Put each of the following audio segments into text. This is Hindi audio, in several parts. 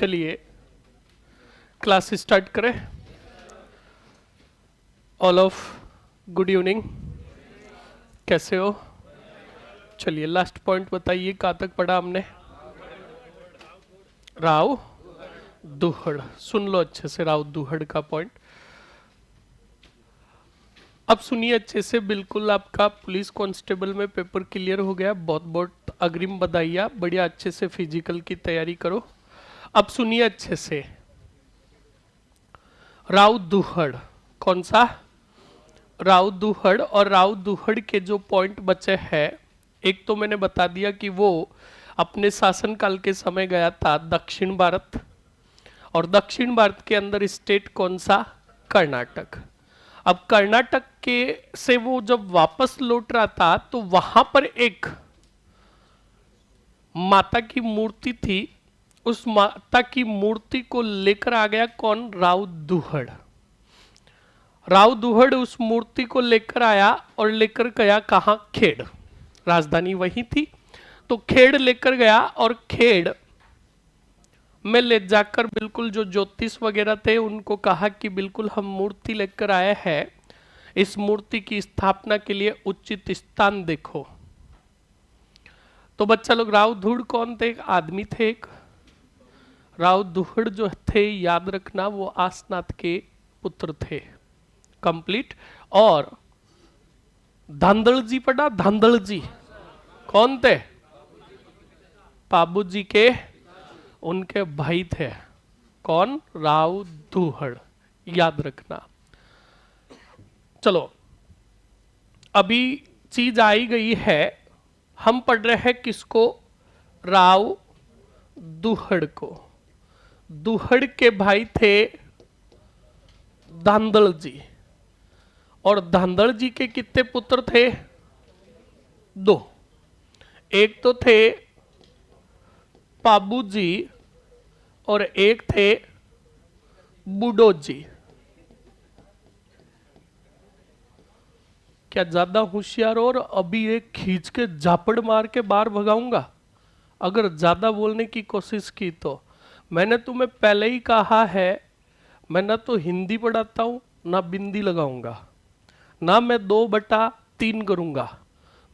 चलिए क्लास स्टार्ट करें। ऑल ऑफ गुड इवनिंग, कैसे हो? चलिए लास्ट पॉइंट बताइए, कहाँ तक पढ़ा हमने? राव दुहड़। सुन लो अच्छे से राव दुहड़ का पॉइंट। अब सुनिए अच्छे से, बिल्कुल आपका पुलिस कांस्टेबल में पेपर क्लियर हो गया। बहुत बहुत अग्रिम बधाइयाँ, बढ़िया अच्छे से फिजिकल की तैयारी करो। अब सुनिए अच्छे से, राव दुहड़ कौन सा? राव दुहड़। और राव दुहड़ के जो पॉइंट बचे हैं, एक तो मैंने बता दिया कि वो अपने शासनकाल के समय गया था दक्षिण भारत, और दक्षिण भारत के अंदर स्टेट कौन सा? कर्नाटक। अब कर्नाटक के से वो जब वापस लौट रहा था तो वहां पर एक माता की मूर्ति थी। उस माता की मूर्ति को लेकर आ गया कौन? राव दुहड़। राव दुहड़ उस मूर्ति को लेकर आया और लेकर गया कहां? खेड़। राजधानी वही थी, तो खेड़ लेकर गया और खेड़ में ले जाकर बिल्कुल जो ज्योतिष वगैरह थे उनको कहा कि बिल्कुल हम मूर्ति लेकर आए हैं, इस मूर्ति की स्थापना के लिए उचित स्थान देखो। तो बच्चा लोग, राव दुहड़ कौन थे? एक आदमी थे। एक राव दुहड़ जो थे, याद रखना, वो आसनाथ के पुत्र थे। कंप्लीट। और धांधड़ जी पढ़ा? धांधड़ जी कौन थे? बाबू जी के उनके भाई थे। कौन? राव दुहड़, याद रखना। चलो अभी चीज आई गई है, हम पढ़ रहे हैं किसको? राव दुहड़ को। दुहड़ के भाई थे धांधड़ जी, और धांधड़ जी के कितने पुत्र थे? दो। एक तो थे पाबू जी और एक थे बूढ़ो जी। क्या ज्यादा होशियार हो? और अभी एक खींच के झापड़ मार के बाहर भगाऊंगा अगर ज्यादा बोलने की कोशिश की तो। मैंने तुम्हें पहले ही कहा है, मैं ना तो हिंदी पढ़ाता हूं ना बिंदी लगाऊंगा, ना मैं 2/3 करूंगा।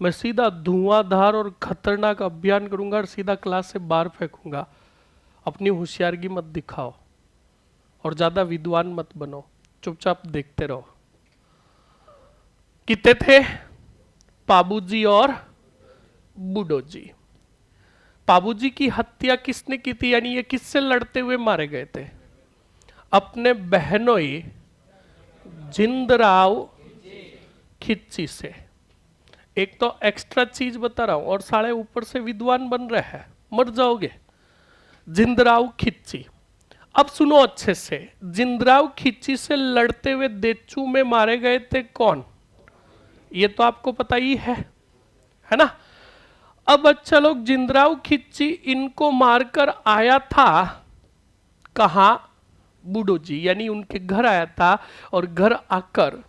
मैं सीधा धुआंधार और खतरनाक अभियान करूंगा और सीधा क्लास से बाहर फेंकूंगा। अपनी होशियारगी मत दिखाओ और ज्यादा विद्वान मत बनो, चुपचाप देखते रहो। कितने थे? पाबू जी और बूढ़ो जी। पाबू जी की हत्या किसने की थी? यानी ये किससे लड़ते हुए मारे गए थे? अपने बहनोई जिंदराव खिच्ची से। एक तो एक्स्ट्रा चीज बता रहा हूं और साले ऊपर से विद्वान बन रहे हैं, मर जाओगे। जिंदराव खिच्ची। अब सुनो अच्छे से, जिंदराव खिच्ची से लड़ते हुए देचू में मारे गए थे कौन? ये तो आपको पता ही है ना? अब अच्छा लोग, जिंदराव खिच्ची इनको मारकर आया था कहां? बूढ़ो जी, यानी उनके घर आया था और घर आकर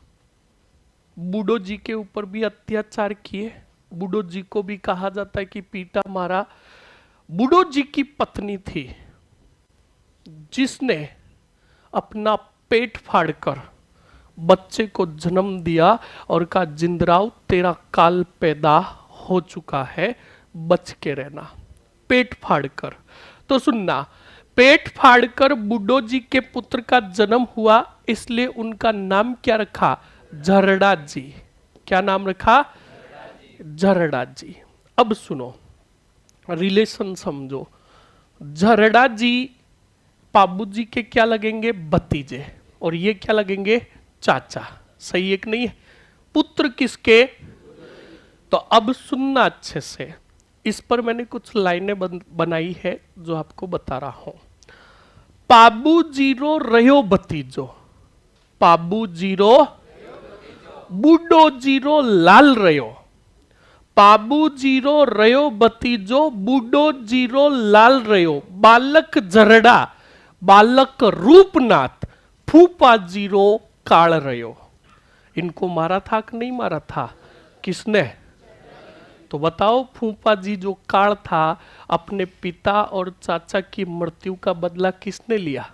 बूढ़ो जी के ऊपर भी अत्याचार किए। बूढ़ो जी को भी कहा जाता है कि पीटा मारा। बूढ़ो जी की पत्नी थी जिसने अपना पेट फाड़कर बच्चे को जन्म दिया और कहा जिंदराव तेरा काल पैदा हो चुका है, बच के रहना। पेट फाड़कर। तो सुनना, पेट फाड़कर बूढ़ो जी के पुत्र का जन्म हुआ, इसलिए उनका नाम क्या रखा? झरड़ा जी। क्या नाम रखा? झरड़ा जी। अब सुनो, रिलेशन समझो। झरड़ा जी बाबू जी के क्या लगेंगे? भतीजे। और ये क्या लगेंगे? चाचा। सही है कि नहीं? पुत्र किसके? तो अब सुनना अच्छे से, इस पर मैंने कुछ लाइनें बनाई है जो आपको बता रहा हूं। पाबू जीरो रहो भतीजो, पाबू जीरो बूढ़ो जीरो लाल रहो, पाबू जीरो रहो भतीजो बूढ़ो जीरो लाल रहो, बालक झरड़ा बालक रूपनाथ फूफा जीरो काल रहो। इनको मारा था कि नहीं मारा था? किसने? तो बताओ फूफा जी जो काल था, अपने पिता और चाचा की मृत्यु का बदला किसने लिया?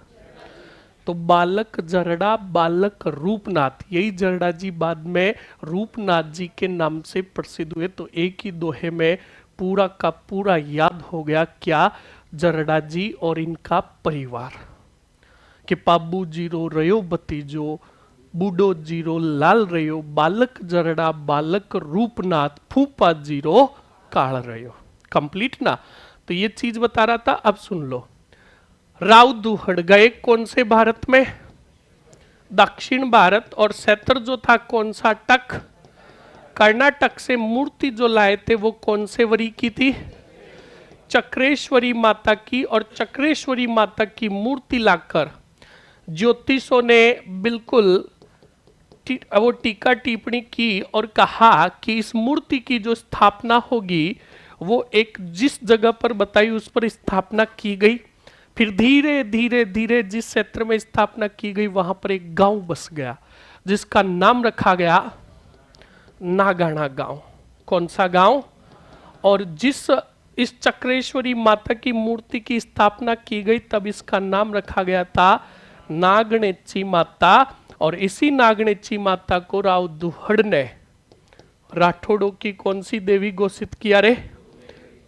तो बालक जरडा बालक रूपनाथ, यही जरडा जी बाद में रूपनाथ जी के नाम से प्रसिद्ध हुए। तो एक ही दोहे में पूरा का पूरा याद हो गया क्या? जरडा जी और इनका परिवार। कि पाबू जीरो रयो भतीजो, बूढ़ो जीरो लाल रयो, बालक जरडा बालक रूपनाथ, फूफा जीरो काल रयो। कंप्लीट ना? तो ये चीज बता रहा था। अब सुन लो, राव दुहड़ गए कौन से भारत में? दक्षिण भारत। और क्षेत्र जो था कौन सा? टक। कर्नाटक से मूर्ति जो लाए थे वो कौन से वरी की थी? चक्रेश्वरी माता की। और चक्रेश्वरी माता की मूर्ति लाकर ज्योतिषों ने बिल्कुल वो टीका टिप्पणी की और कहा कि इस मूर्ति की जो स्थापना होगी वो एक जिस जगह पर बताई उस पर स्थापना की गई। फिर धीरे धीरे धीरे जिस क्षेत्र में स्थापना की गई वहां पर एक गांव बस गया जिसका नाम रखा गया नागाना गांव। कौन सा गांव? और जिस इस चक्रेश्वरी माता की मूर्ति की स्थापना की गई तब इसका नाम रखा गया था नागणेची माता। और इसी नागणेची माता को राव दुहड़ ने राठौड़ों की कौन सी देवी घोषित किया रे?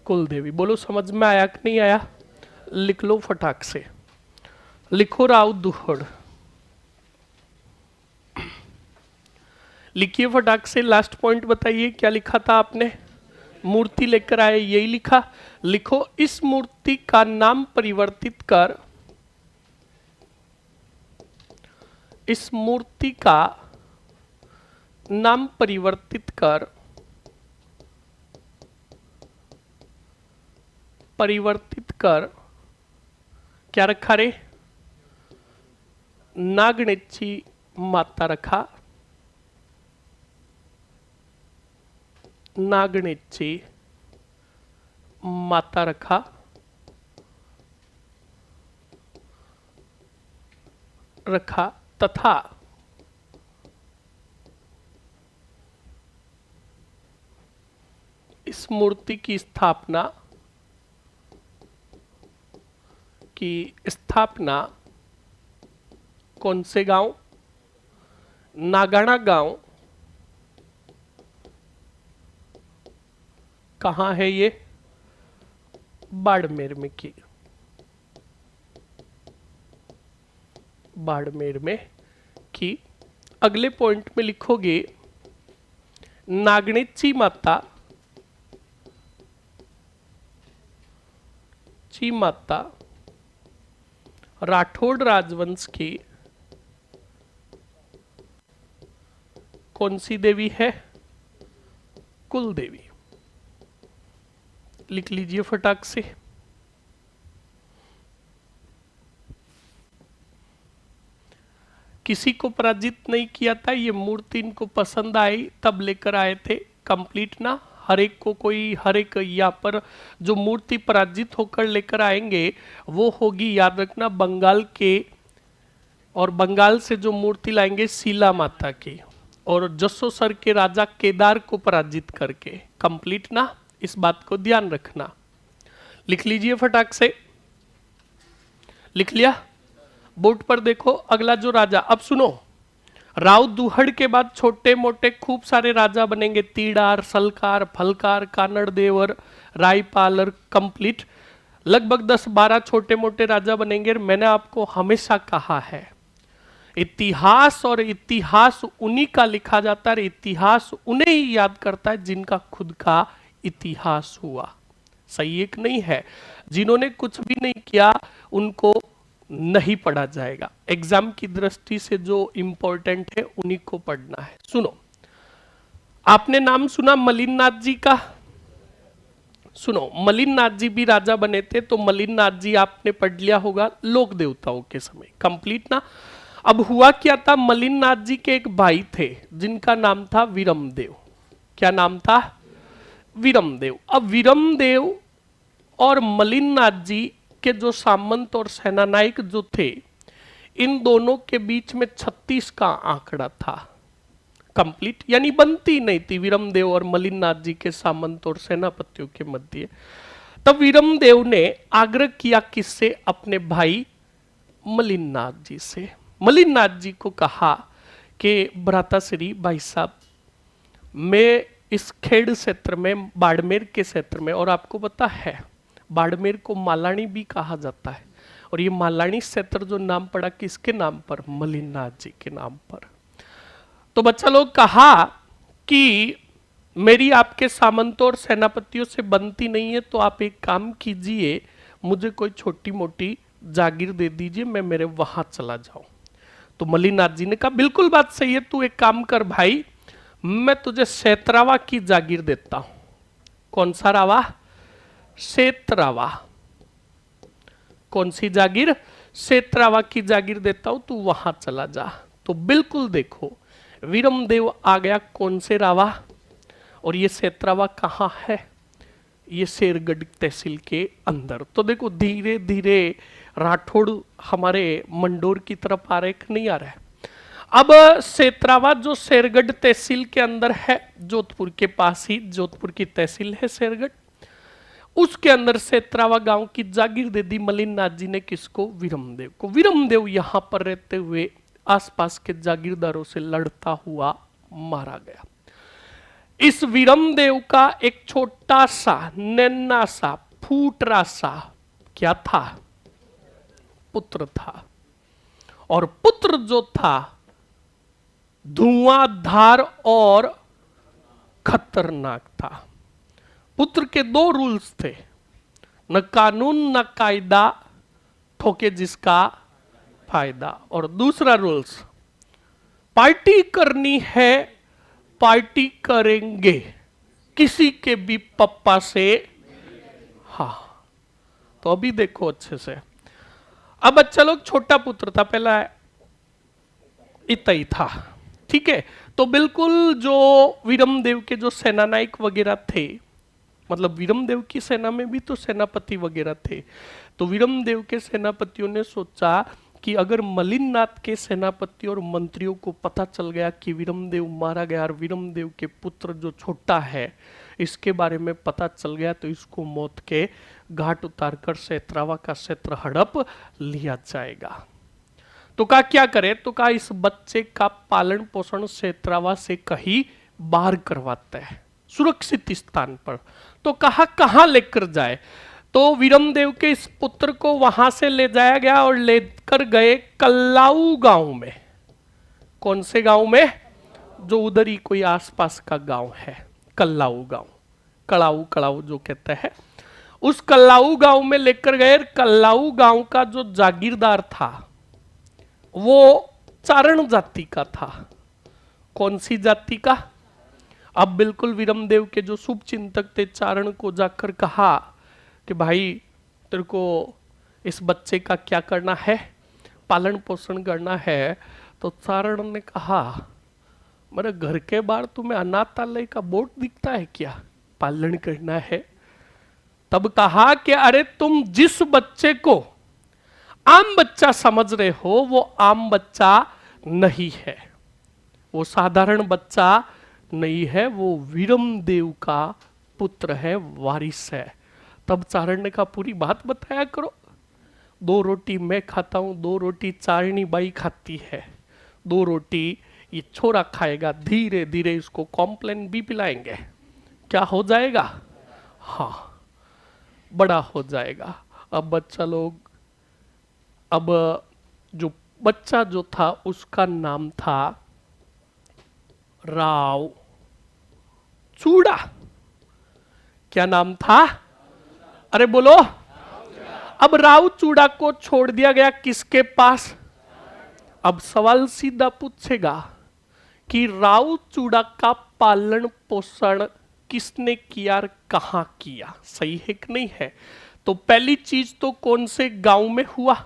कुल देवी। बोलो समझ में आया कि नहीं आया? लिख लो फटाक से, लिखो राव दुहड़, लिखिए फटाक से। लास्ट पॉइंट बताइए क्या लिखा था आपने? मूर्ति लेकर आए, यही लिखा। लिखो, इस मूर्ति का नाम परिवर्तित कर, इस मूर्ति का नाम परिवर्तित कर, परिवर्तित कर क्या रखा रे? नागणेची माता रखा। नागणेची माता रखा। रखा तथा इस मूर्ति की स्थापना कौन से गांव? नागाना गांव। कहां है ये? बाड़मेर में की। बाड़मेर में की। अगले पॉइंट में लिखोगे नागणेची माता ची माता राठौड़ राजवंश की कौन सी देवी है? कुल देवी। लिख लीजिए फटाक से। किसी को पराजित नहीं किया था, ये मूर्ति इनको पसंद आई तब लेकर आए थे। कंप्लीट ना? हर एक को कोई हर एक यहाँ पर जो मूर्ति पराजित होकर लेकर आएंगे वो होगी, याद रखना, बंगाल के। और बंगाल से जो मूर्ति लाएंगे शीला माता की, और जसोसर के राजा केदार को पराजित करके। कंप्लीट ना? इस बात को ध्यान रखना। लिख लीजिए फटाक से। लिख लिया? बोर्ड पर देखो अगला जो राजा। अब सुनो, राव दुहड़ के बाद छोटे मोटे खूब सारे राजा बनेंगे। तीडार, सलकार, फलकार, कानड़ देवर, रायपालर। कंप्लीट लगभग 10-12 छोटे मोटे राजा बनेंगे। मैंने आपको हमेशा कहा है इतिहास, और इतिहास उन्हीं का लिखा जाता है, इतिहास उन्हें ही याद करता है जिनका खुद का इतिहास हुआ। सही एक नहीं है? जिन्होंने कुछ भी नहीं किया उनको नहीं पढ़ा जाएगा। एग्जाम की दृष्टि से जो इंपॉर्टेंट है उन्हीं को पढ़ना है। सुनो, आपने नाम सुना मलिननाथ जी का? सुनो, मलिननाथ जी भी राजा बने थे, तो मलिननाथ जी आपने पढ़ लिया होगा लोक देवताओं के समय। कंप्लीट ना? अब हुआ क्या था, मलिननाथ जी के एक भाई थे जिनका नाम था वीरमदेव। क्या नाम था? वीरमदेव। अब वीरमदेव और मलिननाथ जी के जो सामंत और सेनानायक जो थे, इन दोनों के बीच में 36 का आंकड़ा था। कंप्लीट, यानी बनती नहीं थी वीरमदेव और मलिननाथ जी के सामंत और सेनापतियों के मध्य। तब वीरमदेव ने आग्रह किया किससे? अपने भाई मलिननाथ जी से। मलिननाथ जी को कहा कि भ्राताश्री भाई साहब, मैं इस खेड़ क्षेत्र में, बाड़मेर के क्षेत्र में, और आपको पता है बाड़मेर को मालानी भी कहा जाता है, और ये मालानी क्षेत्र जो नाम पड़ा किसके नाम पर? मलिननाथ जी के नाम पर। तो बच्चा लोग कहा कि मेरी आपके सामंतों और सेनापतियों से बनती नहीं है, तो आप एक काम कीजिए, मुझे कोई छोटी मोटी जागीर दे दीजिए, मैं मेरे वहां चला जाऊं। तो मलिनाथ जी ने कहा बिल्कुल बात सही है, तू एक काम कर भाई, मैं तुझे सेतरावा की जागीर देता हूं। कौन सा रावा? सेतरावा। कौन सी जागीर? सेतरावा की जागीर देता हूं, तू वहां चला जा। तो बिल्कुल देखो, वीरमदेव आ गया कौन से रावा, और ये सेतरावा कहां है? ये शेरगढ़ तहसील के अंदर। तो देखो धीरे धीरे राठौड़ हमारे मंडोर की तरफ आ रहे कि नहीं आ रहा है। अब सेतरावा जो शेरगढ़ तहसील के अंदर है, जोधपुर के पास ही जोधपुर की तहसील है शेरगढ़, उसके अंदर सेतरावा गांव की जागीर दे दी मलिननाथ जी ने। किसको? वीरमदेव को। वीरमदेव यहां पर रहते हुए आसपास के जागीरदारों से लड़ता हुआ मारा गया। इस वीरमदेव का एक छोटा सा नन्ना सा फूटरा सा क्या था? पुत्र था। और पुत्र जो था धुआंधार और खतरनाक था। पुत्र के दो रूल्स थे, न कानून न कायदा, ठोके जिसका फायदा। और दूसरा रूल्स, पार्टी करनी है पार्टी करेंगे, किसी के भी पप्पा से। हाँ, तो अभी देखो अच्छे से। अब बच्चा लोग छोटा पुत्र था, पहला इतना ही था, ठीक है। तो बिल्कुल जो वीरमदेव के जो सेनानायक वगैरह थे, मतलब वीरमदेव की सेना में भी तो सेनापति वगैरह थे, तो वीरमदेव के सेनापतियों ने सोचा कि अगर मलिननाथ के सेनापति और मंत्रियों को पता चल गया कि वीरमदेव मारा गया और वीरमदेव के पुत्र जो छोटा है इसके बारे में पता चल गया, तो इसको मौत के घाट उतारकर सेतरावा का क्षेत्र हड़प लिया जाएगा। तो कहा क्या करे? तो कहा इस बच्चे का पालन पोषण सेतरावा से कहीं बाहर करवाते हैं, सुरक्षित स्थान पर। तो कहा कहां लेकर जाए? तो वीरमदेव के इस पुत्र को वहां से ले जाया गया और लेकर गए कल्लाऊ गांव में। कौन से गांव में? जो उधर ही कोई आसपास का गांव है, कल्लाऊ गांव, कड़ाऊ कड़ाऊ जो कहते हैं, उस कल्लाऊ गांव में लेकर गए। कल्लाऊ गांव का जो जागीरदार था वो चारण जाति का था। कौन सी जाति का? अब बिल्कुल वीरमदेव के जो शुभ चिंतक थे, चारण को जाकर कहा कि भाई तेरे को इस बच्चे का क्या करना है? पालन पोषण करना है। तो चारण ने कहा मेरे घर के बाहर तुम्हें अनाथालय का बोर्ड दिखता है क्या? पालन करना है। तब कहा कि अरे तुम जिस बच्चे को आम बच्चा समझ रहे हो वो आम बच्चा नहीं है, वो साधारण बच्चा नहीं है, वो वीरमदेव का पुत्र है, वारिस है। तब चारण ने कहा पूरी बात बताया करो। 2 रोटी मैं खाता हूं, 2 रोटी चारणी बाई खाती है, 2 रोटी ये छोरा खाएगा, धीरे धीरे इसको कॉम्प्लेन भी पिलाएंगे, क्या हो जाएगा? हाँ, बड़ा हो जाएगा। अब बच्चा लोग, अब जो बच्चा जो था उसका नाम था राव चूड़ा। क्या नाम था? अरे बोलो। अब राव चूड़ा को छोड़ दिया गया किसके पास? अब सवाल सीधा पूछेगा कि राव चूड़ा का पालन पोषण किसने किया और कहां किया? सही है कि नहीं है? तो पहली चीज तो कौन से गांव में हुआ?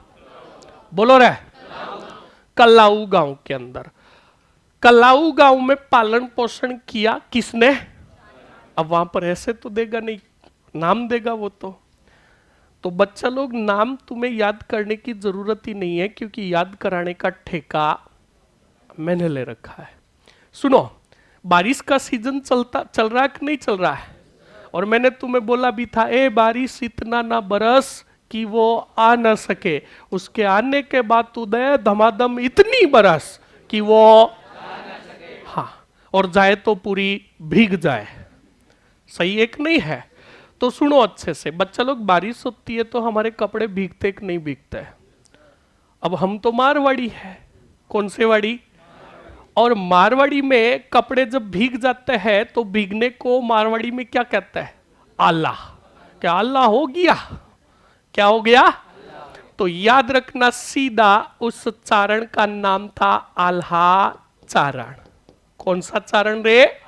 बोलो रे। कल्लाऊ गांव के अंदर। कल्लाऊ गांव में पालन पोषण किया किसने? अब वहां पर ऐसे तो देगा नहीं, नाम देगा वो तो बच्चा लोग नाम तुम्हें याद करने की जरूरत ही नहीं है, क्योंकि याद कराने का ठेका मैंने ले रखा है। सुनो, बारिश का सीजन चल रहा है कि नहीं चल रहा है? और मैंने तुम्हें बोला भी था, ए बारिश इतना ना बरस कि वो आ ना सके, उसके आने के बाद उदय धमाधम इतनी बरस कि वो हाँ, और जाए तो पूरी भीग जाए। सही एक नहीं है? तो सुनो अच्छे से बच्चा लोग, बारिश होती है तो हमारे कपड़े भीगते कि नहीं भीगते? अब हम तो मारवाड़ी है। कौन से वाड़ी? और मारवाड़ी में कपड़े जब भीग जाते हैं तो भीगने को मारवाड़ी में क्या कहते हैं? आला। क्या आला हो गया? क्या हो गया? तो याद रखना, सीधा उस चारण का नाम था आल्हा चारण। कौन सा चारण रे?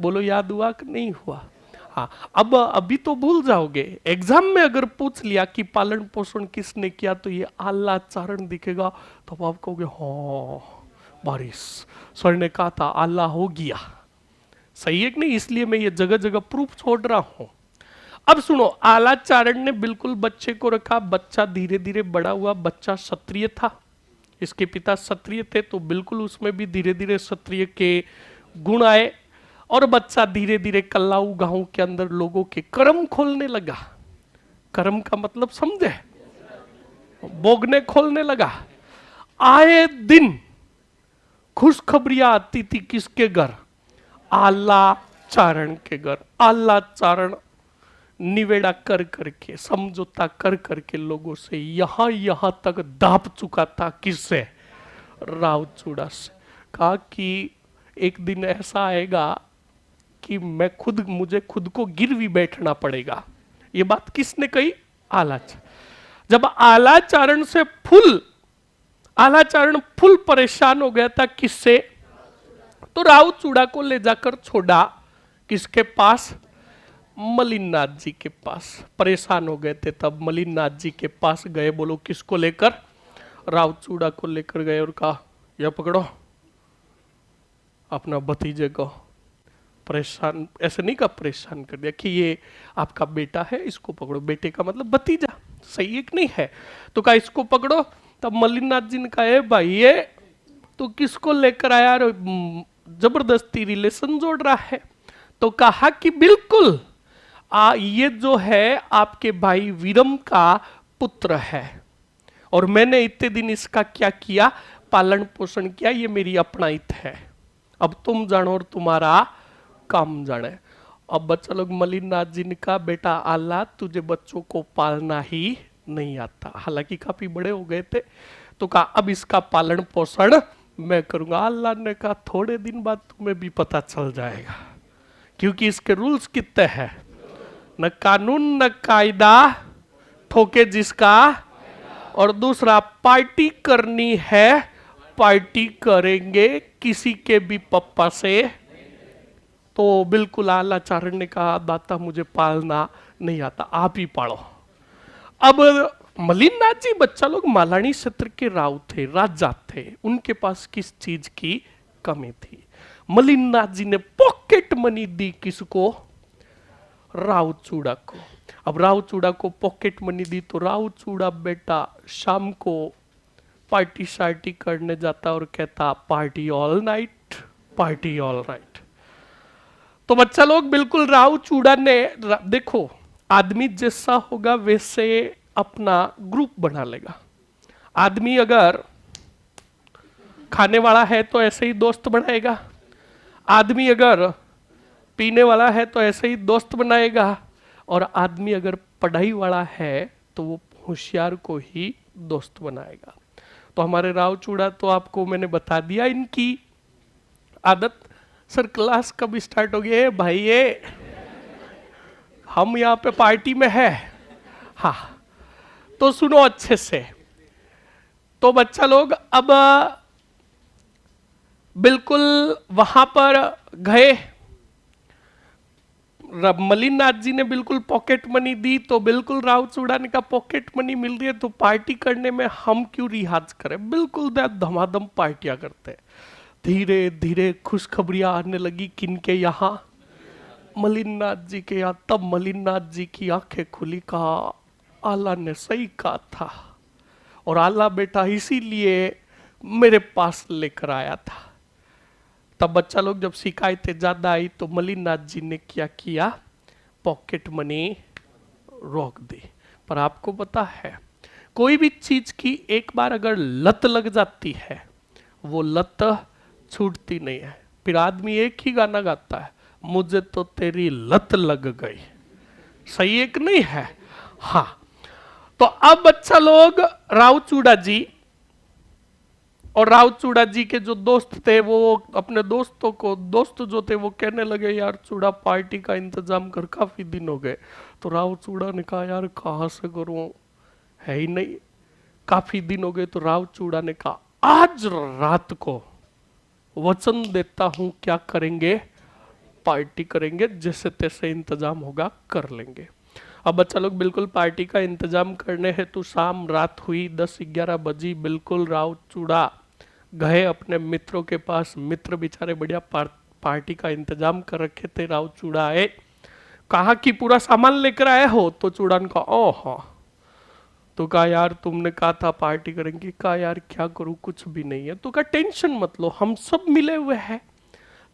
बोलो, याद हुआ कि नहीं हुआ? हाँ, अब अभी तो भूल जाओगे। एग्जाम में अगर पूछ लिया कि पालन पोषण किसने किया तो ये आल्हा चारण दिखेगा, तो आप कहोगे हाँ बारिश, सर ने कहा था आल्हा हो गया। सही है कि नहीं? इसलिए मैं ये जगह जगह प्रूफ छोड़ रहा हूं। अब सुनो, आला चारण ने बिल्कुल बच्चे को रखा, बच्चा धीरे धीरे बड़ा हुआ। बच्चा क्षत्रिय था, इसके पिता क्षत्रिय थे, तो बिल्कुल उसमें भी धीरे धीरे क्षत्रिय के गुण आए। और बच्चा धीरे धीरे कल्लाऊ गांव के अंदर लोगों के कर्म खोलने लगा। कर्म का मतलब समझे? बोगने खोलने लगा। आए दिन खुशखबरियां आती थी किसके घर? आला चारण के घर। आला चारण निवेड़ा कर करके, समझौता कर करके लोगों से यहां तक दाप चुका था। किससे? राव चूड़ा से। कहा कि एक दिन ऐसा आएगा कि मुझे खुद को गिरवी बैठना पड़ेगा। ये बात किसने कही? आला। जब आलाचारण से आलाचारण फुल परेशान हो गया था। किससे? तो राव चूड़ा को ले जाकर छोड़ा किसके पास? मलिनाथ जी के पास। परेशान हो गए थे तब मलिनाथ जी के पास गए। बोलो किसको लेकर? राव चूड़ा को लेकर गए और कहा, यह पकड़ो अपना भतीजे को। परेशान ऐसे नहीं कहा, परेशान कर दिया कि ये आपका बेटा है, इसको पकड़ो। बेटे का मतलब भतीजा। सही एक नहीं है? तो कहा इसको पकड़ो। तब मलिनाथ जी ने कहा, ए भाई ये तो किसको लेकर आया? जबरदस्ती रिलेशन जोड़ रहा है। तो कहा कि बिल्कुल ये जो है आपके भाई वीरम का पुत्र है, और मैंने इतने दिन इसका क्या किया? पालन पोषण किया। ये मेरी अपनाइत है। अब तुम जानो और तुम्हारा काम जाने। अब बच्चा लोग, मलिनाथ जी ने कहा, बेटा आला तुझे बच्चों को पालना ही नहीं आता। हालांकि काफी बड़े हो गए थे। तो कहा अब इसका पालन पोषण मैं करूंगा। अल्लाह ने कहा थोड़े दिन बाद तुम्हें भी पता चल जाएगा, क्योंकि इसके रूल्स कितने हैं। न कानून न कायदा, ठोके जिसका। और दूसरा, पार्टी करनी है पार्टी करेंगे, किसी के भी पप्पा से। तो बिल्कुल आलाचारण ने कहा, दाता मुझे पालना नहीं आता, आप ही पालो। अब मलिनाथ जी बच्चा लोग मालानी क्षेत्र के राव थे, राजा थे। उनके पास किस चीज की कमी थी? मलिनाथ जी ने पॉकेट मनी दी। किसको? राव चूड़ा को। अब राव चूड़ा को पॉकेट मनी दी तो राव चूड़ा बेटा शाम को पार्टी शार्टी करने जाता और कहता, party all night, party all right. तो बच्चा लोग बिल्कुल राव चूड़ा ने देखो, आदमी जैसा होगा वैसे अपना ग्रुप बना लेगा। आदमी अगर खाने वाला है तो ऐसे ही दोस्त बनाएगा। आदमी अगर पीने वाला है तो ऐसे ही दोस्त बनाएगा। और आदमी अगर पढ़ाई वाला है तो वो होशियार को ही दोस्त बनाएगा। तो हमारे राव चूड़ा तो आपको मैंने बता दिया इनकी आदत। सर क्लास कब स्टार्ट हो गई भाई? ये हम यहाँ पे पार्टी में है। हाँ, तो सुनो अच्छे से। तो बच्चा लोग अब बिल्कुल वहां पर गए। मलिनाथ जी ने बिल्कुल पॉकेट मनी दी। तो बिल्कुल राव चूड़ा ने कहा, पॉकेट मनी मिल रही है तो पार्टी करने में हम क्यों रियाज करें। बिल्कुल धमाधम पार्टियां करते। धीरे धीरे खुशखबरियां आने लगी। किनके यहाँ? मलिनाथ जी के यहाँ। तब मलिनाथ जी की आंखें खुली, कहा आला ने सही कहा था, और आला बेटा इसीलिए मेरे पास लेकर आया था। तब बच्चा लोग जब शिकायतें ज्यादा आई तो मलिनाथ जी ने क्या किया, पॉकेट मनी रोक दी। पर आपको पता है कोई भी चीज की एक बार अगर लत लग जाती है वो लत छूटती नहीं है। फिर आदमी एक ही गाना गाता है, मुझे तो तेरी लत लग गई। सही एक नहीं है? हाँ। तो अब बच्चा लोग राव चूड़ा जी और राव चूड़ा जी के जो दोस्त थे वो अपने दोस्तों को, दोस्त जो थे वो कहने लगे यार चूड़ा पार्टी का इंतजाम कर, काफी दिन हो गए। तो राव चूड़ा ने कहा यार कहाँ से करूं, है ही नहीं, काफी दिन हो गए। तो राव चूड़ा ने कहा आज रात को वचन देता हूं क्या करेंगे, पार्टी करेंगे, जैसे तैसे इंतजाम होगा कर लेंगे। अब बच्चा लोग बिल्कुल पार्टी का इंतजाम करने हेतु शाम रात हुई, 10-11 बजी, बिल्कुल राव चूड़ा गए अपने मित्रों के पास। मित्र बेचारे बढ़िया पार्टी का इंतजाम कर रखे थे। राव चूड़ा आए, कहा कि पूरा सामान लेकर आए हो? तो चूड़ा ने कहा ओ हाँ। तो कहा यार तुमने कहा था पार्टी करेंगे। कहा यार क्या करूं, कुछ भी नहीं है। तो कहा टेंशन मत लो, हम सब मिले हुए हैं,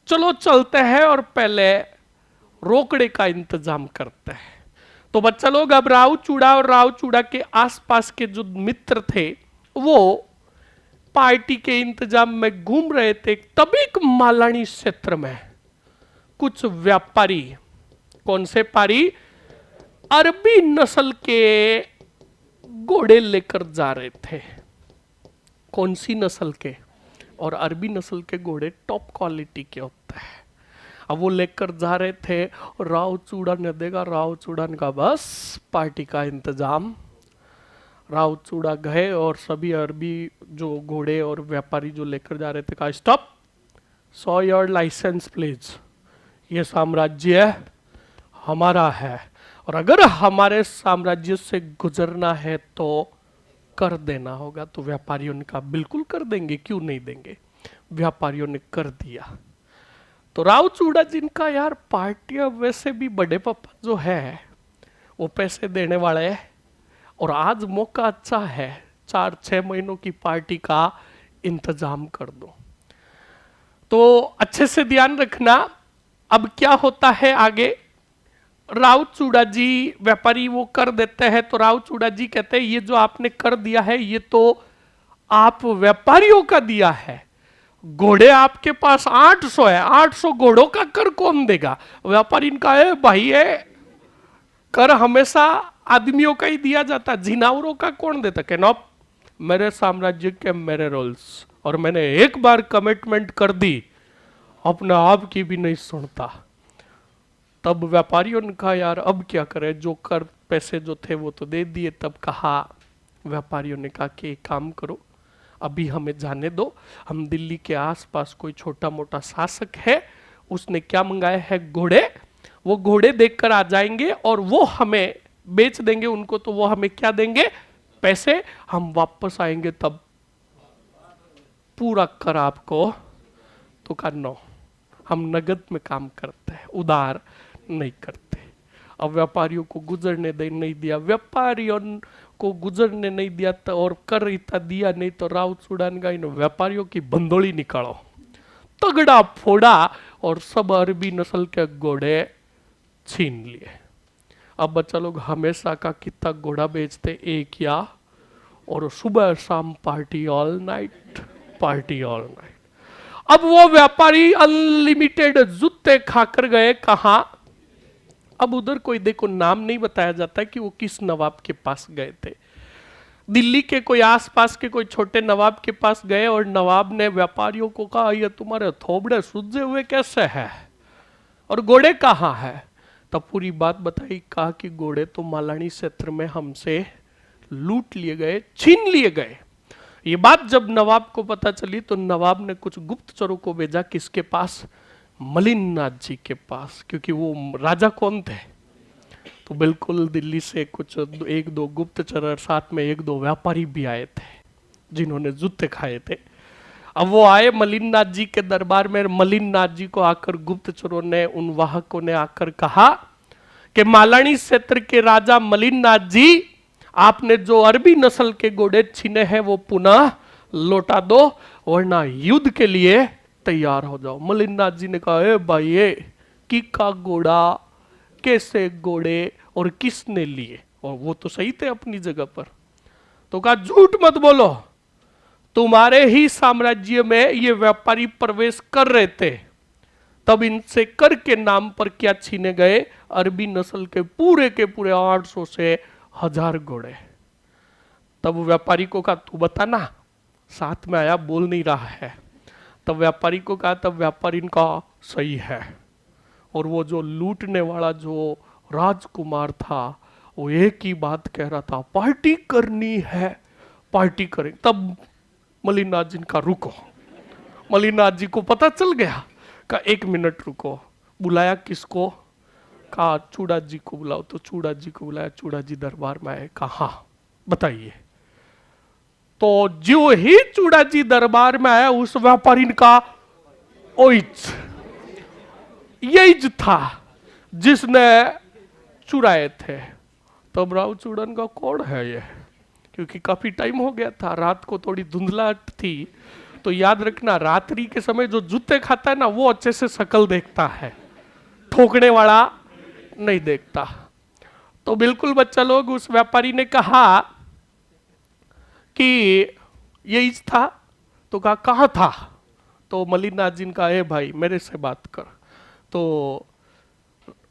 चलो चलते हैं और पहले रोकड़े का इंतजाम करते हैं। तो बच्चा लोग अब राव चूड़ा और राव चूड़ा के आसपास के जो मित्र थे वो पार्टी के इंतजाम में घूम रहे थे। तभी एक मालानी क्षेत्र में कुछ व्यापारी, कौन से पारी, अरबी नस्ल के घोड़े लेकर जा रहे थे। कौन सी नस्ल के? और अरबी नस्ल के घोड़े टॉप क्वालिटी के होते हैं। अब वो लेकर जा रहे थे, राव चूड़ा ने देखा, राव चूड़ा ने कहा बस पार्टी का इंतजाम। राव चूड़ा गए और सभी अरबी जो घोड़े और व्यापारी जो लेकर जा रहे थे कहा stop, so your licence please, ये साम्राज्य हमारा है और अगर हमारे साम्राज्य से गुजरना है तो कर देना होगा। तो व्यापारियों ने कहा बिल्कुल कर देंगे, क्यों नहीं देंगे। व्यापारियों ने कर दिया। तो राव चूड़ा जिनका यार पार्टियां वैसे भी बड़े पापा जो है वो पैसे देने वाले हैं और आज मौका अच्छा है, 4-6 महीनों की पार्टी का इंतजाम कर दो। तो अच्छे से ध्यान रखना। अब क्या होता है आगे, राव चूड़ा जी व्यापारी वो कर देते हैं। तो राव चूड़ा जी कहते हैं ये जो आपने कर दिया है ये तो आप व्यापारियों का दिया है, घोड़े आपके पास 800 है, 800 घोड़ों का कर कौन देगा? व्यापारी इनका है भाई है, कर हमेशा आदमियों का ही दिया जाता, जिनावरों का कौन देता? कहना मेरे साम्राज्य के मेरे रूल्स, और मैंने एक बार कमिटमेंट कर दी, अपने आप की भी नहीं सुनता। तब व्यापारियों ने कहा यार अब क्या करें, जो कर पैसे जो थे वो तो दे दिए। तब कहा व्यापारियों ने कहा कि एक काम करो, अभी हमें जाने दो, हम दिल्ली के आसपास कोई छोटा मोटा शासक है, उसने क्या मंगाए है घोड़े, वो घोड़े देखकर आ जाएंगे और वो हमें बेच देंगे उनको, तो वो हमें क्या देंगे, पैसे, हम वापस आएंगे तब पूरा कर आपको। तो कहा नो, हम नगद में काम करते हैं, उधार नहीं करते। अब व्यापारियों को गुजरने दे नहीं दिया, व्यापारियों को गुजरने नहीं दिया तो और कर इतना दिया नहीं। तो राव चूड़ा ने कहा व्यापारियों की बंदोली निकालो, तगड़ा फोड़ा और सब अरबी नस्ल के घोड़े छीन लिए। अब बच्चा लोग हमेशा का कितना घोड़ा बेचते, एक या, और सुबह शाम party all night, party all night. अब वो व्यापारी अनलिमिटेड जूते खाकर गए कहां, अब उधर कोई देखो नाम नहीं बताया जाता कि वो किस नवाब के पास गए थे। दिल्ली के कोई आसपास के कोई छोटे नवाब के पास गए और नवाब ने व्यापारियों को कहा ये तुम्हारे थोबड़े सूजे हुए कैसे हैं और घोड़े कहाँ हैं? तब पूरी बात बताई, कहा कि घोड़े तो मालानी क्षेत्र में हमसे लूट लिए गए, छीन लिए गए। ये बात जब नवाब को पता चली तो नवाब ने कुछ गुप्तचरों को भेजा, किसके पास, मलिनाथ जी के पास, क्योंकि वो राजा कौन थे। तो बिल्कुल दिल्ली से कुछ 1-2 गुप्तचर और साथ में 1-2 व्यापारी भी आए थे जिन्होंने जूते खाए थे। अब वो आए मलिनाथ जी के दरबार में। मलिनाथ जी को आकर गुप्तचरों ने, उन वाहकों ने आकर कहा कि मालानी क्षेत्र के राजा मलिनाथ जी, आपने जो अरबी नस्ल के घोड़े छीने हैं वो पुनः लौटा दो, वरना युद्ध के लिए तैयार हो जाओ। मलिनाथ जी ने कहा, ए भाई ए की का घोड़ा, कैसे घोड़े और किसने लिए? और वो तो सही थे अपनी जगह पर। तो कहा झूठ मत बोलो, तुम्हारे ही साम्राज्य में ये व्यापारी प्रवेश कर रहे थे, तब इनसे कर के नाम पर क्या छीने गए? अरबी नस्ल के पूरे 800 से 1000 घोड़े। तब व्यापारी को कहा तू बता ना, साथ में आया बोल नहीं रहा है। तब व्यापारी को कहा, तब व्यापारी ने कहा सही है। और वो जो लूटने वाला जो राजकुमार था वो एक ही बात कह रहा था, पार्टी करनी है, पार्टी करें। तब मलिनाथ जी का रुको, मलिनाथ जी को पता चल गया। कहा 1 मिनट रुको। बुलाया किसको? कहा चूड़ा जी को बुलाओ। तो चूड़ा जी को बुलाया, चूड़ा जी दरबार में आए। कहा हाँ बताइए। तो जो ही चूड़ा जी दरबार में आया, उस व्यापारी ने कहा ओइच, यही था जिसने चुराए थे। तब राव चूड़न का कौन है ये? क्योंकि काफी टाइम हो गया था, रात को थोड़ी धुंधलाहट थी। तो याद रखना, रात्रि के समय जो जूते खाता है ना, वो अच्छे से शक्ल देखता है, ठोकने वाला नहीं देखता। तो बिल्कुल बच्चा लोग, उस व्यापारी ने कहा कि यही था। तो कहा कहाँ था? तो मलिनाथ जी ने कहा, ए भाई मेरे से बात कर। तो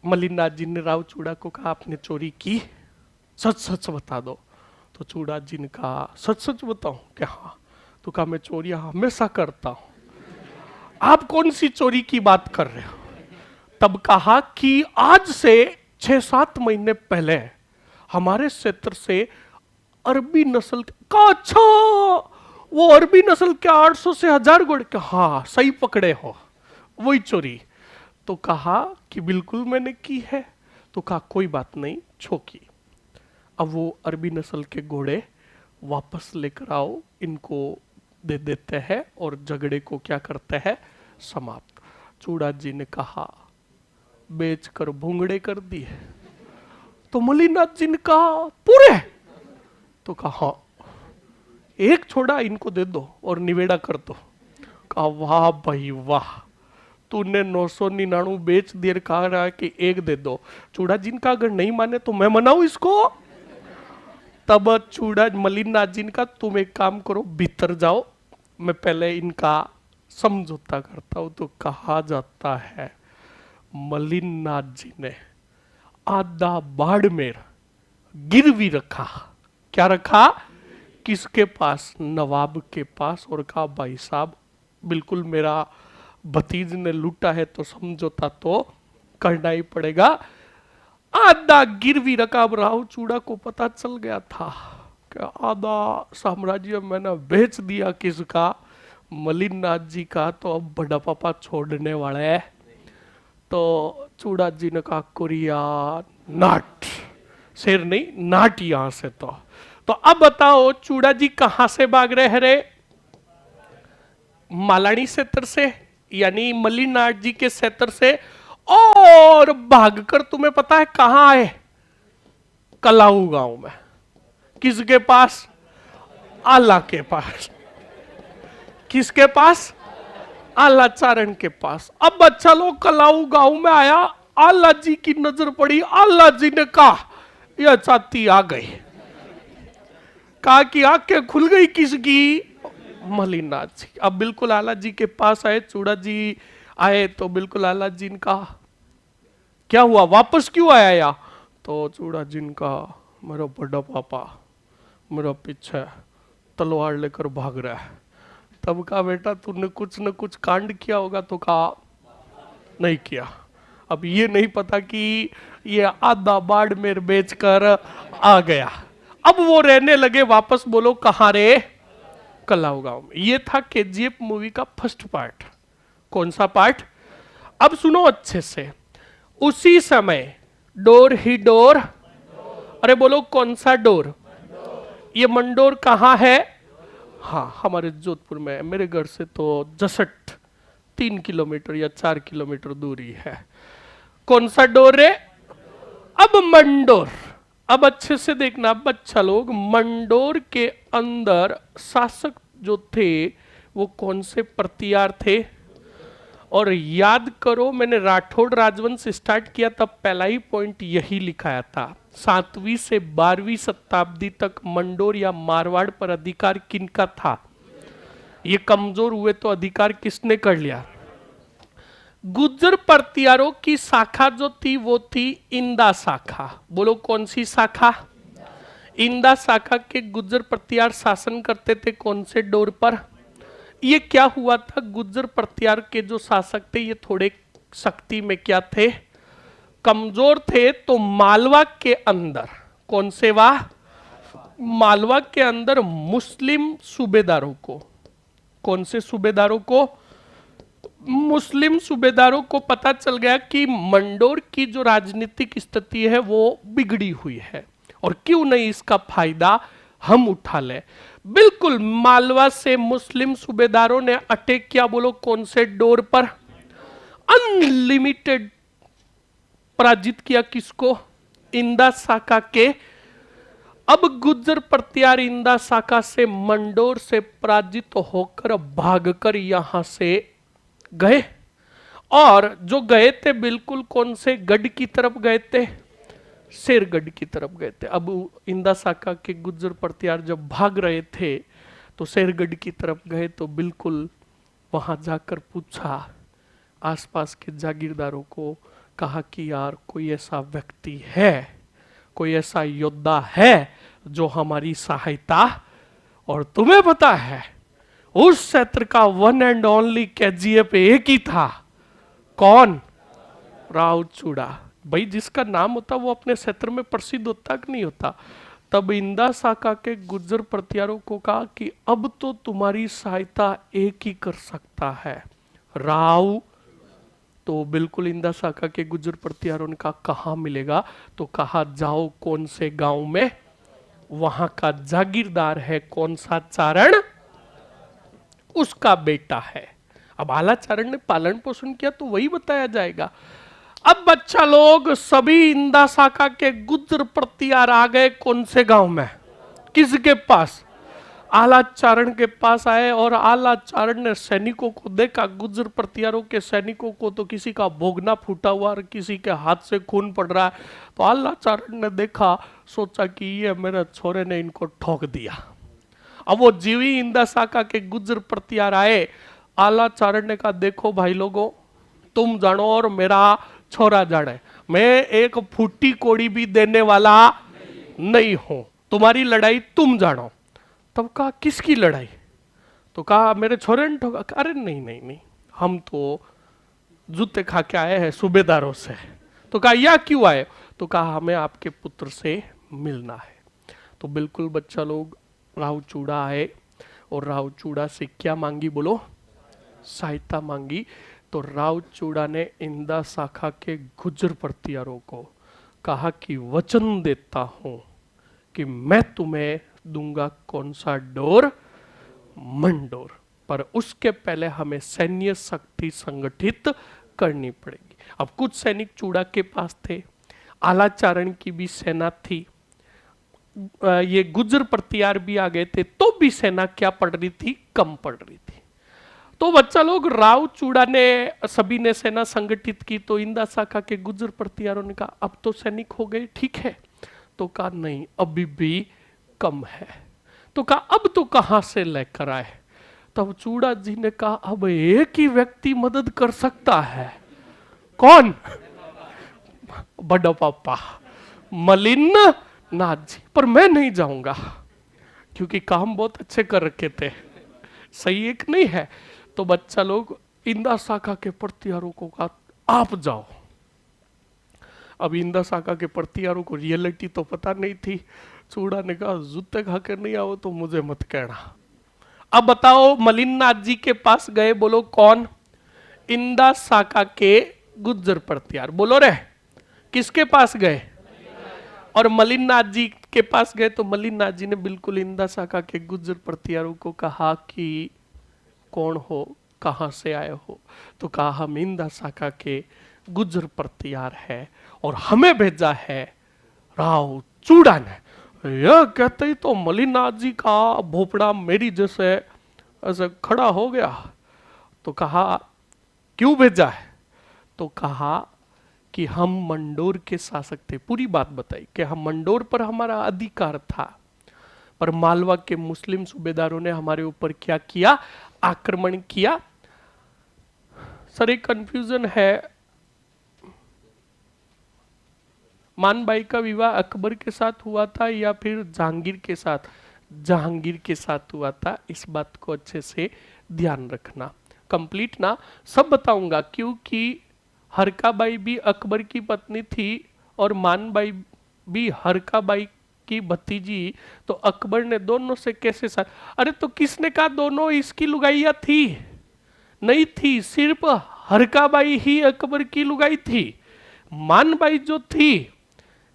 मलिनाथ जी ने राव चूड़ा को कहा, आपने चोरी की? सच सच बता दो। तो चूड़ा जी ने कहा, सच सच बताऊं क्या? हाँ। तो कहा मैं चोरियां हमेशा करता हूं। आप कौन सी चोरी की बात कर रहे हो? तब कहा कि आज से 6-7 महीने पहले हमारे क्षेत्र से अरबी नस्ल का, अच्छा वो अरबी नस्ल के 800 से 1000 घोड़े का, हाँ सही पकड़े हो, वही चोरी। तो कहा कि बिल्कुल मैंने की है। तो कहा कोई बात नहीं, छोकी। अब वो अरबी नस्ल के घोड़े वापस लेकर आओ, इनको दे देते हैं और झगड़े को क्या करते हैं? समाप्त। चूड़ा जी ने कहा बेचकर भूंगड़े कर दिए। तो मलिनाथ जी ने कहा पूरे? तो कहा हाँ, एक छोड़ा इनको दे दो और निवेड़ा कर दो। कहा वाह भाई वाह, तूने 999 बेच दिए, कहा रहा है कि एक दे दो। चूड़ा जी का अगर नहीं माने तो मैं मनाऊं इसको? तब चूड़ा मलिनाथ जी का, तुम एक काम करो, भीतर जाओ, मैं पहले इनका समझौता करता हूं। तो कहा जाता है मलिनाथ जी ने आधा बाड़मेर गिरवी रखा। क्या रखा? किसके पास? नवाब के पास। और कहा भाई साहब, बिल्कुल मेरा भतीज ने लूटा है तो समझौता तो करना ही पड़ेगा। आधा गिरवी रखा। अब राव चूड़ा को पता चल गया था कि आधा साम्राज्य मैंने बेच दिया। किसका? मलिनाथ जी का। तो अब बड़ा पापा छोड़ने वाला है। तो चूड़ा जी ने कहा कुरिया नाट, शेर नहीं नाट यहां से। तो अब बताओ चूड़ा जी कहां से भाग रहे रे? मालानी क्षेत्र से, यानी मलिनाथ जी के क्षेत्र से। और भागकर तुम्हें पता है कहां आए? कलाऊ गांव में। किसके पास? आला के पास। किसके पास? आला चारण के पास। अब बच्चा लोग कलाऊ गांव में आया, आला जी की नजर पड़ी। आला जी ने कहा यह चाती आ गई। कहा कि आंखें खुल गई किसकी? मलिनाथ जी। अब बिल्कुल आला जी के पास आए, चूड़ा जी आए। तो बिल्कुल आला जी ने कहा क्या हुआ, वापस क्यों आया या? तो चूड़ा जी ने कहा मेरा बड़ा पापा मेरा पीछे तलवार लेकर भाग रहा है। तब कहा बेटा तूने कुछ न कुछ कांड किया होगा। तो कहा नहीं किया। अब ये नहीं पता कि ये आधा बाड़मेर बेचकर आ गया। अब वो रहने लगे वापस। बोलो कहाँ रे? कलाऊ गांव में। ये था केजीएफ मूवी का फर्स्ट पार्ट। कौन सा पार्ट? अब सुनो अच्छे से। उसी समय डोर ही डोर, अरे बोलो कौन सा डोर? ये मंडोर कहाँ है? हाँ हमारे जोधपुर में। मेरे घर से तो जसट 3 किलोमीटर या 4 किलोमीटर दूरी है। कौन सा डोर रे? अब मंडोर। अब अच्छे से देखना बच्चा लोग, मंडोर के अंदर शासक जो थे वो कौन से प्रतियार थे? और याद करो, मैंने राठौड़ राजवंश स्टार्ट किया तब पहला ही पॉइंट यही लिखाया था। 7वीं से 12वीं शताब्दी तक मंडोर या मारवाड़ पर अधिकार किनका था? ये कमजोर हुए तो अधिकार किसने कर लिया? गुर्जर परतियारों की शाखा जो थी वो थी इंदा शाखा। बोलो कौन सी शाखा? इंदा शाखा के गुर्जर परतियार शासन करते थे कौन से डोर पर? ये क्या हुआ था, गुर्जर परतियार के जो शासक थे ये थोड़े शक्ति में क्या थे? कमजोर थे। तो मालवा के अंदर कौन से वाह? मालवा के अंदर मुस्लिम सूबेदारों को, कौन से सूबेदारों को? मुस्लिम सूबेदारों को पता चल गया कि मंडोर की जो राजनीतिक स्थिति है वो बिगड़ी हुई है और क्यों नहीं इसका फायदा हम उठा लें। बिल्कुल मालवा से मुस्लिम सूबेदारों ने अटैक किया। बोलो कौन से डोर पर? अनलिमिटेड पराजित किया किसको? इंदा शाखा के। अब गुर्जर परतियार इंदा शाखा से मंडोर से पराजित होकर भागकर यहां से गए और जो गए थे बिल्कुल कौन से गढ़ की तरफ गए थे? शेरगढ़ की तरफ गए थे। अब इंदा शाखा के गुर्जर परतियार जब भाग रहे थे तो शेरगढ़ की तरफ गए तो बिल्कुल वहां जाकर पूछा आसपास के जागीरदारों को, कहा कि यार कोई ऐसा व्यक्ति है, कोई ऐसा योद्धा है जो हमारी सहायता, और तुम्हें पता है उस क्षेत्र का वन एंड ओनली केजीएफ एक ही था। कौन? राव चूड़ा। भाई जिसका नाम होता वो अपने क्षेत्र में प्रसिद्ध होता कि नहीं होता? तब इंदा शाखा के गुर्जर परतियारों को कहा कि अब तो तुम्हारी सहायता एक ही कर सकता है, राव। तो बिल्कुल इंदा शाखा के गुर्जर परतियारों ने कहा कहाँ मिलेगा? तो कहा जाओ कौन से गांव में, वहां का जागीरदार है कौन सा? चारण, उसका बेटा है। अब आलाचारण ने पालन पोषण किया तो वही बताया जाएगा। अब बच्चा लोग सभी इंदा शाखा के गुर्जर परतियार आ गए कौन से गांव में? किसके पास? आलाचारण के पास आए और आलाचारण ने सैनिकों को देखा। गुर्जर परतियारों के सैनिकों को तो किसी का भोगना फूटा हुआ और किसी के हाथ से खून पड़ रहा है। तो आलाचारण ने देखा, सोचा कि ये मेरे छोरे ने इनको ठोक दिया। अब वो जीवी इंदा शाखा के गुर्जर परतियार आए। आलाचारण ने कहा देखो भाई लोगों, तुम जानो और मेरा छोरा जाने, मैं एक फूटी कोड़ी भी देने वाला नहीं हूं, तुम्हारी लड़ाई तुम जानो। तब कहा किसकी लड़ाई? तो कहा मेरे छोरे ने ठोका। अरे नहीं नहीं नहीं, हम तो जूते खा के आए हैं सूबेदारों से। तो कहा या क्यों आए? तो कहा हमें आपके पुत्र से मिलना है। तो बिल्कुल बच्चा लोग राव चूड़ा आए और राव चूड़ा से क्या मांगी? बोलो सहायता मांगी। तो राव चूड़ा ने इंदा शाखा के गुर्जर परतियारों को कहा कि वचन देता हूं कि मैं तुम्हें दूंगा कौन सा डोर? मंडोर। पर उसके पहले हमें सैन्य शक्ति संगठित करनी पड़ेगी। अब कुछ सैनिक चूड़ा के पास थे, आलाचारण की भी सेना थी, ये गुर्जर परतियार भी आ गए थे, तो भी सेना क्या पड़ रही थी? कम पड़ रही थी। तो बच्चा लोग राव चूड़ा ने सभी ने सेना संगठित की। तो इंदा शाखा के गुर्जर परतियारों ने कहा अब तो सैनिक हो गए, ठीक है? तो कहा नहीं, अभी भी कम है। तो कहा अब तो कहां से लेकर आए? तब चूड़ा जी ने कहा अब एक ही व्यक्ति मदद कर सकता है। कौन? बड़ा पापा मलिन नाथ जी। पर मैं नहीं जाऊंगा क्योंकि काम बहुत अच्छे कर रखे थे, सही एक नहीं है। तो बच्चा लोग इंदा शाखा के परतियारों को कहा आप जाओ। अब इंदा शाखा के परतियारों को रियलिटी तो पता नहीं थी। चूड़ा ने कहा जूते खाकर नहीं आओ तो मुझे मत कहना। अब बताओ मलिननाथ जी के पास गए, बोलो कौन? इंदा शाखा के गुर्जर परतियार। बोलो रे, किसके पास गए? और मलिननाथ जी के पास गए तो मलिननाथ जी ने बिल्कुल इंदा शाखा के गुर्जर परतियारों को कहा कि कौन हो, कहां से आए हो? तो कहा हम इंदा शाखा के गुर्जर परतियार है और हमें भेजा है राव चूड़ा ने। यह कहते ही तो मलिननाथ जी का भोपड़ा मेरी जैसे ऐसे खड़ा हो गया। तो कहा क्यों भेजा है? तो कहा कि हम मंडोर के शासक थे। पूरी बात बताई कि हम मंडोर पर हमारा अधिकार था, पर मालवा के मुस्लिम सूबेदारों ने हमारे ऊपर क्या किया? आक्रमण किया। सर एक कंफ्यूजन है, मानबाई का विवाह अकबर के साथ हुआ था या फिर जहांगीर के साथ? जहांगीर के साथ हुआ था, इस बात को अच्छे से ध्यान रखना। कंप्लीट ना सब बताऊंगा, क्योंकि हरकाबाई भी अकबर की पत्नी थी और मानबाई भी हरकाबाई की भतीजी, तो अकबर ने दोनों से कैसे साथ? अरे तो किसने कहा दोनों इसकी लुगाइया थी? नहीं थी, सिर्फ हरकाबाई ही अकबर की लुगाई थी। मानबाई जो थी,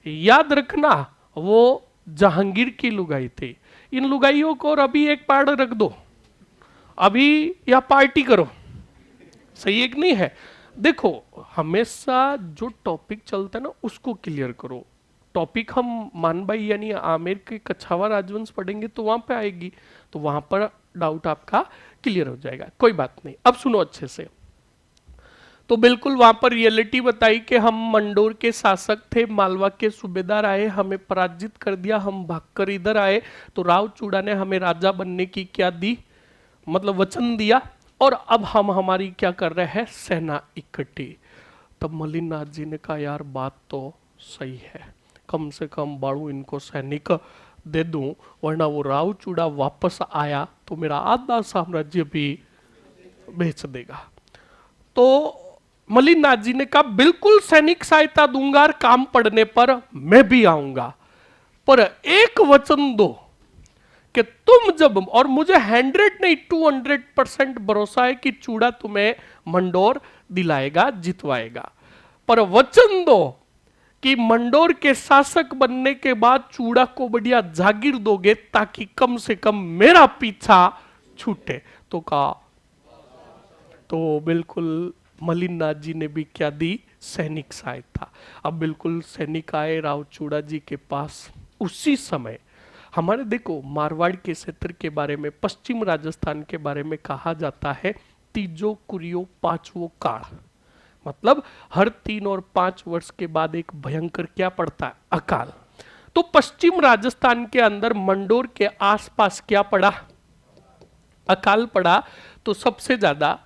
याद रखना, वो जहांगीर की लुगाई थी। इन लुगाइयों को और अभी एक पार्ट रख दो, अभी या पार्टी करो, सही एक नहीं है? देखो हमेशा जो टॉपिक चलता है ना उसको क्लियर करो। टॉपिक हम मानबाई यानी आमेर के कछावा राजवंश पढ़ेंगे तो वहां पे आएगी, तो वहां पर डाउट आपका क्लियर हो जाएगा, कोई बात नहीं। अब सुनो अच्छे से। तो बिल्कुल वहां पर रियलिटी बताई कि हम मंडोर के शासक थे, मालवा के सूबेदार आए, हमें पराजित कर दिया, हम भागकर इधर आए, तो राव चूड़ा ने हमें राजा बनने की क्या दी, मतलब वचन दिया, और अब हम हमारी क्या कर रहे हैं, सेना इकट्ठी। तब मलिनाथ जी ने कहा यार बात तो सही है, कम से कम बाड़ू इनको सैनिक दे दूं, वरना वो राव चूड़ा वापस आया तो मेरा आधा साम्राज्य भी बेच देगा। तो मलिनाथ जी ने कहा बिल्कुल सैनिक सहायता दूंगा, काम पड़ने पर मैं भी आऊंगा, पर एक वचन दो कि तुम जब, और मुझे 100 नहीं 200% भरोसा है कि चूड़ा तुम्हें मंडोर दिलाएगा, जितवाएगा, पर वचन दो कि मंडोर के शासक बनने के बाद चूड़ा को बढ़िया जागीर दोगे ताकि कम से कम मेरा पीछा छूटे। तो कहा, तो बिल्कुल मलिनाथ जी ने भी क्या दी, सैनिक सहायता। अब बिल्कुल सैनिक आए राव चूड़ा जी के पास। उसी समय हमारे देखो मारवाड़ के क्षेत्र के बारे में, पश्चिम राजस्थान के बारे में कहा जाता है तीजो कुरियो पांचवो काल, मतलब हर 3 और 5 वर्ष के बाद एक भयंकर क्या पड़ता है, अकाल। तो पश्चिम राजस्थान के अंदर मंडोर के आसपास क्या पड़ा, अकाल पड़ा। तो सबसे ज्यादा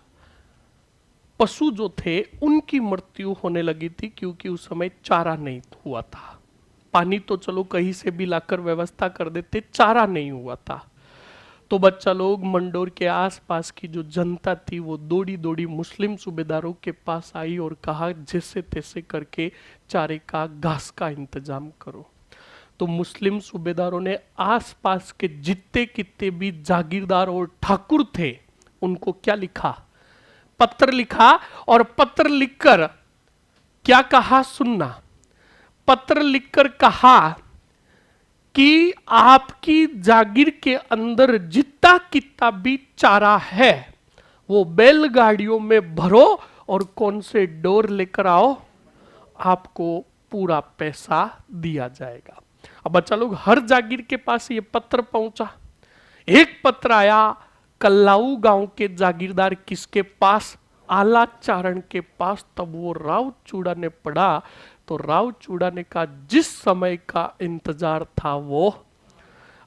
पशु जो थे उनकी मृत्यु होने लगी थी, क्योंकि उस समय चारा नहीं हुआ था। पानी तो चलो कहीं से भी लाकर व्यवस्था कर देते, चारा नहीं हुआ था। तो बच्चा लोग मंडोर के आसपास की जो जनता थी वो दौड़ी दौड़ी मुस्लिम सूबेदारों के पास आई और कहा जैसे तैसे करके चारे का, घास का इंतजाम करो। तो मुस्लिम सूबेदारों ने आसपास के जितने कितने भी जागीरदार और ठाकुर थे उनको क्या लिखा, पत्र लिखा, और पत्र लिखकर क्या कहा सुनना। पत्र लिखकर कहा कि आपकी जागीर के अंदर जितना कितना भी चारा है वो बैलगाड़ियों में भरो और कौन से डोर लेकर आओ, आपको पूरा पैसा दिया जाएगा। अब बच्चा लोग हर जागीर के पास ये पत्र पहुंचा। एक पत्र आया कल्लाऊ गांव के जागीरदार किसके पास, आला चारण के पास। तब वो राव चूड़ा ने पढ़ा तो राव चूड़ा ने कहा जिस समय का इंतजार था वो।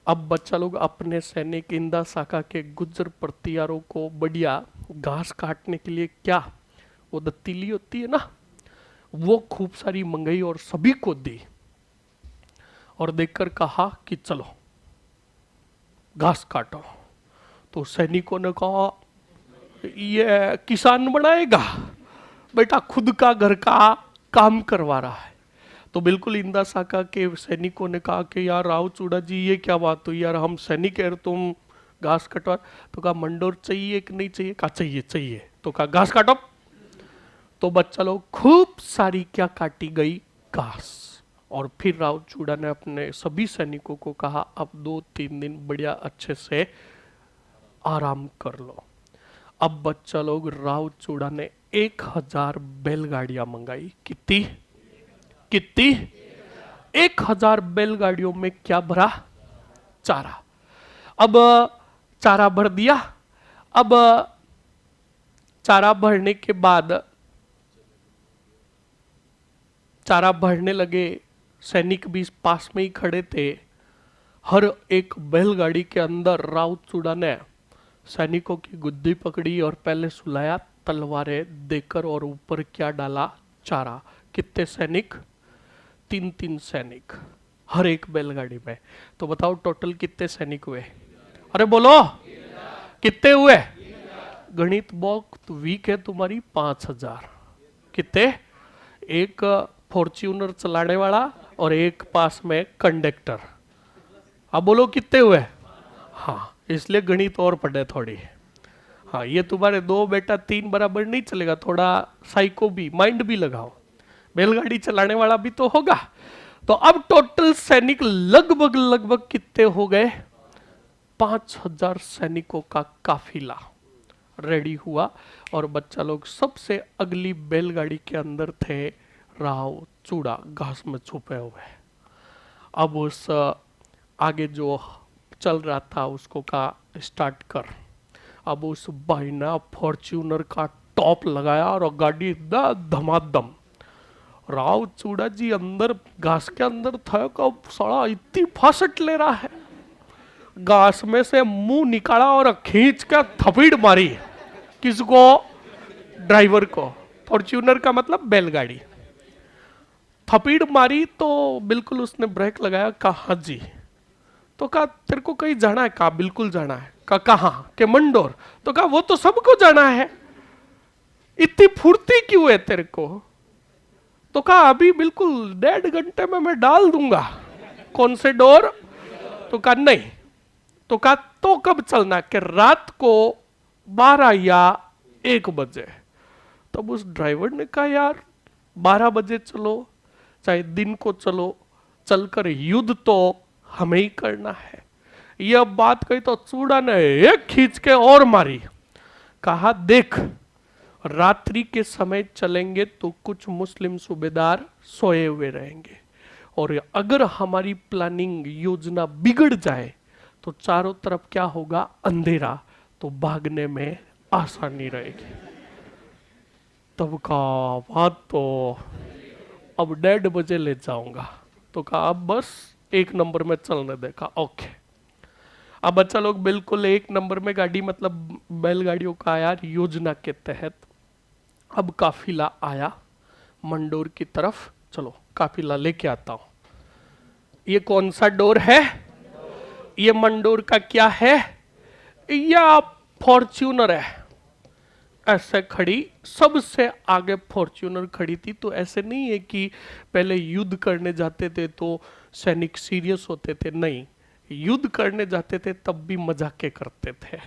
अब बच्चा लोग अपने सैनिक इंदा शाखा के गुज्जर प्रतियारों को बढ़िया घास काटने के लिए क्या, वो दत्तीली होती है ना, वो खूब सारी मंगाई और सभी को दी, और देखकर कहा कि चलो घास काटो। तो सैनिकों ने कहा ये किसान बनाएगा, बेटा खुद का घर का काम करवा रहा है। तो बिल्कुल इंदा शाखा के सैनिकों ने कहा कि यार राव चूड़ा जी ये क्या बात हुई यार, हम सैनिक है तुम घास कटवा। तो कहा मंडोर चाहिए कि नहीं चाहिए, कहा चाहिए चाहिए। तो कहा घास काटो। तो बच्चा लोग खूब सारी क्या काटी गई, घास। और फिर राव चूड़ा ने अपने सभी सैनिकों को कहा अब 2-3 दिन बढ़िया अच्छे से आराम कर लो। अब बच्चा लोग राव चूड़ा ने 1000 बैलगाड़ियां मंगाई। कितनी कितनी 1000 बैलगाड़ियों में क्या भरा, चारा। अब चारा भर दिया। अब चारा भरने के बाद चारा भरने लगे, सैनिक भी पास में ही खड़े थे। हर एक बैलगाड़ी के अंदर राउत चूड़ा ने सैनिकों की गुद्दी पकड़ी और पहले सुलाया, तलवारें देकर, और ऊपर क्या डाला, चारा। कितने सैनिक? 3-3 सैनिक हर एक बैलगाड़ी में। तो बताओ टोटल कितने सैनिक हुए? अरे बोलो कितने हुए? गणित बहुत वीक है तुम्हारी। 5000। कितने? एक फॉर्च्यूनर चलाने वाला और एक पास में कंडक्टर। अब बोलो कितने हुए? हाँ, इसलिए गणित और पढ़े थोड़ी। हाँ, ये तुम्हारे 2 बेटा 3 बराबर नहीं चलेगा, थोड़ा साइको भी, माइंड भी लगाओ। बैलगाड़ी चलाने वाला भी तो होगा। तो अब टोटल सैनिक लगभग लगभग कितने हो गए? 5000 सैनिकों का काफिला रेडी हुआ और बच्चा लोग सबसे अगली बैलगाड़ी के अंदर थे। राव चूड़ा घास में छुपे हुए। अब उस आगे जो चल रहा था उसको का स्टार्ट कर। अब उस भाई ने फॉर्च्यूनर का टॉप लगाया और गाड़ी धमाधम। राव चूड़ा जी अंदर घास के अंदर था, कब साला इतनी फासट ले रहा है। घास में से मुंह निकाला और खींच कर थपीड़ मारी। किसको? ड्राइवर को। फॉर्च्यूनर का मतलब बैलगाड़ी। थपीड़ मारी तो बिल्कुल उसने ब्रेक लगाया। कहा जी? तो कहा तेरे को कहीं जाना है? कहा बिल्कुल जाना है। कहा कहाँ? के मंडोर। तो कहा वो तो सबको जाना है, इतनी फुर्ती क्यों है तेरे को? तो कहा अभी बिल्कुल 1.5 घंटे में मैं डाल दूंगा। कौन से डोर? तो कहा नहीं। तो कहा तो कब चलना? कि रात को 12 या 1 बजे। तब उस ड्राइवर ने कहा यार 12 बजे चलो चाहे दिन को चलो, चलकर युद्ध तो हमें ही करना है। यह बात कही तो चूड़ा ने एक खींच के और मारी। कहा देख, रात्रि के समय चलेंगे तो कुछ मुस्लिम सूबेदार सोए हुए रहेंगे, और अगर हमारी प्लानिंग योजना बिगड़ जाए तो चारों तरफ क्या होगा? अंधेरा, तो भागने में आसानी रहेगी। तब का बात तो अब 1:30 बजे ले जाऊंगा। तो कहा अब बस 1 नंबर में चलने देखा। ओके। अब बच्चा लोग बिल्कुल 1 नंबर में गाड़ी, मतलब बैलगाड़ियों का आया योजना के तहत। अब काफिला आया मंडोर की तरफ। चलो काफिला लेके आता हूं। ये कौन सा डोर है? ये मंडोर का क्या है? या फॉर्च्यूनर है। ऐसे खड़ी, सबसे आगे फॉर्च्यूनर खड़ी थी। तो ऐसे नहीं है कि पहले युद्ध करने जाते थे तो सैनिक सीरियस होते थे, नहीं, युद्ध करने जाते थे तब भी मजाके करते थे।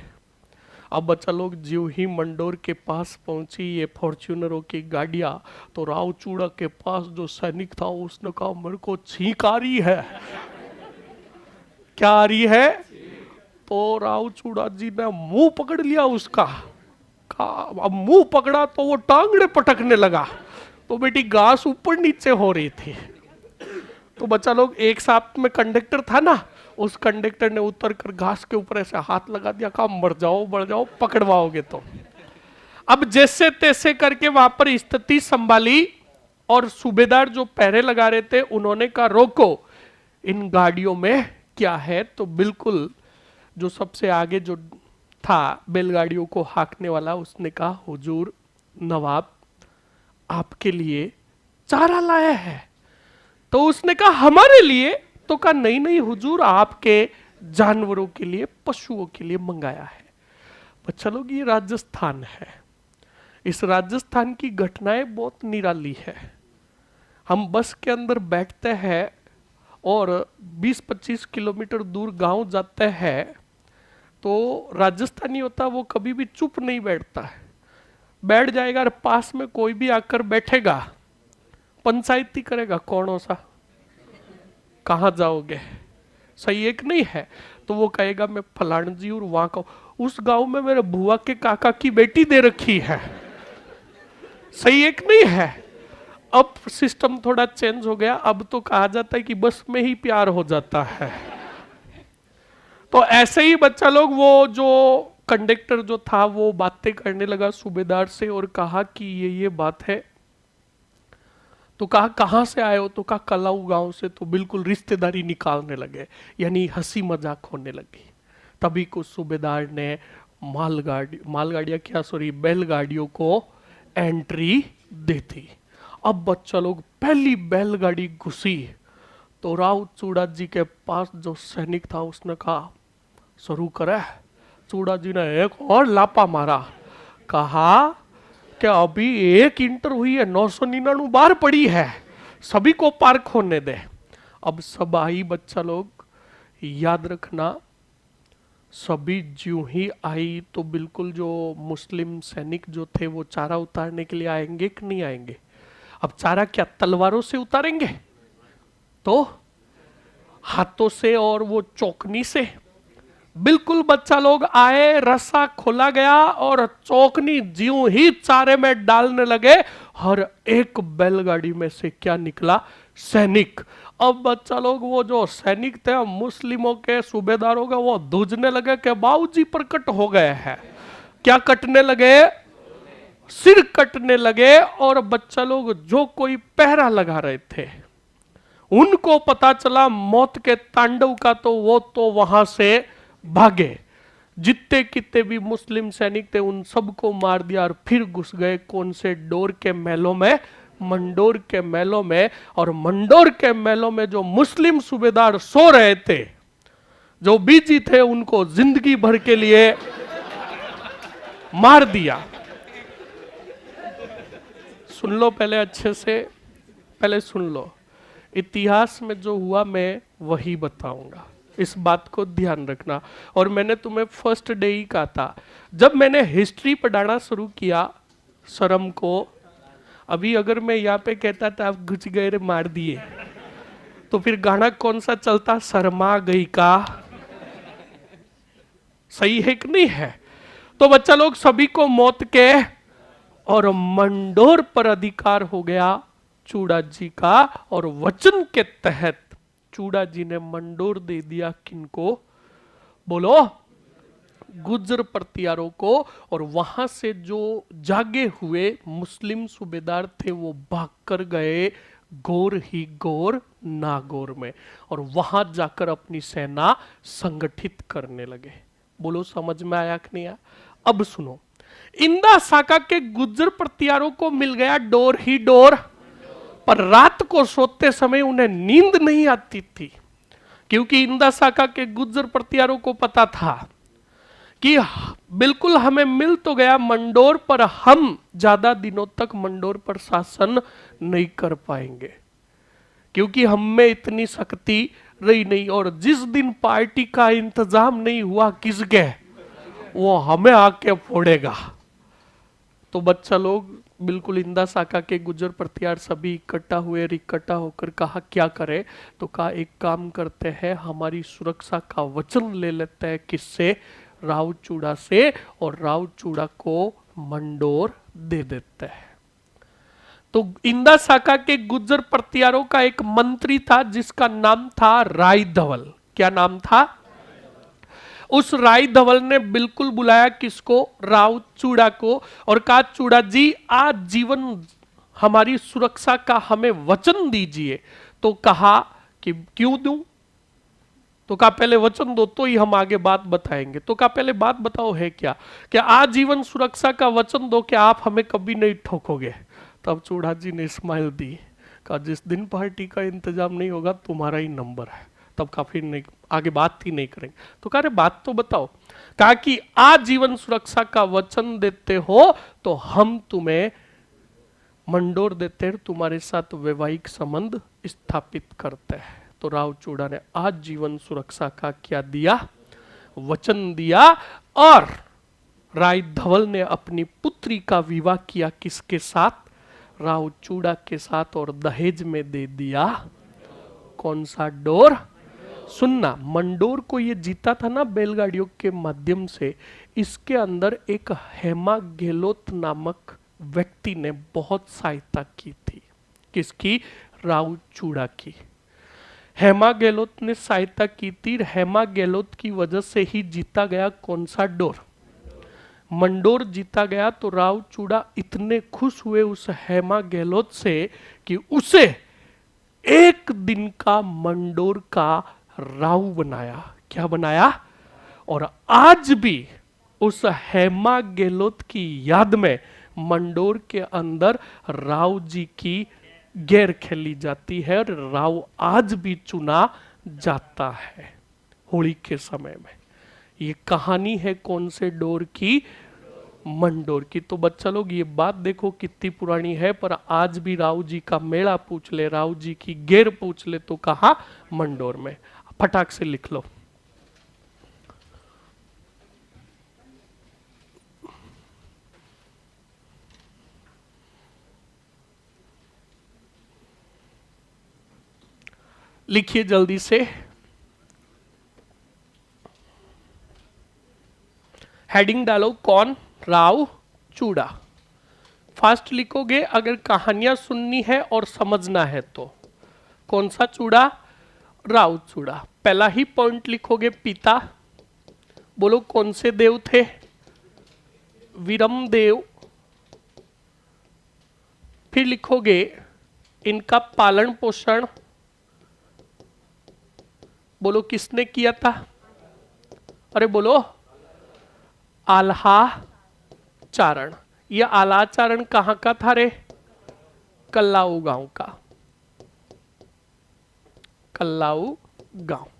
अब बच्चा लोग ज्यों ही मंडोर के पास पहुंची ये फॉर्च्यूनरों की गाड़ियां, तो राव चूड़ा के पास जो सैनिक था उसने कहा मेरे को छींक आ रही है। क्या आ रही है? तो राव चूड़ा जी ने मुंह पकड़ लिया उसका। अब मुंह पकड़ा तो वो टांगड़े पटकने लगा। तो बेटी घास ऊपर नीचे हो रही थी। तो बच्चा लोग एक साथ में कंडक्टर था ना, उस कंडक्टर ने उतर कर घास के ऊपर ऐसे हाथ लगा दिया, कहा मर जाओ पकड़वाओगे तो। अब जैसे तैसे करके वहां पर स्थिति संभाली और सूबेदार जो पहरे लगा रहे थे उन्होंने कहा रोको, इन गाड़ियों में क्या है? तो बिल्कुल जो सबसे आगे जो था बैलगाड़ियों को हाँकने वाला, उसने कहा हुजूर नवाब आपके लिए चारा लाया है। तो उसने कहा हमारे लिए? तो कहा नहीं नहीं हुजूर, आपके जानवरों के लिए, पशुओं के लिए मंगाया है। बच्चा लोग ये राजस्थान है। इस राजस्थान की घटनाएं बहुत निराली है। हम बस के अंदर बैठते हैं और 20-25 किलोमीटर दूर गांव जाते हैं, तो राजस्थानी होता वो कभी भी चुप नहीं बैठता है, बैठ जाएगा और पास में कोई भी आकर बैठेगा पंचायती करेगा, कौन सा कहाँ जाओगे, सही एक नहीं है? तो वो कहेगा मैं फलान जी और वहां का, उस गांव में मेरे बुआ के काका की बेटी दे रखी है, सही एक नहीं है? अब सिस्टम थोड़ा चेंज हो गया, अब तो कहा जाता है कि बस में ही प्यार हो जाता है। तो ऐसे ही बच्चा लोग वो जो कंडक्टर जो था वो बातें करने लगा सूबेदार से और कहा कि ये बात है। तो कहा कहाँ से आए हो? तो कहा कलाऊ गांव से। तो बिल्कुल रिश्तेदारी निकालने लगे, यानी हंसी मजाक होने लगी। तभी कुछ सूबेदार ने मालगाड़ियां क्या, सॉरी, बैलगाड़ियों को एंट्री दी थी। अब बच्चा लोग पहली बैलगाड़ी घुसी तो राव चूड़ा जी के पास जो सैनिक था उसने कहा शुरू करे। चूड़ा जी ने एक और लापा मारा, कहा कि अभी 1 इंटर हुई है, 999 बार पड़ी है, सभी को पार्क होने दे। अब सब आई बच्चा लोग, याद रखना सभी ज्यों ही आई तो बिल्कुल जो मुस्लिम सैनिक जो थे वो चारा उतारने के लिए आएंगे कि नहीं आएंगे? अब चारा क्या तलवारों से उतारेंगे? तो हाथों से और वो चौकनी से। बिल्कुल बच्चा लोग आए, रस्सा खोला गया और चौकनी ज्यों ही चारे में डालने लगे, हर एक बैलगाड़ी में से क्या निकला? सैनिक। अब बच्चा लोग वो जो सैनिक थे मुस्लिमों के सूबेदारों का, वो दूजने लगे कि बाबूजी प्रकट हो गए हैं। क्या कटने लगे? सिर कटने लगे। और बच्चा लोग जो कोई पहरा लगा रहे थे उनको पता चला मौत के तांडव का, तो वो तो वहां से भागे। जितने कितने भी मुस्लिम सैनिक थे उन सबको मार दिया और फिर घुस गए कौन से डोर के महलों में? मंडोर के महलों में। और मंडोर के महलों में जो मुस्लिम सूबेदार सो रहे थे, जो बीजी थे, उनको जिंदगी भर के लिए मार दिया। सुन लो पहले अच्छे से, पहले सुन लो। इतिहास में जो हुआ मैं वही बताऊंगा, इस बात को ध्यान रखना। और मैंने तुम्हें फर्स्ट डे ही कहा था, जब मैंने हिस्ट्री पढ़ाना शुरू किया शर्म को, अभी अगर मैं यहाँ पे कहता था आप घुस गए रे मार दिए, तो फिर गाना कौन सा चलता? शर्मा गई का। सही है कि नहीं है? तो बच्चा लोग सभी को मौत के और मंडोर पर अधिकार हो गया चूड़ा जी का। और वचन के तहत चूड़ा जी ने मंडोर दे दिया किनको? बोलो, गुज्जर प्रतियारों को। और वहां से जो जागे हुए मुस्लिम सूबेदार थे वो भागकर गए गोर ही गोर नागौर में, और वहां जाकर अपनी सेना संगठित करने लगे। बोलो समझ में आया कि नहीं आया? अब सुनो, इंदा साका के गुज्जर प्रतियारों को मिल गया डोर ही डोर, पर रात को सोते समय उन्हें नींद नहीं आती थी, क्योंकि इंदा साका के गुज्जर प्रतियारों को पता था कि बिल्कुल हमें मिल तो गया मंडोर, पर हम ज्यादा दिनों तक मंडोर पर शासन नहीं कर पाएंगे, क्योंकि हम में इतनी शक्ति रही नहीं। और जिस दिन पार्टी का इंतजाम नहीं हुआ किसके, वो हमें आके फोड़ेगा। तो बच्चा लोग बिल्कुल इंदा साका के गुज्जर प्रतियार सभी इकट्ठा हुए, इकट्ठा होकर कहा क्या करें? तो कहा एक काम करते हैं, हमारी सुरक्षा का वचन ले लेते हैं। किससे? राव चूड़ा से। और राव चूड़ा को मंडोर दे देते हैं। तो इंदा साका के गुज्जर प्रतियारों का एक मंत्री था जिसका नाम था राय धवल। क्या नाम था? उस राय धवल ने बिल्कुल बुलाया किसको? राव चूड़ा को, और कहा चूड़ा जी आज जीवन हमारी सुरक्षा का हमें वचन दीजिए। तो कहा कि क्यों दूं? तो कहा पहले वचन दो तो ही हम आगे बात बताएंगे। तो कहा पहले बात बताओ है क्या? क्या आजीवन सुरक्षा का वचन दो कि आप हमें कभी नहीं ठोकोगे। तब चूड़ा जी ने स्माइल दी, कहा जिस दिन पार्टी का इंतजाम नहीं होगा तुम्हारा ही नंबर है, तब काफी नहीं आगे बात ही नहीं करेंगे। तो कहा बात तो बताओ। कहा कि आजीवन सुरक्षा का वचन देते हो तो हम तुम्हें मंडोर देते हैं, तुम्हारे साथ वैवाहिक संबंध स्थापित करते हैं। तो राव चूड़ा ने आजीवन सुरक्षा का क्या दिया? वचन दिया। और राय धवल ने अपनी पुत्री का विवाह किया किसके साथ? राव चूड़ा के साथ, और दहेज में दे दिया कौन सा? डोर। सुनना, मंडोर को ये जीता था ना बैलगाड़ियों के माध्यम से, इसके अंदर एक हेमा गहलोत नामक व्यक्ति ने बहुत सहायता की थी। किसकी? राव चूड़ा की। हेमा गहलोत ने सहायता की थी। हेमा गहलोत की वजह से ही जीता गया कौन सा? डोर। मंडोर जीता गया तो राव चूड़ा इतने खुश हुए उस हेमा गहलोत से कि उसे एक दिन का मंडोर का राव बनाया। क्या बनाया? और आज भी उस हेमा गहलोत की याद में मंडोर के अंदर राव जी की गैर खेली जाती है और राव आज भी चुना जाता है होली के समय में। ये कहानी है कौन से डोर की? मंडोर की। तो बच्चा लोग ये बात देखो कितनी पुरानी है, पर आज भी राव जी का मेला पूछ ले, राव जी की गेर पूछ ले तो कहा? मंडोर में। फटाक से लिख लो। लिखिए जल्दी से। हेडिंग डालो, कौन? राव चूड़ा। फास्ट लिखोगे अगर कहानियां सुननी है और समझना है तो। कौन सा चूड़ा? राव चूड़ा। पहला ही पॉइंट लिखोगे पिता। बोलो कौन से देव थे? वीरम देव। फिर लिखोगे इनका पालन पोषण। बोलो किसने किया था? अरे बोलो, आल्हा चारण। यह आलाचारण कहां का था रे? कल्लाऊ गांव का। कल्लाऊ गांव।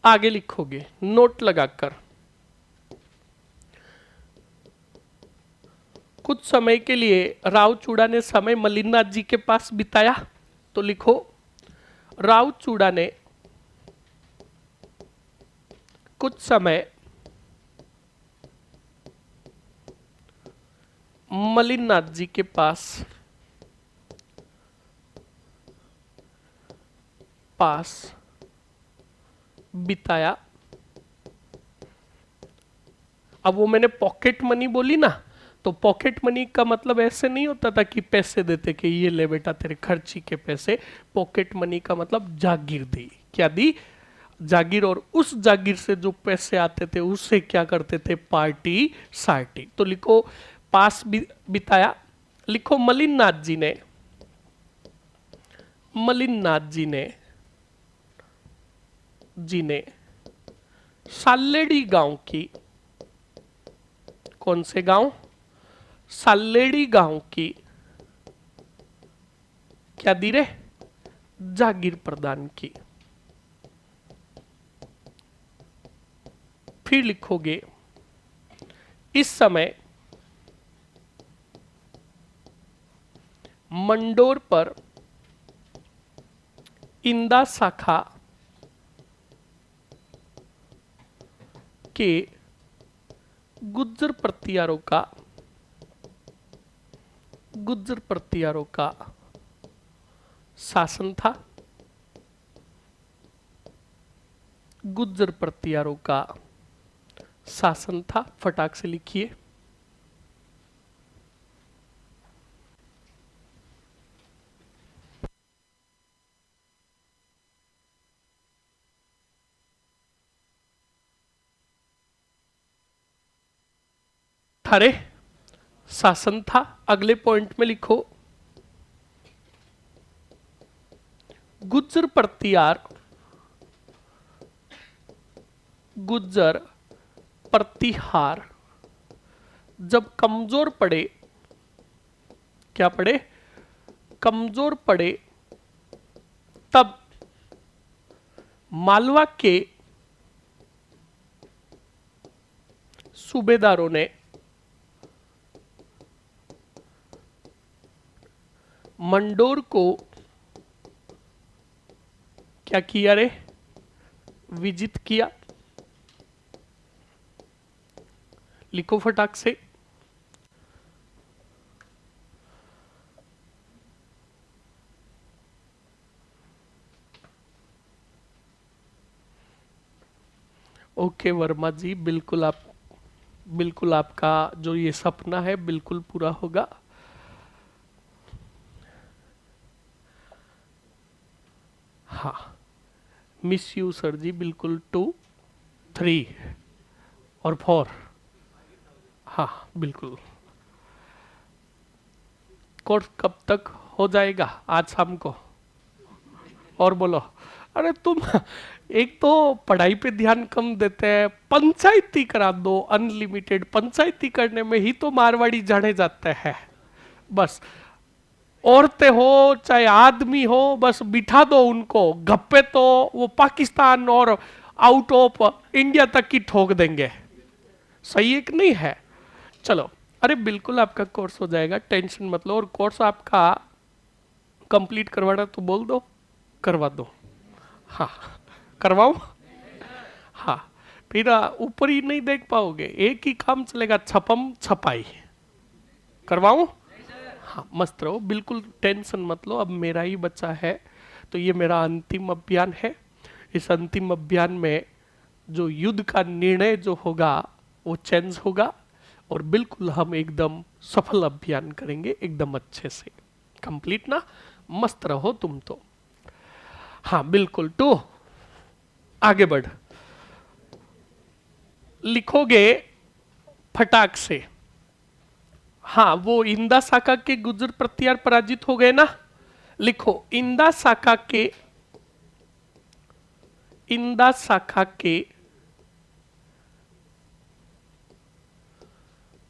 आगे लिखोगे नोट लगाकर, कुछ समय के लिए राव चूड़ा ने समय मलिनाथ जी के पास बिताया। तो लिखो राव चूड़ा ने कुछ समय मलिनाथ जी के पास बिताया। अब वो मैंने पॉकेट मनी बोली ना, तो पॉकेट मनी का मतलब ऐसे नहीं होता था कि पैसे देते कि ये ले बेटा तेरे खर्ची के पैसे। पॉकेट मनी का मतलब जागीर दी। क्या दी? जागीर। और उस जागीर से जो पैसे आते थे उससे क्या करते थे? पार्टी सार्टी। तो लिखो पास बिताया। लिखो मलिनाथ जी ने साल्लेडी गांव की, कौन से गांव? साल्लेडी गांव की क्या दी रे? जागीर प्रदान की। फिर लिखोगे इस समय मंडोर पर इंदा शाखा के गुज्जर प्रतियारों का शासन था। गुज्जर प्रतियारों का शासन था। फटाक से लिखिए। अरे शासन था। अगले पॉइंट में लिखो गुज्जर प्रतिहार जब कमजोर पड़े, क्या पड़े? कमजोर पड़े, तब मालवा के सूबेदारों ने मंडोर को क्या किया रे? विजित किया। लिखो फटाक से। ओके वर्मा जी, बिल्कुल आपका जो ये सपना है बिल्कुल पूरा होगा। हाँ, मिस यू सर जी, बिल्कुल 2, 3 और 4। हाँ बिल्कुल। कोर्स कब तक हो जाएगा? आज शाम को। और बोलो। अरे तुम एक तो पढ़ाई पे ध्यान कम देते हैं, पंचायती करा दो, अनलिमिटेड पंचायती करने में ही तो मारवाड़ी जाने जाते हैं। बस औरतें हो चाहे आदमी हो, बस बिठा दो उनको गप्पे, तो वो पाकिस्तान और आउट ऑफ इंडिया तक की ठोक देंगे। सही है कि नहीं है? चलो, अरे बिल्कुल आपका कोर्स हो जाएगा, टेंशन मत लो। और कोर्स आपका कंप्लीट करवाना तो बोल दो, करवा दो। हाँ, करवाऊं? हाँ, फिर ऊपर ही नहीं देख पाओगे, एक ही काम चलेगा, छपम छपाई। करवाऊं? हाँ, मस्त रहो, बिल्कुल टेंशन मत लो। अब मेरा ही बच्चा है, तो ये मेरा अंतिम अभियान है। इस अंतिम अभियान में जो युद्ध का निर्णय जो होगा वो चेंज होगा, और बिल्कुल हम एकदम सफल अभियान करेंगे, एकदम अच्छे से। कंप्लीट ना? मस्त रहो तुम तो। हाँ बिल्कुल। टू, आगे बढ़। लिखोगे फटाक से। हाँ, वो इंदा साका के गुजर प्रत्यार पराजित हो गए ना। लिखो इंदा शाखा के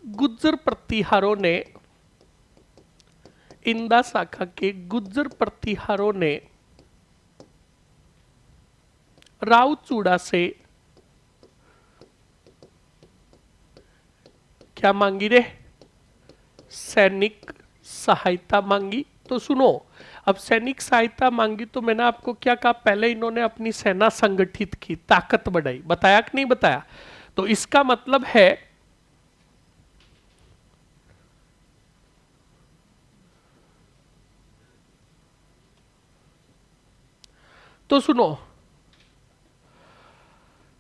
गुज्जर प्रतिहारों ने, इंदा शाखा के गुज्जर प्रतिहारों ने रावचूड़ा से क्या मांगी रे? सैनिक सहायता मांगी। तो सुनो, अब सैनिक सहायता मांगी तो मैंने आपको क्या कहा? पहले इन्होंने अपनी सेना संगठित की, ताकत बढ़ाई। बताया कि नहीं बताया? तो इसका मतलब है तो सुनो,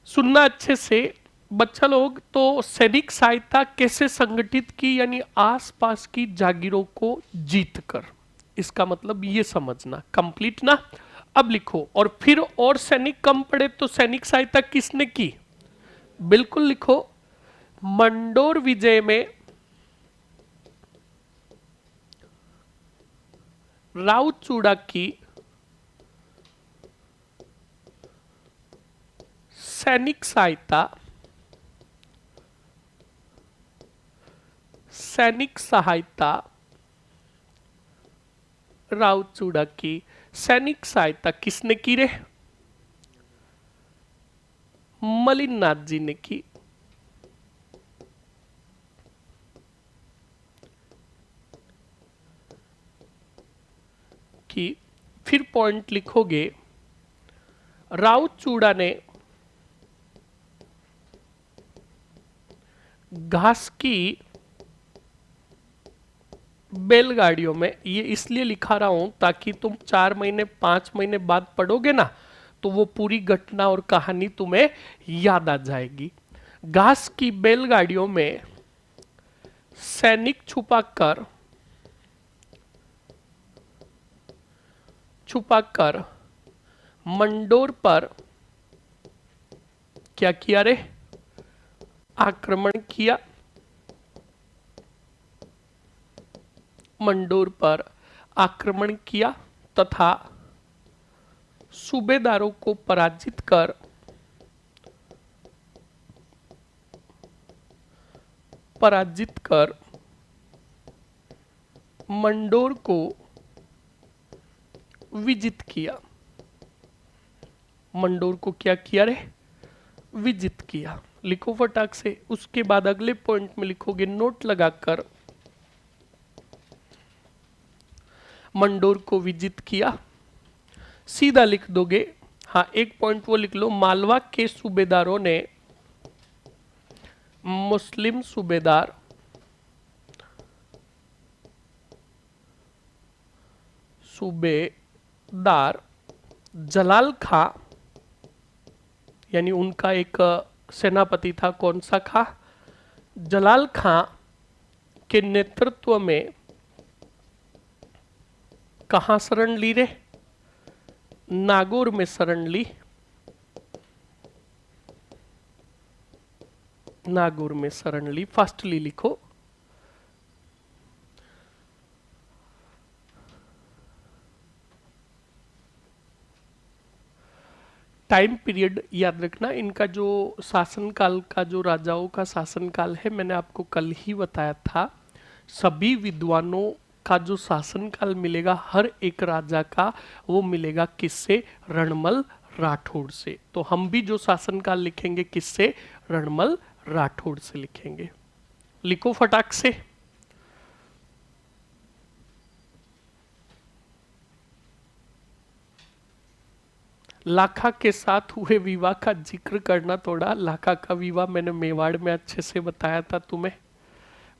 सुनना अच्छे से बच्चा लोग। तो सैनिक सहायता कैसे संगठित की? यानी आसपास की जागीरों को जीत कर। इसका मतलब ये समझना। कंप्लीट ना? अब लिखो, और फिर और सैनिक कम पड़े तो सैनिक सहायता किसने की? बिल्कुल लिखो, मंडोर विजय में रावचूड़ा की सैनिक सहायता, सैनिक सहायता, रावचूड़ा की सैनिक सहायता किसने की रे? मलिनाथ जी ने की। फिर पॉइंट लिखोगे, रावचूड़ा ने घास की बैलगाड़ियों में, ये इसलिए लिखा रहा हूं ताकि तुम 4 महीने 5 महीने बाद पढ़ोगे ना, तो वो पूरी घटना और कहानी तुम्हें याद आ जाएगी। घास की बैलगाड़ियों में सैनिक छुपाकर मंडोर पर क्या किया रे? आक्रमण किया। मंडोर पर आक्रमण किया तथा सूबेदारों को पराजित कर मंडोर को विजित किया। मंडोर को क्या किया रे? विजित किया। लिखो फटाक से। उसके बाद अगले पॉइंट में लिखोगे, नोट लगाकर मंडोर को विजित किया। सीधा लिख दोगे। हाँ, एक पॉइंट वो लिख लो, मालवा के सूबेदारों ने, मुस्लिम सूबेदार जलाल खां, यानी उनका एक सेनापति था, कौन सा खां? जलाल खां के नेतृत्व में कहां शरण ली रे? नागौर में शरण ली। नागौर में शरण ली। फास्टली लिखो। टाइम पीरियड याद रखना, इनका जो शासनकाल का, जो राजाओं का शासनकाल है, मैंने आपको कल ही बताया था। सभी विद्वानों का जो शासनकाल मिलेगा हर एक राजा का, वो मिलेगा किससे? रणमल राठौड़ से। तो हम भी जो शासनकाल लिखेंगे किससे? रणमल राठौड़ से लिखेंगे। लिखो फटाक से। लाखा के साथ हुए विवाह का जिक्र करना थोड़ा। लाखा का विवाह मैंने मेवाड़ में अच्छे से बताया था, तुम्हें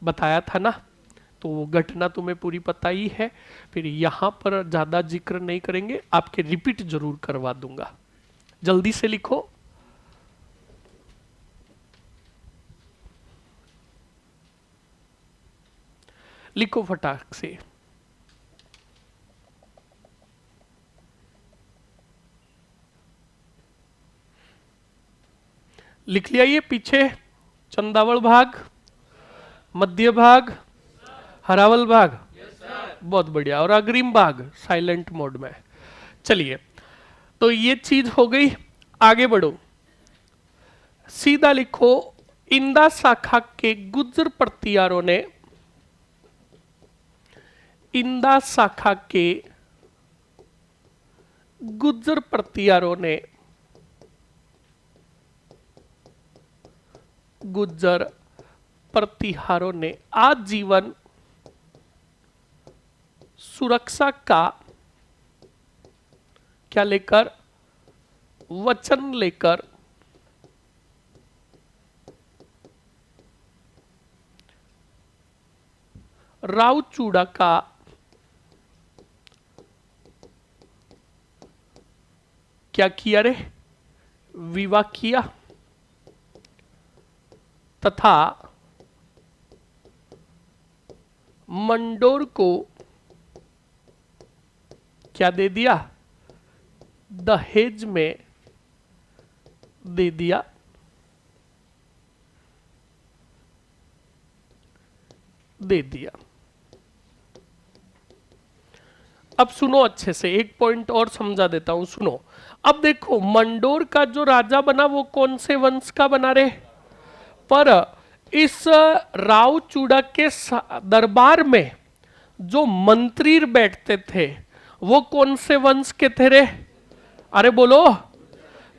बताया था ना, तो वो घटना तुम्हें पूरी पता ही है। फिर यहां पर ज्यादा जिक्र नहीं करेंगे, आपके रिपीट जरूर करवा दूंगा। जल्दी से लिखो। लिखो फटाक से। लिख लिया ये पीछे? चंदावल भाग, मध्य भाग, हरावल भाग, बहुत बढ़िया। और अग्रिम भाग साइलेंट मोड में। चलिए, तो ये चीज हो गई। आगे बढ़ो, सीधा लिखो। इंदा शाखा के गुर्जर प्रतियारों ने, इंदा शाखा के गुर्जर प्रतियारों ने, गुर्जर प्रतिहारों ने आजीवन सुरक्षा का क्या लेकर? वचन लेकर रावचूड़ा का क्या किया रे? विवाह किया, तथा मंडोर को क्या दे दिया? दहेज में दे दिया। दे दिया। अब सुनो अच्छे से, एक पॉइंट और समझा देता हूं, सुनो। अब देखो, मंडोर का जो राजा बना वो कौन से वंश का बना रे? पर इस रावचूड़ा के दरबार में जो मंत्री बैठते थे वो कौन से वंश के थे रे? अरे बोलो।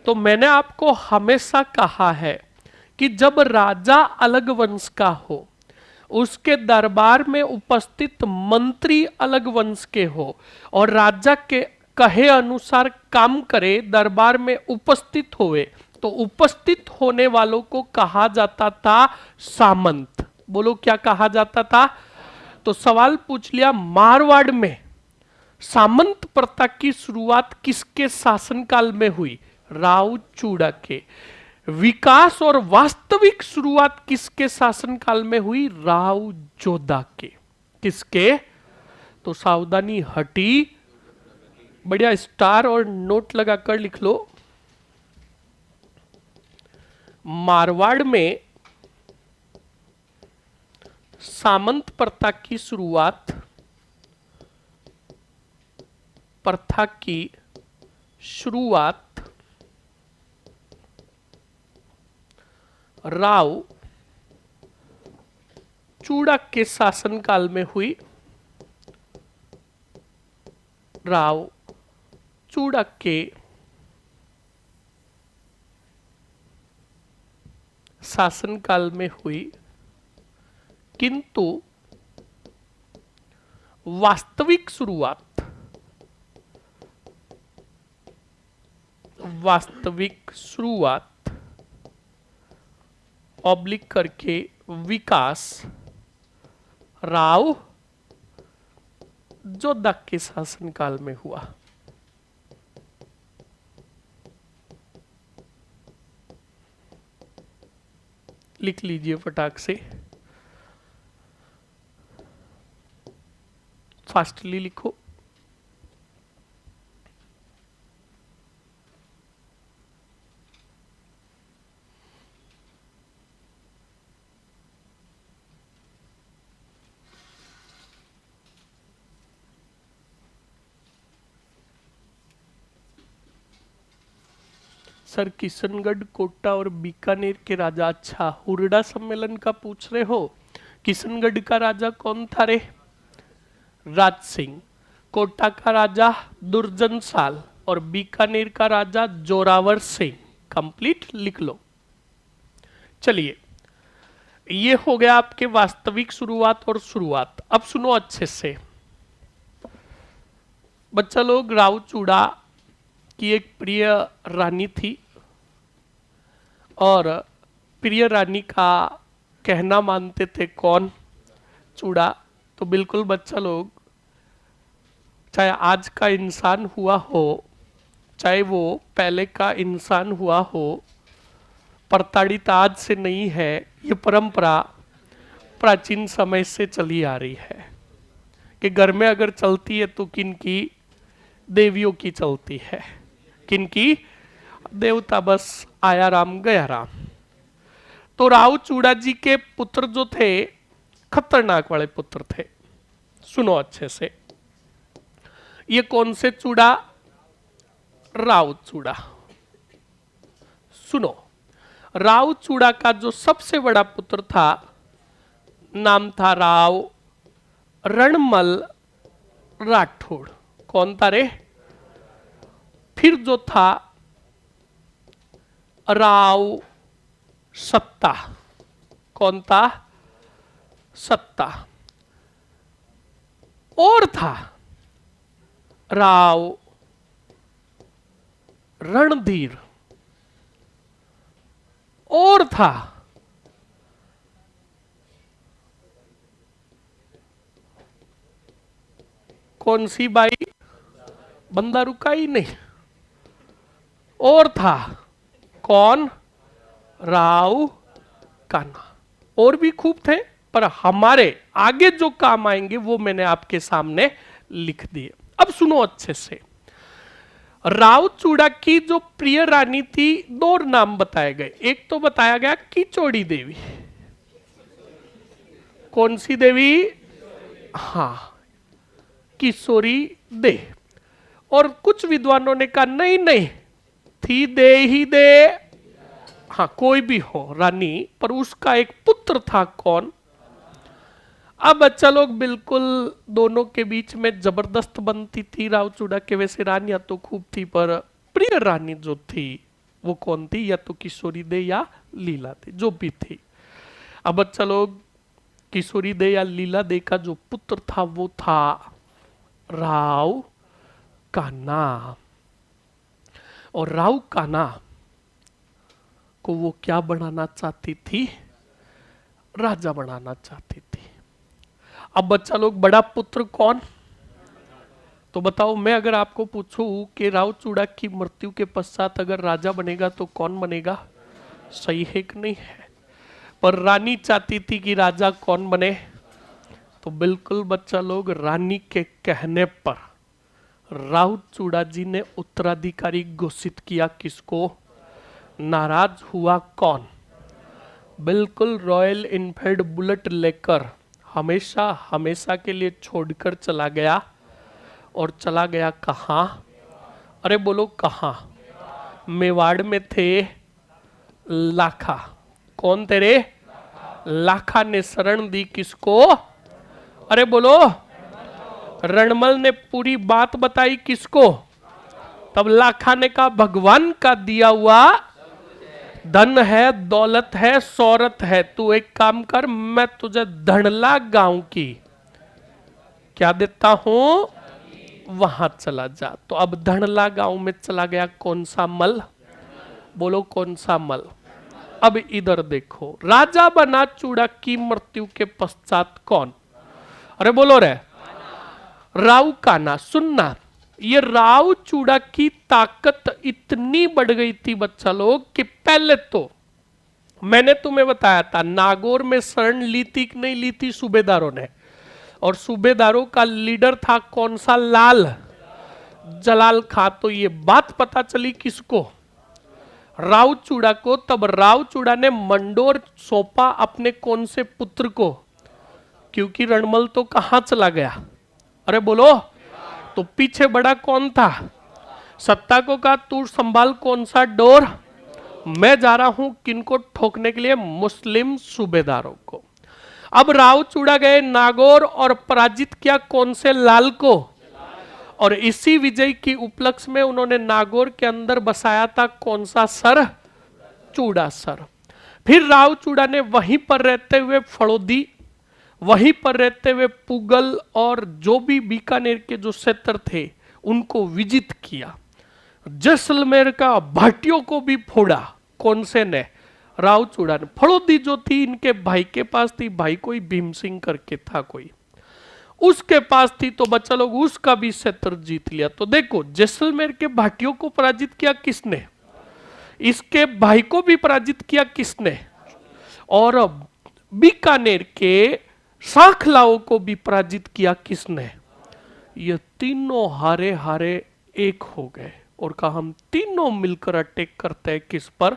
तो मैंने आपको हमेशा कहा है कि जब राजा अलग वंश का हो, उसके दरबार में उपस्थित मंत्री अलग वंश के हो और राजा के कहे अनुसार काम करे, दरबार में उपस्थित होवे, तो उपस्थित होने वालों को कहा जाता था सामंत। बोलो क्या कहा जाता था? तो सवाल पूछ लिया, मारवाड़ में सामंत प्रथा की शुरुआत किसके शासनकाल में हुई? रावचूड़ा के। विकास और वास्तविक शुरुआत किसके शासनकाल में हुई? राव जोधा के। किसके? तो सावधानी हटी। बढ़िया, स्टार और नोट लगाकर लिख लो। मारवाड़ में सामंत प्रथा की शुरुआत, प्रथा की शुरुआत राव चूड़ा के शासनकाल में हुई। राव चूड़ा के शासनकाल में हुई, किंतु वास्तविक शुरुआत, वास्तविक शुरुआत ऑब्लिक करके विकास राव जोधा के शासनकाल में हुआ। लिख लीजिए फटाक से, फास्टली लिखो। सर किशनगढ़, कोटा और बीकानेर के राजा। अच्छा, हुरडा सम्मेलन का पूछ रहे हो। किशनगढ़ का राजा कौन था रे? राज सिंह। कोटा का राजा दुर्जन साल और बीकानेर का राजा जोरावर सिंह। कंप्लीट लिख लो। चलिए, ये हो गया आपके वास्तविक शुरुआत और शुरुआत। अब सुनो अच्छे से बच्चा लोग। राव चूड़ा की एक प्रिय रानी थी और प्रिय रानी का कहना मानते थे कौन? चूड़ा। तो बिल्कुल बच्चा लोग, चाहे आज का इंसान हुआ हो, चाहे वो पहले का इंसान हुआ हो, प्रताड़ित आज से नहीं है। ये परंपरा प्राचीन समय से चली आ रही है कि घर में अगर चलती है तो किनकी? देवियों की चलती है। किनकी? देवता। बस आया राम गया राम। तो राव चूड़ा जी के पुत्र जो थे, खतरनाक वाले पुत्र थे। सुनो अच्छे से। ये कौन से चूड़ा? राव चूड़ा। सुनो, राव चूड़ा का जो सबसे बड़ा पुत्र था, नाम था राव रणमल राठौड़। कौन था रे? फिर जो था राव सत्ता। कौन था? सत्ता। और था राव रणधीर। और था कौन सी बाई? बंदा रुका ही नहीं। और था कौन? राव कान्हा। और भी खूब थे, पर हमारे आगे जो काम आएंगे वो मैंने आपके सामने लिख दिए। अब सुनो अच्छे से। राव चूड़ा की जो प्रिय रानी थी, दो नाम बताए गए। एक तो बताया गया किचौड़ी देवी। कौन सी देवी? हाँ, किशोरी दे। और कुछ विद्वानों ने कहा नहीं नहीं, थी दे ही दे। हाँ, कोई भी हो रानी, पर उसका एक पुत्र था। कौन? अब बच्चा लोग, बिल्कुल दोनों के बीच में जबरदस्त बनती थी। राव चूड़ा के वैसे रानियां तो खूब थी, पर प्रिय रानी जो थी वो कौन थी? या तो किशोरी दे या लीला दे, जो भी थी। अब बच्चा लोग, किशोरी दे या लीला दे का जो पुत्र था वो था राव कान्हा। और राव कान्हा को वो क्या बनाना चाहती थी? राजा बनाना चाहती थी। अब बच्चा लोग, बड़ा पुत्र कौन? तो बताओ, मैं अगर आपको पूछूं कि राव चूड़ा की मृत्यु के पश्चात अगर राजा बनेगा तो कौन बनेगा? सही है कि नहीं है? पर रानी चाहती थी कि राजा कौन बने? तो बिल्कुल बच्चा लोग, रानी के कहने पर राव चूड़ा जी ने उत्तराधिकारी घोषित किया। किसको? नाराज हुआ कौन? बिल्कुल रॉयल इनफील्ड बुलेट लेकर हमेशा हमेशा के लिए छोड़कर चला गया। और चला गया कहां? अरे बोलो कहां? मेवाड़ में थे लाखा। कौन तेरे? लाखा ने शरण दी किसको? अरे बोलो। रणमल ने पूरी बात बताई किसको? तब लाखा ने कहा भगवान का दिया हुआ धन है, दौलत है, शौहरत है, तू एक काम कर, मैं तुझे धड़ला गांव की क्या देता हूं, वहां चला जा। तो अब धड़ला गांव में चला गया कौन सा मल? बोलो कौन सा मल? अब इधर देखो, राजा बना चूड़ा की मृत्यु के पश्चात कौन? अरे बोलो रे, राव कान्हा। सुनना, ये राव चूड़ा की ताकत इतनी बढ़ गई थी बच्चा लोग कि पहले तो मैंने तुम्हें बताया था नागौर में शरण ली थी कि नहीं ली थी सूबेदारों ने, और सूबेदारों का लीडर था कौन सा? लाल जलाल खां। तो ये बात पता चली किसको? राव चूड़ा को। तब राव चूड़ा ने मंडोर सौंपा अपने कौन से पुत्र को? क्योंकि रणमल तो कहां चला गया? अरे बोलो। तो पीछे बड़ा कौन था? सत्ता को कहा तू संभाल कौन सा डोर, मैं जा रहा हूं किनको ठोकने के लिए, मुस्लिम सूबेदारों को। अब राव चूड़ा गए नागौर और पराजित किया कौन से, लाल को, और इसी विजय की उपलक्ष्य में उन्होंने नागौर के अंदर बसाया था कौन सा सर, चूड़ा सर। फिर राव चूड़ा ने वहीं पर रहते हुए फड़ौदी, वहीं पर रहते हुए पुगल और जो भी बीकानेर के जो क्षेत्र थे उनको विजित किया। जैसलमेर का भाटियों को भी फोड़ा, कौन से ने, राव चूड़ा ने। फड़ौदी जो थी इनके भाई के पास थी, भाई कोई भीम सिंह करके था कोई, उसके पास थी, तो बच्चा लोग उसका भी क्षेत्र जीत लिया। तो देखो जैसलमेर के भाटियों को पराजित किया किसने, इसके भाई को भी पराजित किया किसने, और बीकानेर के सांखलाओं को भी पराजित किया किसने। ये तीनों हारे हारे एक हो गए और कहा हम तीनों मिलकर अटैक करते हैं किस पर।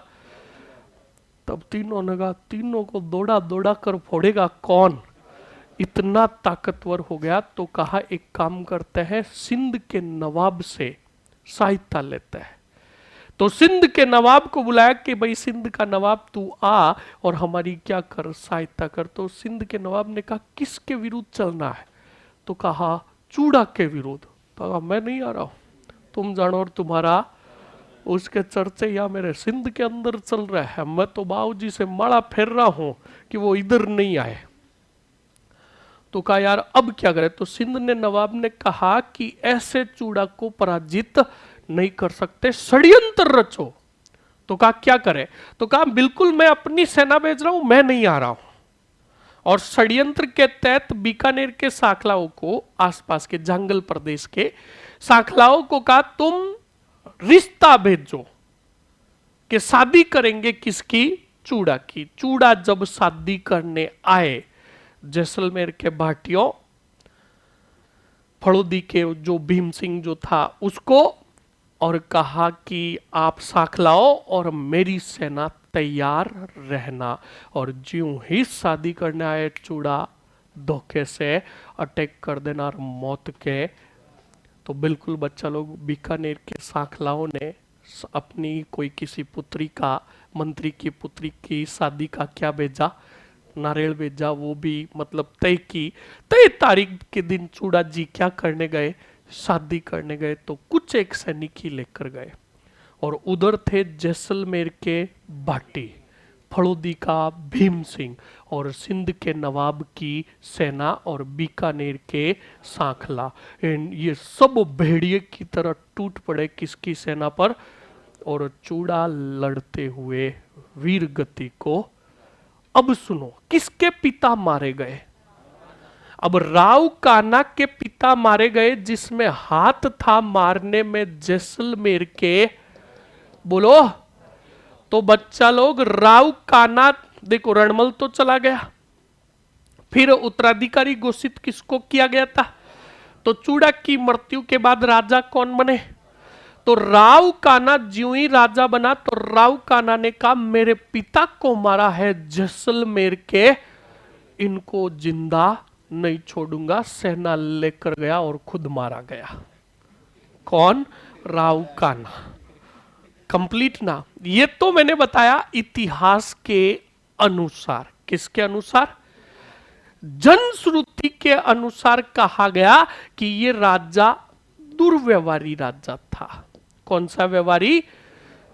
तब तीनों ने कहा तीनों को दौड़ा दौड़ा कर फोड़ेगा कौन, इतना ताकतवर हो गया। तो कहा एक काम करते हैं, सिंध के नवाब से सहायता लेते हैं। तो सिंध के नवाब को बुलाया कि भाई सिंध का नवाब तू आ और हमारी क्या कर, सहायता कर। तो सिंध के नवाब ने कहा किसके विरुद्ध चलना है, तो कहा चूड़ा के विरुद्ध। तो कहा मैं नहीं आ रहा हूं, तुम जानो और तुम्हारा उसके चर्चे या मेरे सिंध के अंदर चल रहा है, मैं तो बाबूजी से माड़ा फेर रहा हूं कि वो इधर नहीं आए। तो कहा यार अब क्या करें। तो सिंध ने नवाब ने कहा कि ऐसे चूड़ा को पराजित नहीं कर सकते, षड्यंत्र रचो। तो कहा क्या करें, तो कहा बिल्कुल मैं अपनी सेना भेज रहा हूं, मैं नहीं आ रहा हूं। और षड्यंत्र के तहत बीकानेर के सांखलाओं को, आसपास के जंगल प्रदेश के सांखलाओं को कहा तुम रिश्ता भेजो कि शादी करेंगे किसकी, चूड़ा की। चूड़ा जब शादी करने आए जैसलमेर के भाटियों, फड़ौदी के जो भीम सिंह जो था उसको, और कहा कि आप सांखलाओ और मेरी सेना तैयार रहना। और ज्यों ही शादी करने आए चूड़ा धोखे से अटैक कर देना और मौत के। तो बिल्कुल बच्चा लोग बीकानेर के सांखलाओं ने अपनी कोई किसी पुत्री का, मंत्री की पुत्री की शादी का क्या भेजा, नारियल भेजा, वो भी मतलब तय की। तय तारीख के दिन चूड़ा जी क्या करने गए, शादी करने गए। तो कुछ एक सैनिक ही लेकर गए और उधर थे जैसलमेर के भाटी, फड़ौदी का भीम सिंह और सिंध के नवाब की सेना और बीकानेर के सांखला। ये सब भेड़िए की तरह टूट पड़े किसकी सेना पर, और चूड़ा लड़ते हुए वीर गति को। अब सुनो किसके पिता मारे गए। अब राव कान्हा के पिता मारे गए, जिसमें हाथ था मारने में जैसलमेर के, बोलो। तो बच्चा लोग राव कान्हा, देखो रणमल तो चला गया, फिर उत्तराधिकारी घोषित किसको किया गया था, तो चूड़ा की मृत्यु के बाद राजा कौन बने, तो राव कान्हा ज्यों ही राजा बना तो राव कान्हा ने कहा मेरे पिता को मारा है जैसलमेर के, इनको जिंदा नहीं छोड़ूंगा। सेना लेकर गया और खुद मारा गया। कौन, राव कान्हा। कंप्लीट ना, ये तो मैंने बताया इतिहास के अनुसार। किसके अनुसार, जनश्रुति के अनुसार कहा गया कि ये राजा दुर्व्यवहारी राजा था। कौन सा व्यवहारी,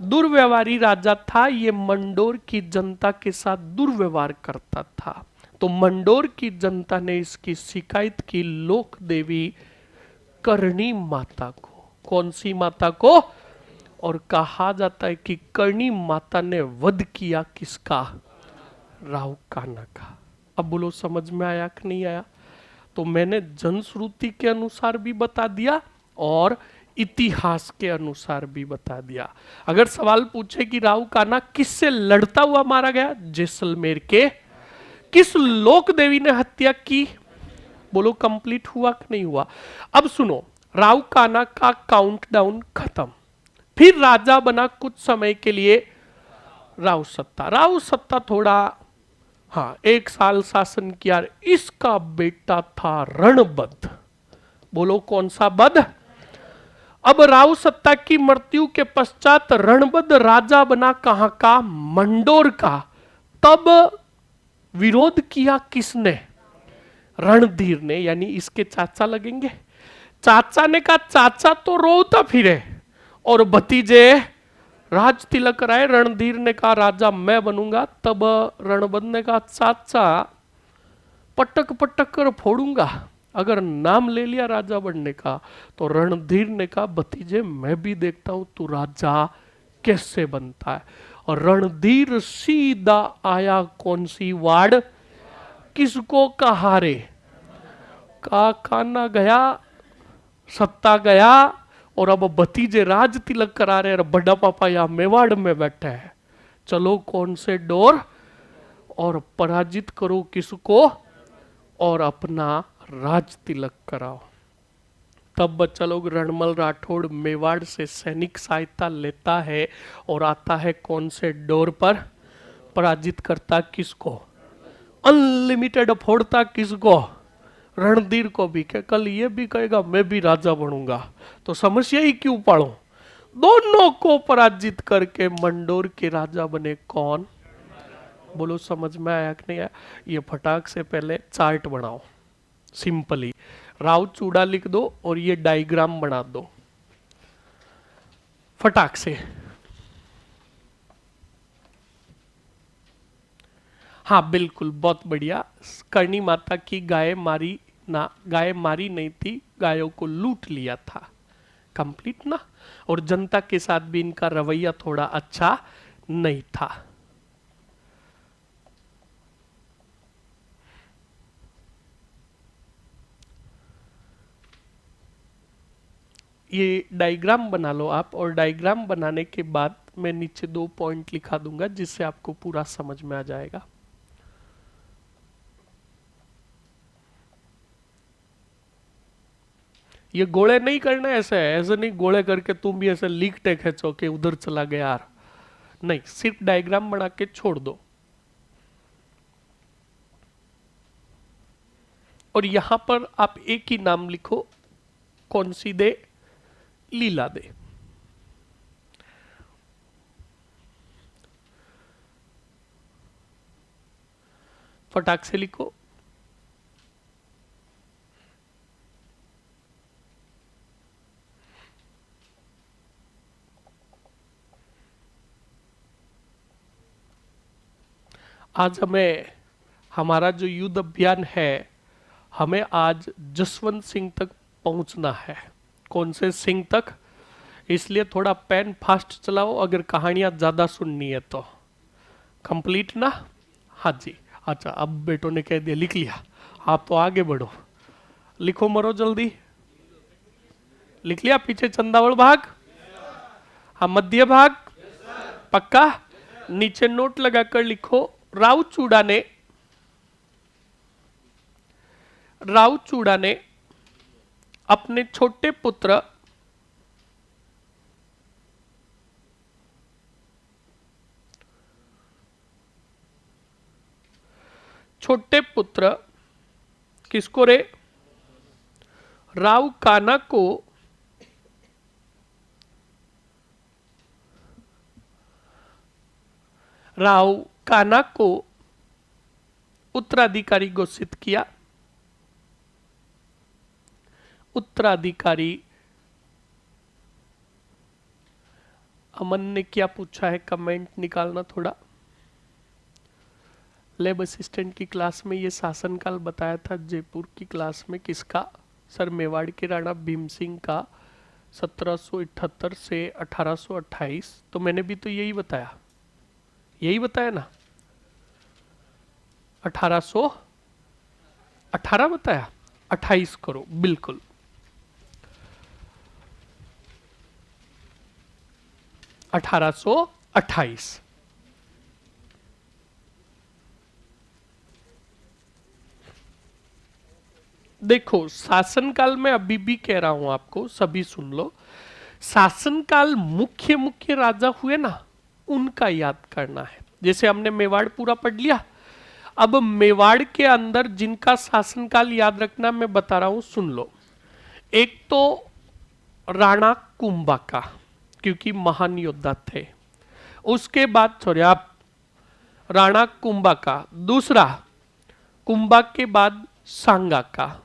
दुर्व्यवहारी राजा था। ये मंडोर की जनता के साथ दुर्व्यवहार करता था। तो मंडोर की जनता ने इसकी शिकायत की लोक देवी करणी माता को। कौन सी माता को, और कहा जाता है कि करणी माता ने वध किया किसका, राव कान्हा का। अब बोलो समझ में आया कि नहीं आया। तो मैंने जनश्रुति के अनुसार भी बता दिया और इतिहास के अनुसार भी बता दिया। अगर सवाल पूछे कि राव कान्हा किससे लड़ता हुआ मारा गया, जैसलमेर के किस लोक देवी ने हत्या की, बोलो कंप्लीट हुआ कि नहीं हुआ। अब सुनो, राव कान्हा का काउंटडाउन खत्म। फिर राजा बना कुछ समय के लिए राव सत्ता। राव सत्ता थोड़ा, हाँ 1 साल शासन किया। इसका बेटा था रणबद्ध। बोलो कौन सा बद्ध, अब राव सत्ता की मृत्यु के पश्चात रणबद्ध राजा बना कहां का? मंडोर का। तब विरोध किया किसने? रणधीर ने, यानी इसके चाचा लगेंगे। चाचा ने कहा, चाचा तो रोता फिरे और भतीजे राज तिलक कराए। रणधीर ने कहा, राजा मैं बनूंगा। तब रणबद्ध ने कहा, चाचा पटक पटक कर फोड़ूंगा अगर नाम ले लिया राजा बनने का। तो रणधीर ने कहा, भतीजे मैं भी देखता हूं तू राजा कैसे बनता है। और रणधीर सीधा आया कौन सी वार्ड? किसको कहा रे? का काना गया, सत्ता गया, और अब भतीजे राज तिलक करा रहे हैं। बड़ा पापा यहां मेवाड़ में बैठे हैं, चलो कौन से डोर और पराजित करो किसको और अपना राज तिलक कराओ। तब बच्चा लोग रणमल राठौड़ मेवाड़ से सैनिक सहायता लेता है और आता है कौन से डोर पर? पराजित करता किसको? अनलिमिटेड फोड़ता किसको? रणधीर को भी। क्या कल ये भी कहेगा मैं भी राजा बनूंगा, तो समस्या ही क्यों पालो? दोनों को पराजित करके मंडोर के राजा बने कौन? बोलो समझ में आया कि नहीं आया? ये फटाक से पहले चार्ट बनाओ सिंपली। राव चूड़ा लिख दो और ये डायग्राम बना दो फटाक से। हाँ बिल्कुल, बहुत बढ़िया। करणी माता की गाय मारी ना, गाय मारी नहीं थी, गायों को लूट लिया था। कंप्लीट ना। और जनता के साथ भी इनका रवैया थोड़ा अच्छा नहीं था। ये डायग्राम बना लो आप, और डायग्राम बनाने के बाद मैं नीचे 2 पॉइंट लिखा दूंगा जिससे आपको पूरा समझ में आ जाएगा। ये गोले नहीं करना ऐसे, ऐसे नहीं गोले करके तुम भी ऐसे लिखते खींचो कि उधर चला गया यार, नहीं, सिर्फ डायग्राम बना के छोड़ दो। और यहां पर आप एक ही नाम लिखो, कौन सी दे? लीला दे। फटाक से लिखो। आज हमें, हमारा जो युद्ध अभियान है, हमें आज जसवंत सिंह तक पहुंचना है। कौन से सिंह तक? इसलिए थोड़ा पेन फास्ट चलाओ अगर कहानियां ज्यादा सुननी है तो। कंप्लीट ना? हाँ जी। अच्छा, अब बेटों ने कह दिया लिख लिया, आप तो आगे बढ़ो। लिखो मरो जल्दी। लिख लिया? पीछे चंदावल भाग, हाँ मध्य भाग, पक्का? नीचे नोट लगाकर लिखो। राव चूड़ा ने अपने छोटे पुत्र किसको रे? राव काना को उत्तराधिकारी घोषित किया। उत्तराधिकारी, अमन ने क्या पूछा है? कमेंट निकालना थोड़ा। लैब असिस्टेंट की क्लास में ये शासनकाल बताया था, जयपुर की क्लास में किसका? सर मेवाड़ के राणा भीम सिंह का 1778 से 1828। तो मैंने भी तो यही बताया, यही बताया ना? 1818 बताया, 28 करो बिल्कुल। अठारह सो 28। देखो शासनकाल में अभी भी कह रहा हूं आपको, सभी सुन लो। शासनकाल मुख्य मुख्य राजा हुए ना, उनका याद करना है। जैसे हमने मेवाड़ पूरा पढ़ लिया, अब मेवाड़ के अंदर जिनका शासनकाल याद रखना मैं बता रहा हूं, सुन लो। एक तो राणा कुंभका, क्योंकि महान योद्धा थे। उसके बाद सॉरी आप राणा कुंभका, दूसरा कुंभक के बाद सांगा का,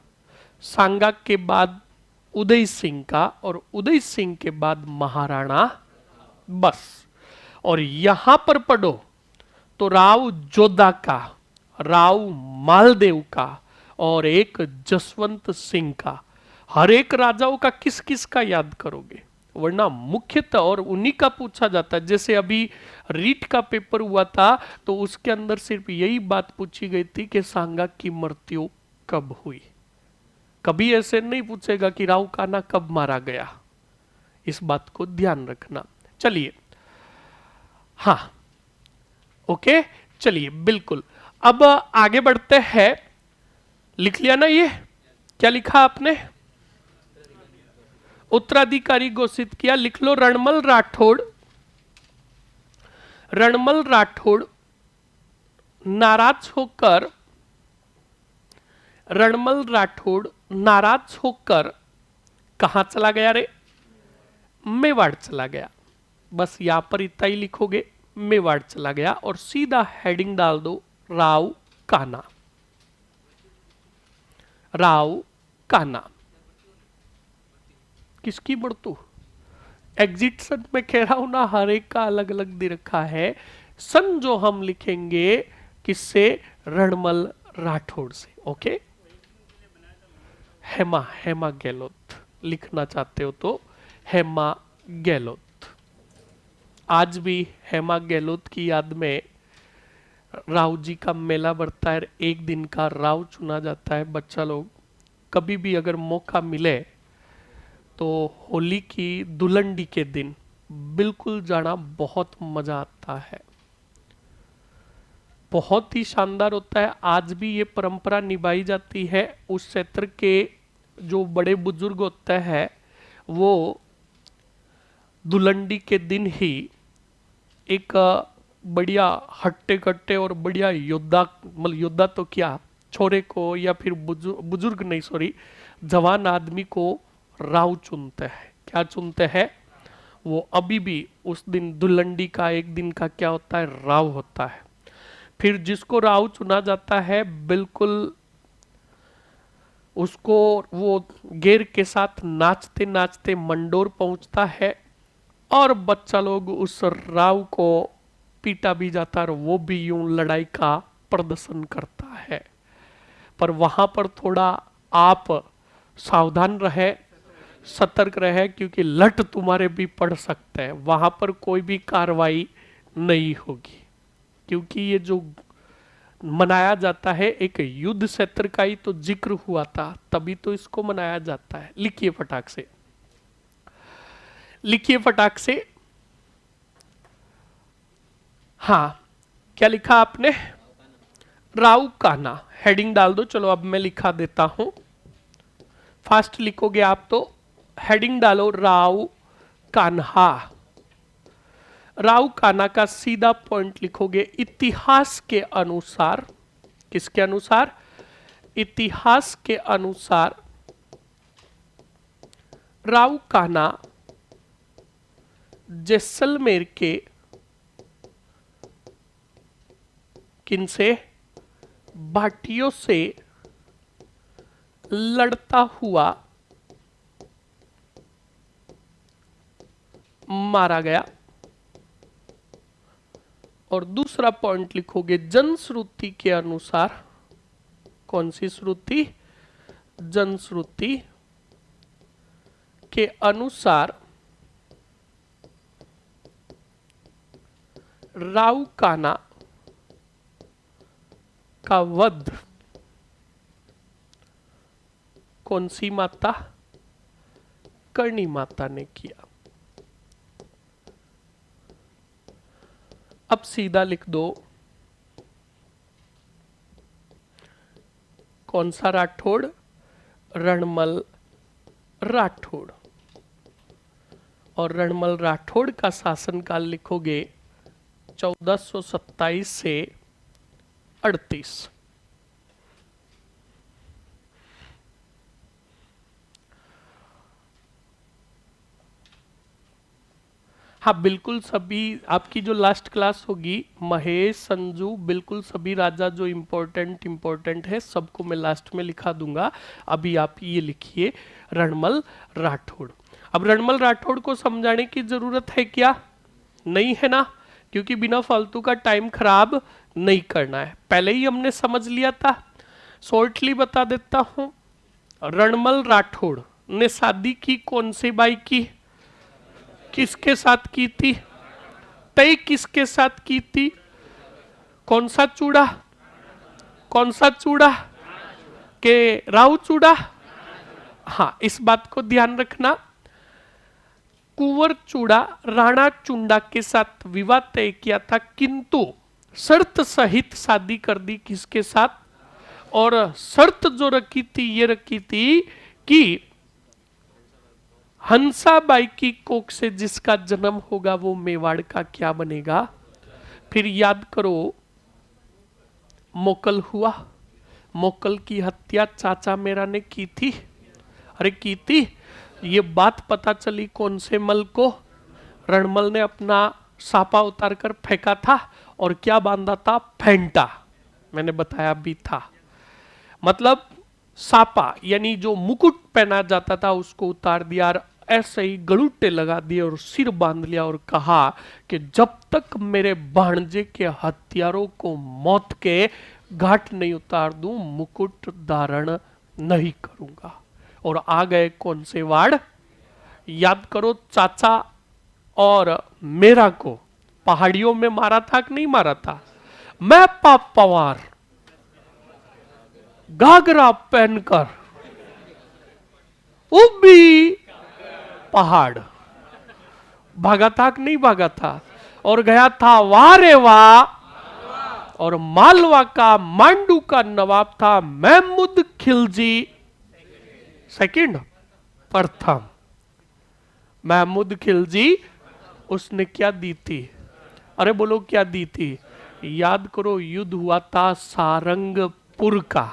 सांगा के बाद उदय सिंह का, और उदय सिंह के बाद महाराणा, बस। और यहां पर पढ़ो तो राव जोधा का, राव मालदेव का, और एक जसवंत सिंह का। हर एक राजाओं का किस किस का याद करोगे, वरना मुख्यतः और उन्हीं का पूछा जाता है। जैसे अभी रीट का पेपर हुआ था तो उसके अंदर सिर्फ यही बात पूछी गई थी कि सांगा की मृत्यु कब हुई। कभी ऐसे नहीं पूछेगा कि राव कान्हा कब मारा गया, इस बात को ध्यान रखना। चलिए, हाँ ओके, चलिए बिल्कुल। अब आगे बढ़ते हैं। लिख लिया ना, ये क्या लिखा आपने? उत्तराधिकारी घोषित किया। लिख लो, रणमल राठौड़, रणमल राठौड़ नाराज होकर, रणमल राठौड़ नाराज होकर कहां चला गया रे? मेवाड़ चला गया। बस यहां पर इतना ही लिखोगे, मेवाड़ चला गया, और सीधा हेडिंग डाल दो राव कान्हा, राव कान्हा। किसकी बढ़तू? एग्जिट सन में कह रहा हूं ना, हर एक का अलग अलग दे रखा है। सन जो हम लिखेंगे किससे? रणमल राठौड़ से। ओके, हेमा, हेमा गहलोत लिखना चाहते हो तो हेमा गहलोत। आज भी हेमा गहलोत की याद में राव जी का मेला बढ़ता है, एक दिन का राव चुना जाता है। बच्चा लोग कभी भी अगर मौका मिले तो होली की दुलंडी के दिन बिल्कुल जाना, बहुत मजा आता है, बहुत ही शानदार होता है। आज भी ये परंपरा निभाई जाती है। उस क्षेत्र के जो बड़े बुजुर्ग होते हैं वो दुलंडी के दिन ही एक बढ़िया हट्टे कट्टे और बढ़िया योद्धा, मतलब योद्धा तो क्या, छोरे को या फिर बुजुर्ग नहीं सॉरी जवान आदमी को राव चुनते हैं। क्या चुनते हैं? वो अभी भी उस दिन दुलंडी का एक दिन का क्या होता है? राव होता है। फिर जिसको राव चुना जाता है बिल्कुल उसको वो गेर के साथ नाचते नाचते मंडोर पहुंचता है, और बच्चा लोग उस राव को पीटा भी जाता है, और वो भी यूं लड़ाई का प्रदर्शन करता है। पर वहां पर थोड़ा आप सावधान रहे, सतर्क रहे, क्योंकि लट तुम्हारे भी पड़ सकते हैं। वहां पर कोई भी कार्रवाई नहीं होगी, क्योंकि ये जो मनाया जाता है एक युद्ध क्षेत्र का ही तो जिक्र हुआ था, तभी तो इसको मनाया जाता है। लिखिए फटाक से, लिखिए फटाक से। हाँ, क्या लिखा आपने? राव कान्हा। हेडिंग डाल दो। चलो अब मैं लिखा देता हूं, फास्ट लिखोगे आप तो। हेडिंग डालो राव कान्हा। राव कान्हा का सीधा पॉइंट लिखोगे इतिहास के अनुसार। किसके अनुसार? इतिहास के अनुसार राव कान्हा जैसलमेर के किनसे? भाटियों से लड़ता हुआ मारा गया। और दूसरा पॉइंट लिखोगे जनश्रुति के अनुसार। कौन सी श्रुति? जनश्रुति के अनुसार राव कान्हा का वध कौन सी माता? कर्णी माता ने किया। अब सीधा लिख दो कौन सा राठौड़? रणमल राठौड़। और रणमल राठौड़ का शासनकाल लिखोगे 1427 से 38। हाँ बिल्कुल, सभी आपकी जो लास्ट क्लास होगी, महेश, संजू, बिल्कुल सभी राजा जो इम्पोर्टेंट इम्पोर्टेंट है सबको मैं लास्ट में लिखा दूंगा। अभी आप ये लिखिए रणमल राठौड़। अब रणमल राठौड़ को समझाने की जरूरत है क्या? नहीं है ना, क्योंकि बिना फालतू का टाइम खराब नहीं करना है, पहले ही हमने समझ लिया था। शॉर्टली बता देता हूं, रणमल राठौड़ ने शादी की कौन सी बाई की, किसके साथ की थी, तय किसके साथ की थी, कौन सा चूड़ा, कौन सा चूड़ा के राहु चूड़ा। हाँ, इस बात को ध्यान रखना। कुंवर चूड़ा राणा चुंडा के साथ विवाह तय किया था, किंतु शर्त सहित शादी कर दी किसके साथ, और शर्त जो रखी थी ये रखी थी कि हंसाबाई की कोख से जिसका जन्म होगा वो मेवाड़ का क्या बनेगा। फिर याद करो, मोकल हुआ, मोकल की हत्या चाचा मेरा ने की थी, अरे की थी। ये बात पता चली कौन से मल को, रणमल ने अपना सापा उतार कर फेंका था, और क्या बांधा था, फेंटा, मैंने बताया भी था। मतलब सापा यानी जो मुकुट पहना जाता था उसको उतार दिया, और ऐसे ही गलुट्टे लगा दिए और सिर बांध लिया, और कहा कि जब तक मेरे भांजे के हत्यारों को मौत के घाट नहीं उतार दूं मुकुट धारण नहीं करूंगा। और आ गए कौन से वाड़, याद करो, चाचा और मेरा को पहाड़ियों में मारा था कि नहीं मारा था। मैं पाप पवार घाघरा पहनकर उबी पहाड़, भागा था कि नहीं भागा था, और गया था वारे वाह, और मालवा का मांडू का नवाब था महमूद खिलजी सेकंड, प्रथम महमूद खिलजी। उसने क्या दी थी, अरे बोलो क्या दी थी, याद करो, युद्ध हुआ था सारंगपुर का,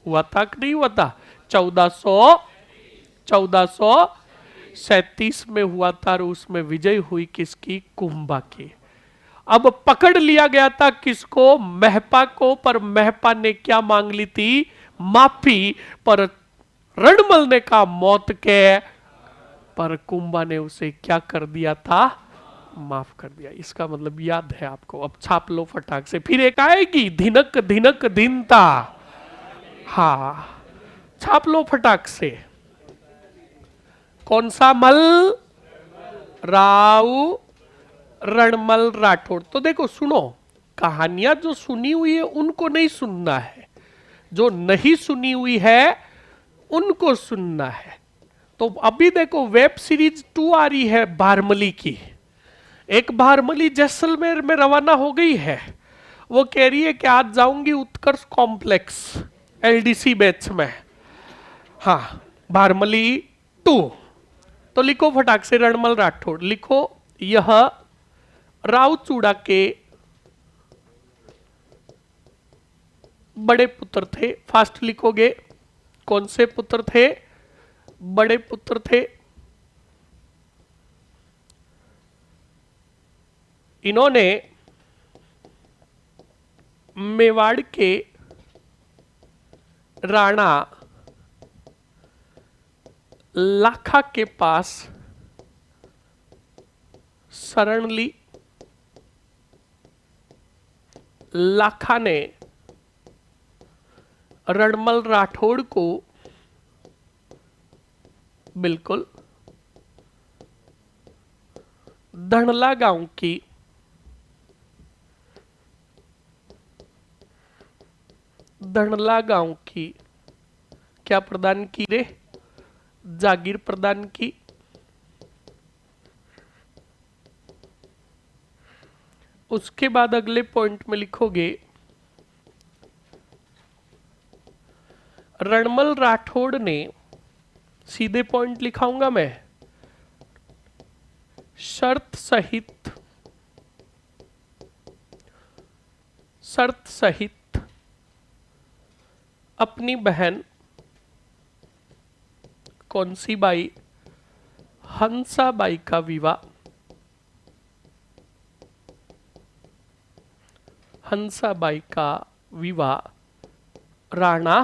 हुआ था कि नहीं हुआ था, 1437 में हुआ था, और उसमें विजय हुई किसकी, कुंभा की। अब पकड़ लिया गया था किसको, महपा को, पर महपा ने क्या मांग ली थी, माफी, पर रणमल ने कहा मौत के, पर कुंभा ने उसे क्या कर दिया था, माफ कर दिया। इसका मतलब याद है आपको, अब छाप लो फटाक से। फिर एक आएगी धिनक धिनक धिनता, हाँ छाप लो फटाक से। कौन सा मल, राव रणमल राठौड़। तो देखो सुनो, कहानियां जो सुनी हुई है उनको नहीं सुनना है, जो नहीं सुनी हुई है उनको सुनना है। तो अभी देखो वेब सीरीज 2 आ रही है बारमली की, एक बारमली जैसलमेर में रवाना हो गई है, वो कह रही है कि आज जाऊंगी उत्कर्ष कॉम्प्लेक्स एलडीसी बैच में, हाँ बारमली 2। तो लिखो फटाक से रणमल राठौड़ लिखो। यह राव चूड़ा के बड़े पुत्र थे, फास्ट लिखोगे, कौन से पुत्र थे, बड़े पुत्र थे। इन्होंने मेवाड़ के राणा लाखा के पास शरण ली। लाखा ने रणमल राठौड़ को बिल्कुल धनला गांव की क्या प्रदान की रे, जागीर प्रदान की। उसके बाद अगले पॉइंट में लिखोगे, रणमल राठौड़ ने, सीधे पॉइंट लिखाऊंगा मैं, शर्त सहित अपनी बहन कौन सी बाई, हंसाबाई का विवाह हंसाबाई का विवाह राणा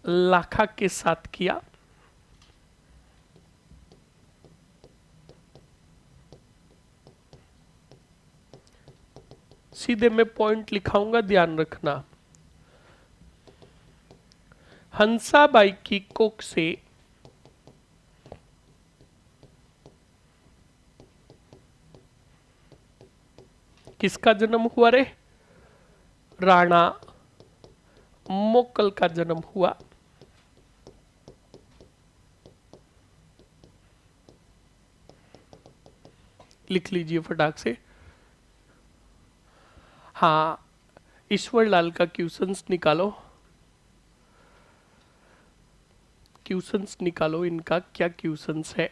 लाखा के साथ किया। सीधे मैं पॉइंट लिखाऊंगा, ध्यान रखना। हंसाबाई की कोख से किसका जन्म हुआ रे? राणा मोक्कल का जन्म हुआ। लिख लीजिए फटाक से। हाँ, ईश्वर लाल का क्वेश्चंस निकालो, क्वेश्चंस निकालो, इनका क्या क्वेश्चंस है।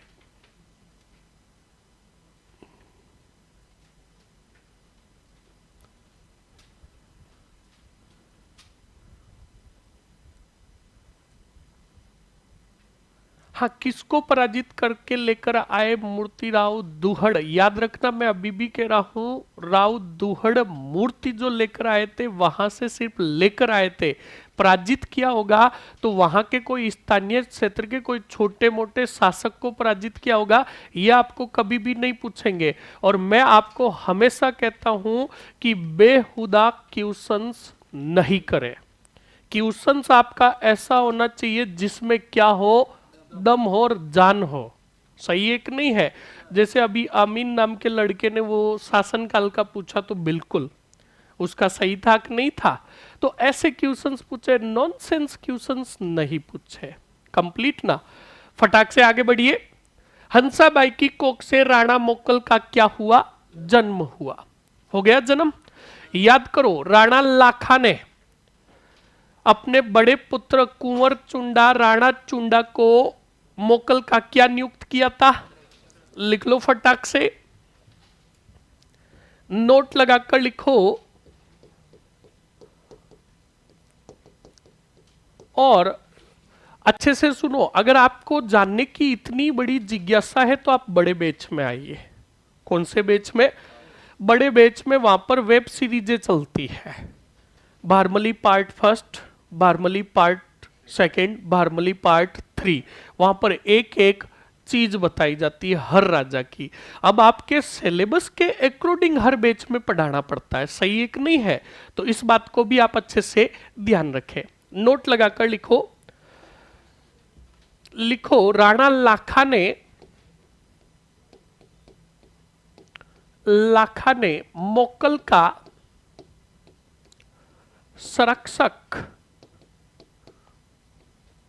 हाँ, किसको पराजित करके लेकर आए मूर्तिराव दुहड़? याद रखना, मैं अभी भी कह रहा हूं, राव दुहड़ मूर्ति जो लेकर आए थे वहां से सिर्फ लेकर आए थे। पराजित किया होगा तो वहां के कोई स्थानीय क्षेत्र के कोई छोटे मोटे शासक को पराजित किया होगा, यह आपको कभी भी नहीं पूछेंगे। और मैं आपको हमेशा कहता हूं कि बेहुदा क्वेश्चंस नहीं करें। क्वेश्चंस आपका ऐसा होना चाहिए जिसमें क्या हो, दम हो और जान हो। सही एक नहीं है? जैसे अभी आमीन नाम के लड़के ने वो शासनकाल का पूछा तो बिल्कुल उसका सही था कि नहीं था। तो ऐसे क्वेश्चंस पूछे, नॉनसेंस क्वेश्चंस नहीं पूछे। कंप्लीट ना, फटाक से आगे बढ़िए। हंसाबाई की कोख से राणा मोक्कल का क्या हुआ? जन्म हुआ। हो गया जन्म। याद करो, राणा लाखा ने अपने बड़े पुत्र कुंवर चुंडा राणा चुंडा को मोक्कल का क्या नियुक्त किया था? लिख लो फटाक से, नोट लगाकर लिखो। और अच्छे से सुनो, अगर आपको जानने की इतनी बड़ी जिज्ञासा है तो आप बड़े बैच में आइए। कौन से बैच में? बड़े बैच में। वहां पर वेब सीरीजें चलती है, Bharmali part first, Bharmali part second, Bharmali part 3। वहां पर एक एक चीज बताई जाती है हर राजा की। अब आपके सिलेबस के अकॉर्डिंग हर बैच में पढ़ाना पड़ता है, सही एक नहीं है? तो इस बात को भी आप अच्छे से ध्यान रखें। नोट लगाकर लिखो, लिखो राणा लाखा ने मोक्कल का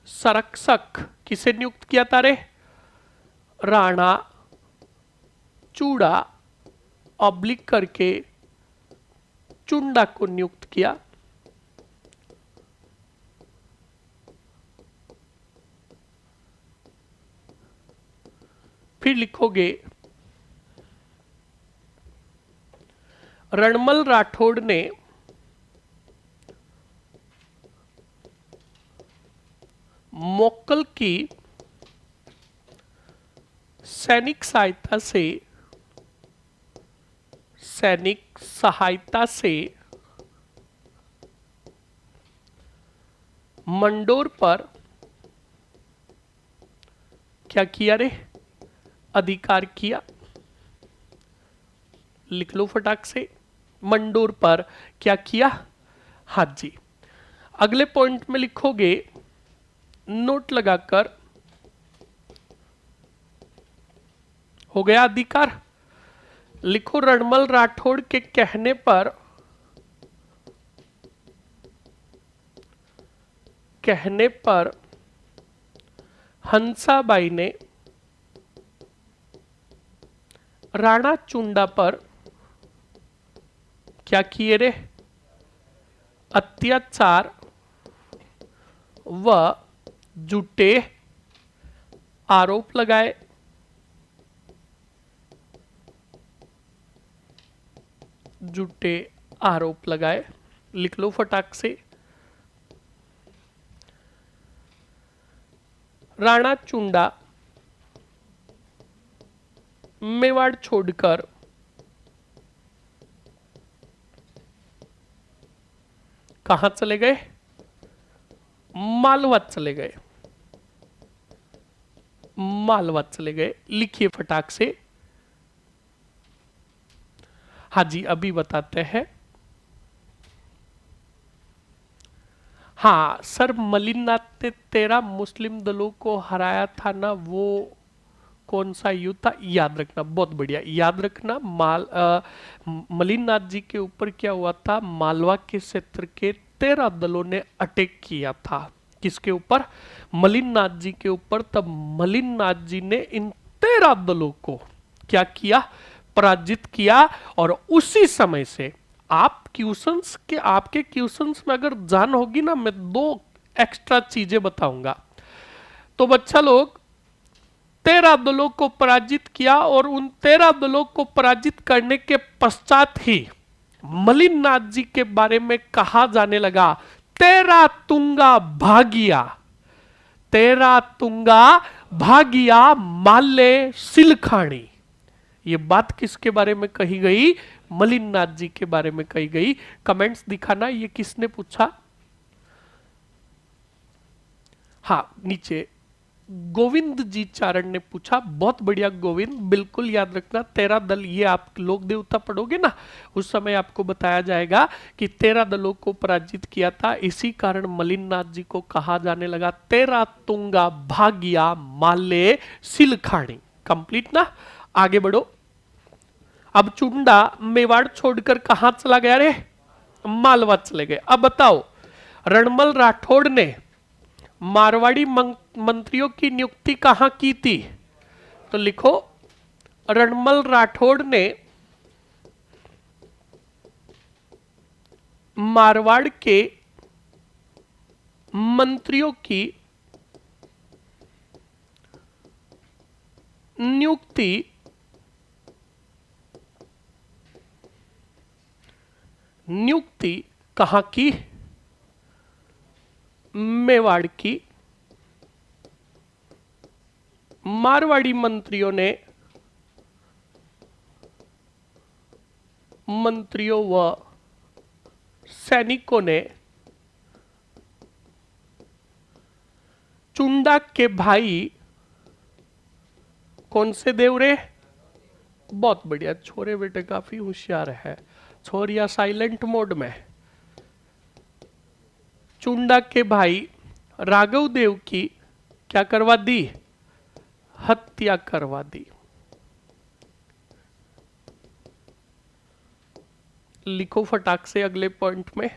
संरक्षक किसे नियुक्त किया था रे? राणा चूड़ा ऑब्लिक करके चुंडा को नियुक्त किया। फिर लिखोगे, रणमल राठौड़ ने मोक्कल की सैनिक सहायता से मंडोर पर क्या किया रे? अधिकार किया। लिख लो फटाक से, मंडोर पर क्या किया? हाँ जी। अगले पॉइंट में लिखोगे, नोट लगाकर, हो गया अधिकार। लिखो, रणमल राठौड़ के कहने पर हंसाबाई ने राणा चुंडा पर क्या किए रे? अत्याचार व झूठे आरोप लगाए। झूठे आरोप लगाए। लिख लो फटाक से। राणा चुंडा मेवाड़ छोड़कर कहां चले गए? मालवा चले गए, मालवा चले गए। लिखिए फटाक से। हाँ जी, अभी बताते हैं। हाँ सर, मलिनाथ ने 13 मुस्लिम दलों को हराया था ना, वो कौन सा युद्ध था? याद रखना, बहुत बढ़िया, याद रखना। मलिनाथ जी के ऊपर क्या हुआ था? मालवा के क्षेत्र के 13 दलों ने अटैक किया था। किसके ऊपर? मलिनाथ जी के ऊपर। तब मलिनाथ जी ने इन 13 दलों को क्या किया? पराजित किया। और उसी समय से आप क्वेश्चंस के, आपके क्वेश्चंस में अगर जान होगी ना, मैं 2 एक्स्ट्रा चीजें बताऊंगा। तो बच्चा लोग, 13 दलों को पराजित किया और उन 13 दलों को पराजित करने के पश्चात ही मलिनाथ जी के बारे में कहा जाने लगा, 13 तुंगा भागिया, 13 तुंगा भागिया माल्ले सिलखाणी। ये बात किसके बारे में कही गई? मलिनाथ जी के बारे में कही गई। कमेंट्स दिखाना, ये किसने पूछा? हाँ, नीचे गोविंद जी चारण ने पूछा। बहुत बढ़िया गोविंद, बिल्कुल याद रखना। 13 दल, ये आप लोक देवता पढ़ोगे ना, उस समय आपको बताया जाएगा कि 13 दलों को पराजित किया था। इसी कारण मलिनाथ जी को कहा जाने लगा 13 तुंगा भागिया माले सिलखाणी। कंप्लीट ना? आगे बढ़ो। अब चुंडा मेवाड़ छोड़कर कहां चला गया रे? मालवा चले गए। अब बताओ, रणमल राठौड़ ने मारवाड़ी मंत्रियों की नियुक्ति कहां की थी? तो लिखो, रणमल राठौड़ ने मारवाड़ के मंत्रियों की नियुक्ति कहां की? मेवाड़ की। मारवाड़ी मंत्रियों व सैनिकों ने चुंडा के भाई, कौन से देव रे? बहुत बढ़िया, छोरे बेटे काफी होशियार है। छोरिया साइलेंट मोड में। चुंडा के भाई राघव देव की क्या करवा दी? हत्या करवा दी। लिखो फटाक से अगले पॉइंट में।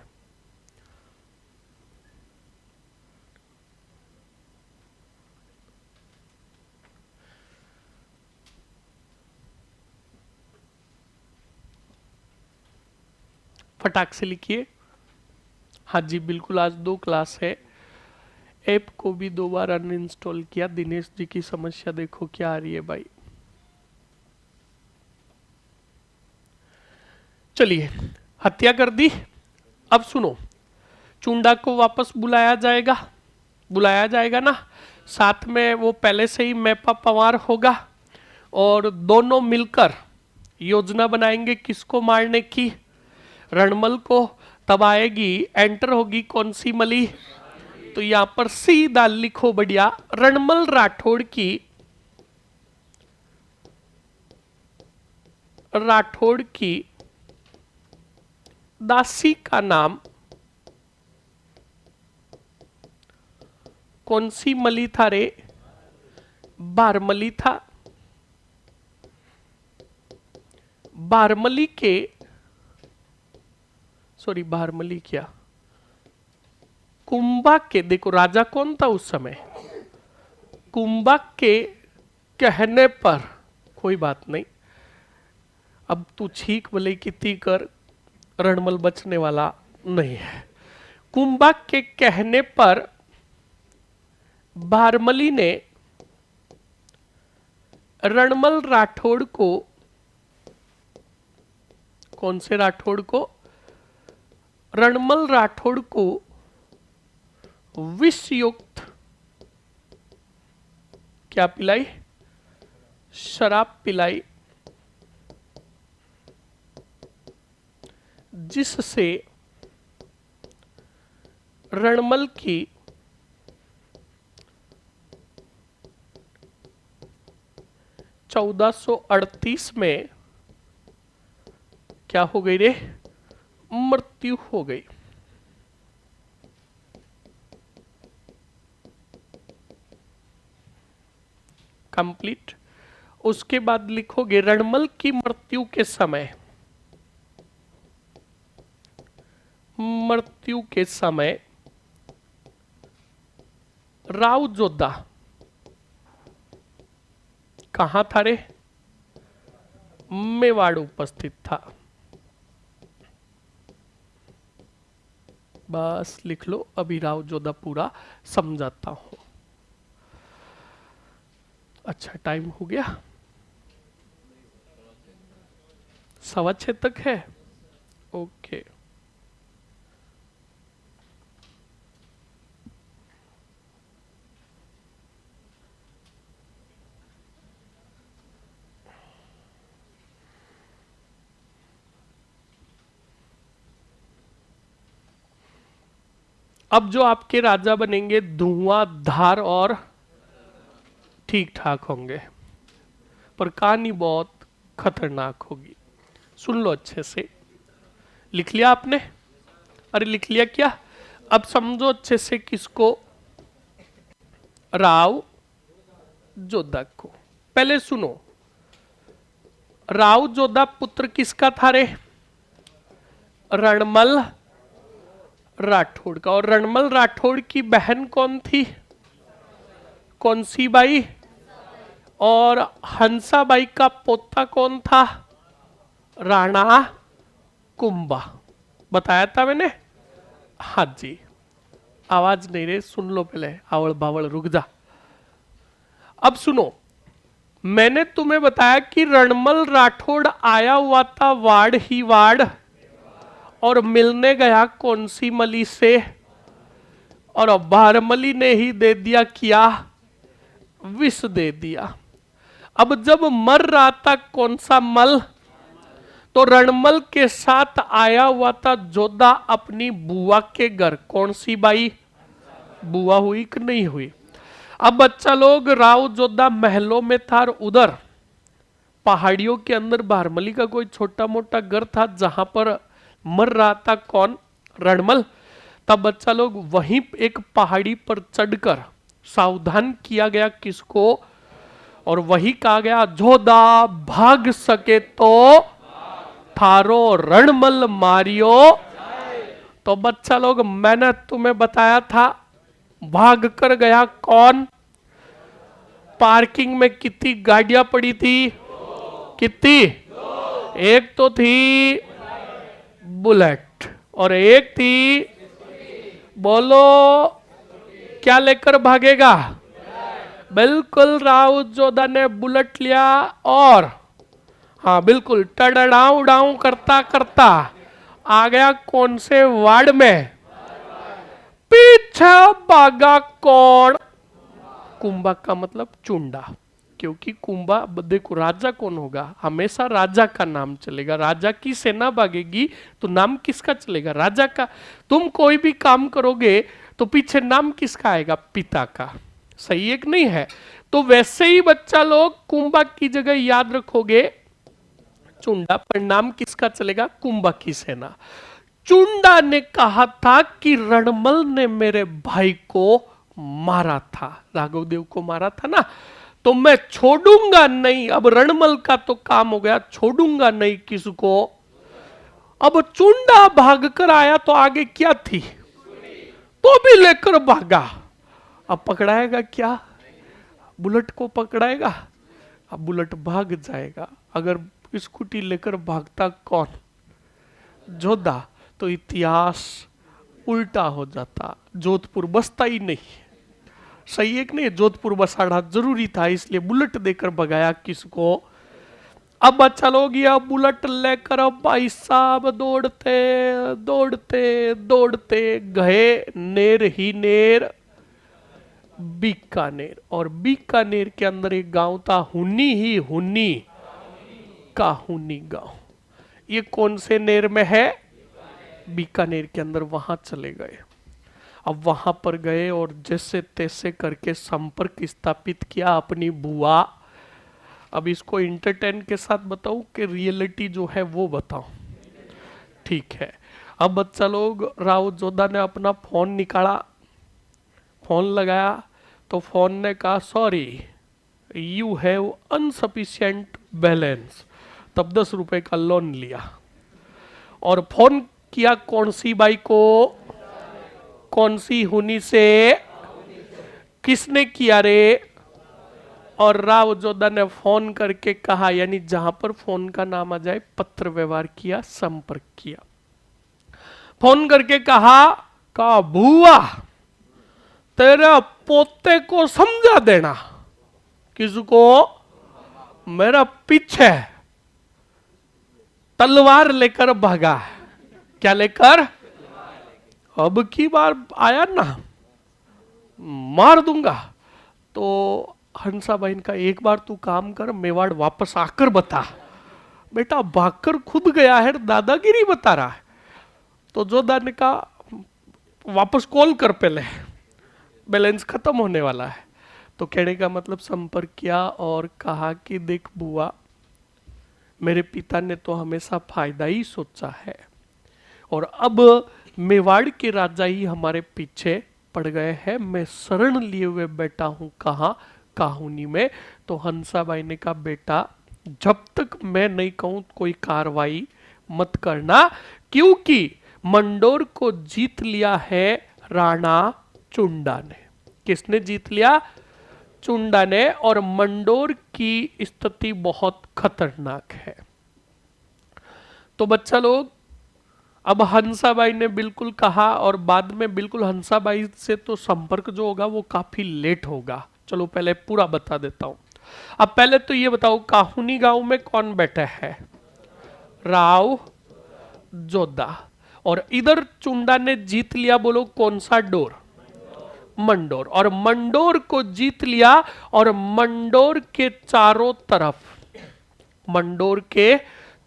फटाक से लिखिए। हाँ जी बिल्कुल, आज 2 क्लास है। ऐप को भी 2 बार अनइंस्टॉल किया। दिनेश जी की समस्या देखो क्या आ रही है भाई। चलिए, हत्या कर दी। अब सुनो, चुंडा को वापस बुलाया जाएगा ना। साथ में वो पहले से ही मैपा पवार होगा और दोनों मिलकर योजना बनाएंगे किसको मारने की? रणमल को। तब आएगी, एंटर होगी कौन सी मली? तो यहां पर सीधा लिखो बढ़िया, रणमल राठौड़ की दासी का नाम कौन सी मली था रे? बारमली था। बारमली के, सॉरी बारमली क्या, कुंभा के, देखो राजा कौन था उस समय? कुंभा के कहने पर, कोई बात नहीं, अब तू छीक भले कितनी कर, रणमल बचने वाला नहीं है। कुंभा के कहने पर बारमली ने रणमल राठौड़ को, कौन से राठौड़ को? रणमल राठौड़ को विषयुक्त क्या पिलाई? शराब पिलाई, जिससे रणमल की 1438 में क्या हो गई रे? मृत्यु हो गई। कंप्लीट। उसके बाद लिखोगे रणमल की मृत्यु के समय, मृत्यु के समय राव जोधा कहां था रे? मेवाड़ उपस्थित था। बस लिख लो, अभी राव जोधा पूरा समझाता हूं। अच्छा टाइम हो गया, 6:15 तक है। ओके। अब जो आपके राजा बनेंगे धुआंधार और ठीक ठाक होंगे, पर कहानी बहुत खतरनाक होगी। सुन लो अच्छे से। लिख लिया आपने? अरे लिख लिया क्या? अब समझो अच्छे से किसको? राव जोधा को। पहले सुनो, राव जोधा पुत्र किसका था रे? रणमल राठौड़ का। और रणमल राठौड़ की बहन कौन थी? कौन सी बाई? और हंसाबाई का पोता कौन था? राणा कुंभा। बताया था मैंने? हाँ जी। आवाज नहीं रे, सुन लो पहले, आवड़ बावड़ रुक जा। अब सुनो, मैंने तुम्हें बताया कि रणमल राठौड़ आया हुआ था वाड़ ही वाड़, और मिलने गया कौन सी मली से? और बारमली ने ही दे दिया क्या? विष दे दिया। अब जब मर रहा था कौन सा मल, तो रणमल के साथ आया हुआ था जोधा अपनी बुआ के घर। कौन सी बाई? बुआ हुई कि नहीं हुई? अब बच्चा लोग, राव जोधा महलों में था और उधर पहाड़ियों के अंदर बारमली का कोई छोटा मोटा घर था जहां पर मर रहा था कौन? रणमल। तब बच्चा लोग वहीं एक पहाड़ी पर चढ़कर सावधान किया गया किसको? और वही कहा गया जोधा भाग सके तो थारो रणमल मारियो। तो बच्चा लोग, मैंने तुम्हें बताया था भाग कर गया कौन? पार्किंग में कितनी गाड़ियां पड़ी थी? कितनी? एक तो थी बुलेट और एक थी, बोलो क्या लेकर भागेगा? बिल्कुल, राव जोधा ने बुलेट लिया और हाँ बिल्कुल टड़ाऊ डाऊ करता करता आ गया कौन से वार्ड में? पीछे भागा कौन? कुंभा का मतलब चुंडा, क्योंकि कुंभा, देखो राजा कौन होगा? हमेशा राजा का नाम चलेगा। राजा की सेना भागेगी तो नाम किसका चलेगा? राजा का। तुम कोई भी काम करोगे तो पीछे नाम किसका आएगा? पिता का। सही एक नहीं है? तो वैसे ही बच्चा लोग कुंभा की जगह याद रखोगे चुंडा, पर नाम किसका चलेगा? कुंभा की सेना। चुंडा ने कहा था कि रणमल ने मेरे भाई को मारा था, राघव देव को मारा था ना, तो मैं छोड़ूंगा नहीं। अब रणमल का तो काम हो गया, छोड़ूंगा नहीं किसको? अब चुंडा भागकर आया तो आगे क्या थी? तो भी लेकर भागा। अब पकड़ाएगा क्या? बुलेट को पकड़ाएगा? अब बुलेट भाग जाएगा। अगर स्कूटी लेकर भागता कौन? जोधा, तो इतिहास उल्टा हो जाता, जोधपुर बसता ही नहीं। सही है कि नहीं? जोधपुर बसाना जरूरी था, इसलिए बुलेट देकर भगाया किसको? अब बच्चा लोग यह बुलेट लेकर अब भाई साहब दौड़ते दौड़ते दौड़ते गए नेर ही नेर, बीकानेर। और बीकानेर के अंदर एक गांव था हुन्नी ही हुन्नी का हुन्नी गांव। ये कौन से नेर में है? बीकानेर के अंदर। वहां चले गए। अब वहां पर गए और जैसे तैसे करके संपर्क स्थापित किया अपनी बुआ। अब इसको इंटरटेन के साथ बताऊं कि रियलिटी जो है वो बताऊं? ठीक है। अब बच्चा लोग, राव जोधा ने अपना फोन निकाला, फोन लगाया तो फोन ने कहा सॉरी यू हैव अनसफिशिएंट बैलेंस। तब 10 रुपए का लोन लिया और फोन किया कौन सी बाई को? कौन सी हुनी से? किसने किया रे? और राव जोधा ने फोन करके कहा, यानी जहां पर फोन का नाम आ जाए पत्र व्यवहार किया, संपर्क किया। फोन करके कहा बुआ तेरे पोते को समझा देना। किसको? मेरा पीछे तलवार लेकर भागा है। क्या लेकर? अब की बार आया ना मार दूंगा। तो हंसा बहन का, एक बार तू काम कर, मेवाड़ वापस आकर बता। बेटा भागकर खुद गया है, दादागिरी बता रहा है। तो जोधा ने कहा वापस कॉल कर पहले, बैलेंस खत्म होने वाला है। तो कहने का मतलब संपर्क किया और कहा कि देख बुआ, मेरे पिता ने तो हमेशा फायदा ही सोचा है और अब मेवाड़ के राजा ही हमारे पीछे पड़ गए हैं। मैं शरण लिए हुए बैठा हूं कहा? काहुनी में। तो हंसाबाई ने कहा बेटा जब तक मैं नहीं कहूं कोई कार्रवाई मत करना, क्योंकि मंडोर को जीत लिया है राणा चुंडा ने। किसने जीत लिया? चुंडा ने। और मंडोर की स्थिति बहुत खतरनाक है। तो बच्चा लोग, अब हंसाबाई ने बिल्कुल कहा और बाद में बिल्कुल हंसाबाई से तो संपर्क जो होगा वो काफी लेट होगा। चलो पहले पूरा बता देता हूं। अब पहले तो ये बताओ काहुनी गांव में कौन बैठा है? राव जोधा। और इधर चुंडा ने जीत लिया, बोलो कौन सा डोर? मंडोर। और मंडोर को जीत लिया और मंडोर के चारों तरफ, मंडोर के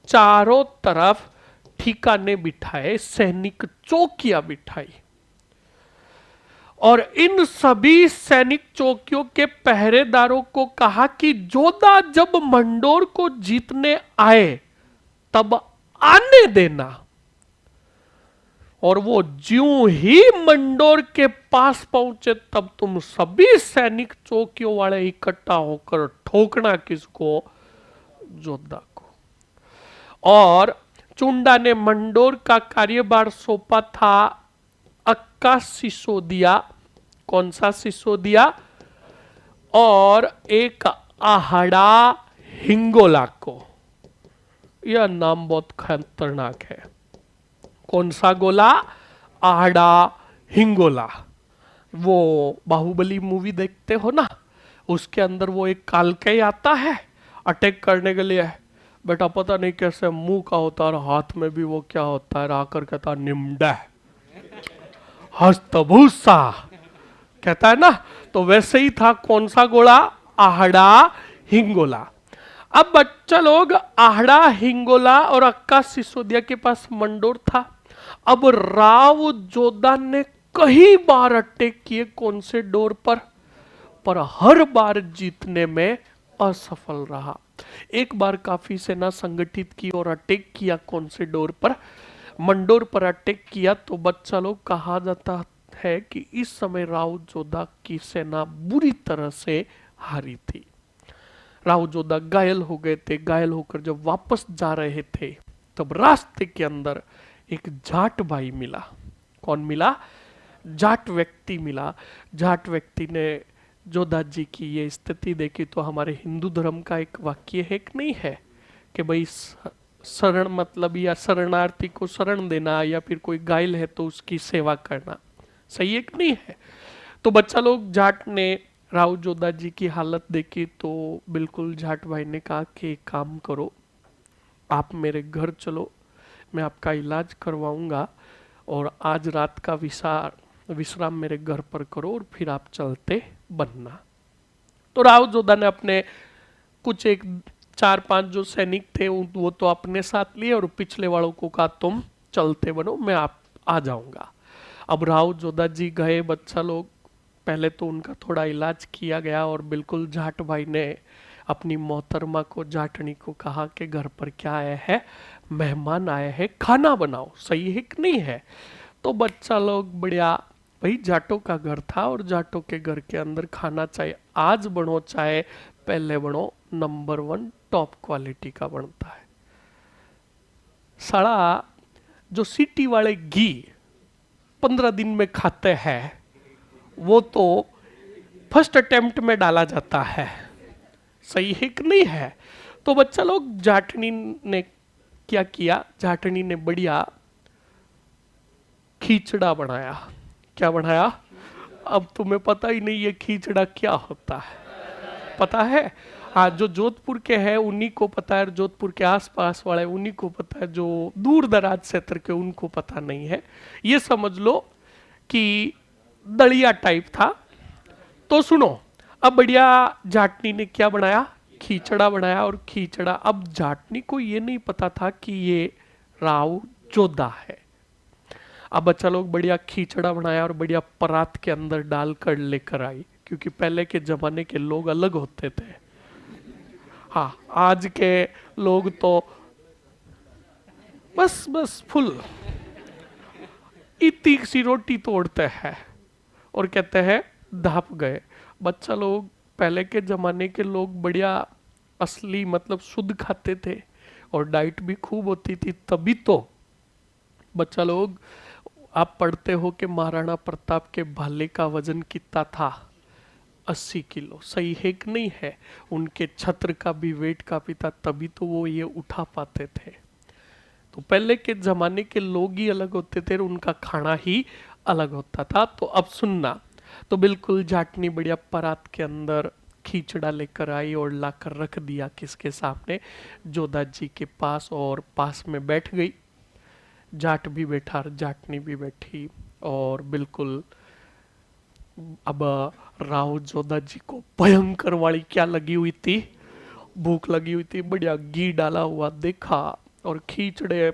चारों तरफ ठिकाने बिठाए, सैनिक चौकियां बिठाई। और इन सभी सैनिक चौकियों के पहरेदारों को कहा कि जोधा जब मंडोर को जीतने आए तब आने देना। और वो ज्यों ही मंडोर के पास पहुंचे तब तुम सभी सैनिक चौकियों वाले इकट्ठा होकर ठोकना। किसको? जोधा को। और चुंडा ने मंडोर का कार्यभार सौंपा था अक्का सिसोदिया। कौन सा सिसोदिया? और एक आहड़ा हिंगोला को। यह नाम बहुत खतरनाक है। कौन सा गोला? आहड़ा हिंगोला। वो बाहुबली मूवी देखते हो ना, उसके अंदर वो एक कालकेय आता है अटैक करने के लिए। बेटा पता नहीं कैसे मुंह का होता है और हाथ में भी वो क्या होता है, आकर कहता निम्डा हस्तभूषा कहता है ना। तो वैसे ही था। कौन सा गोला? आहड़ा हिंगोला। अब बच्चा लोग, आहड़ा हिंगोला और अक्का सिसोदिया के पास मंडोर था। अब राव जोधा ने कई बार अटैक किए। कौन से डोर पर हर बार जीतने में असफल रहा। एक बार काफी सेना संगठित की और अटैक किया। कौन से डोर पर? मंडोर पर अटैक किया। तो बच्चा लोग, कहा जाता है कि इस समय राव जोधा की सेना बुरी तरह से हारी थी। राव जोधा घायल हो गए थे। घायल होकर जब वापस जा रहे थे तब रास्ते के अंदर एक जाट भाई मिला। कौन मिला? जाट व्यक्ति मिला। जाट व्यक्ति ने जोधा जी की ये स्थिति देखी तो हमारे हिंदू धर्म का एक वाक्य है कि नहीं है कि भाई शरण मतलब या शरणार्थी को शरण देना, या फिर कोई घायल है तो उसकी सेवा करना, सही है कि नहीं है? तो बच्चा लोग, जाट ने राव जोधा जी की हालत देखी तो बिल्कुल जाट भाई ने कहा कि एक काम करो, आप मेरे घर चलो, मैं आपका इलाज करवाऊंगा और आज रात का विश्राम मेरे घर पर करो और फिर आप चलते बनना। तो राव जोधा ने अपने कुछ एक 4-5 जो सैनिक थे वो तो अपने साथ लिए और पिछले वालों को कहा तुम चलते बनो, मैं आप आ जाऊंगा। अब राव जोधा जी गए, बच्चा लोग, पहले तो उनका थोड़ा इलाज किया गया और बिल्कुल जाट भाई ने अपनी मोहतरमा को, जाटनी को कहा कि घर पर क्या आया है, मेहमान आए हैं, खाना बनाओ, सही है कि नहीं है। तो बच्चा लोग बढ़िया, भाई जाटों का घर था और जाटों के घर के अंदर खाना चाहे आज बनो चाहे पहले बनो, नंबर 1 टॉप क्वालिटी का बनता है। साला जो सिटी वाले घी 15 दिन में खाते हैं वो तो फर्स्ट अटेम्प्ट में डाला जाता है, सही है कि नहीं है। तो बच्चा लोग, जाटनी ने क्या किया, जाटनी ने बढ़िया खींचड़ा बनाया। क्या बनाया? अब तुम्हें पता ही नहीं ये खींचड़ा क्या होता है, पता है? हाँ, जो जोधपुर के हैं उन्हीं को पता है, जोधपुर के आसपास वाले उन्हीं को पता है, जो दूर दराज क्षेत्र के उनको पता नहीं है। ये समझ लो कि दलिया टाइप था। तो सुनो, अब बढ़िया जाटनी ने क्या बनाया, खींचड़ा बनाया। और खींचड़ा, अब जाटनी को ये नहीं पता था कि ये राव जोधा है। अब बच्चा लोग बढ़िया खींचड़ा बनाया और बढ़िया परात के अंदर डालकर लेकर आई, क्योंकि पहले के जमाने के लोग अलग होते थे। हाँ, आज के लोग तो बस फुल इतनी सी रोटी तोड़ते हैं और कहते हैं धाप गए। बच्चा लोग, पहले के जमाने के लोग बढ़िया असली मतलब शुद्ध खाते थे और डाइट भी खूब होती थी, तभी तो बच्चा लोग, आप पढ़ते हो कि महाराणा प्रताप के भाले का वजन कितना था, 80 किलो, सही है कि नहीं है। उनके छत्र का भी वेट काफी था, तभी तो वो ये उठा पाते थे। तो पहले के जमाने के लोग ही अलग होते थे, उनका खाना ही अलग होता था। तो अब सुनना, तो बिल्कुल जाटनी बढ़िया परात के अंदर खींचड़ा लेकर आई और लाकर रख दिया किसके सामने, जोधा जी के पास, और पास में बैठ गई। जाट भी बैठा, जाटनी भी बैठी, और बिल्कुल अब राव जोधा जी को भयंकर वाली क्या लगी हुई थी, भूख लगी हुई थी। बढ़िया घी डाला हुआ देखा और खींचड़े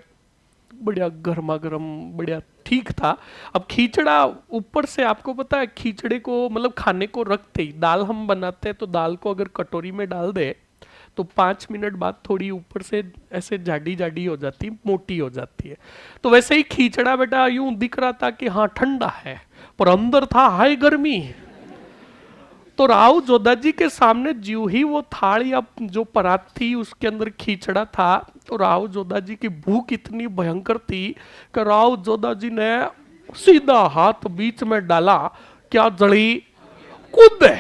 बढ़िया गर्मा गर्म, बढ़िया ठीक था। अब खींचड़ा ऊपर से, आपको पता है खींचड़े को मतलब खाने को रखते ही, दाल हम बनाते हैं तो दाल को अगर कटोरी में डाल दे तो 5 मिनट बाद थोड़ी ऊपर से ऐसे जाडी जाडी हो जाती, मोटी हो जाती है। तो वैसे ही खींचड़ा बेटा यूं दिख रहा था कि हाँ ठंडा है, पर अंदर था हाय गर्मी। तो राव जोधा जी के सामने ज्यों ही वो थाली, अब जो परात थी उसके अंदर खींचड़ा था, तो राव जोधा जी की भूख इतनी भयंकर थी कि राव जोधा जी ने सीधा हाथ बीच में डाला, क्या जड़ी, कूदे।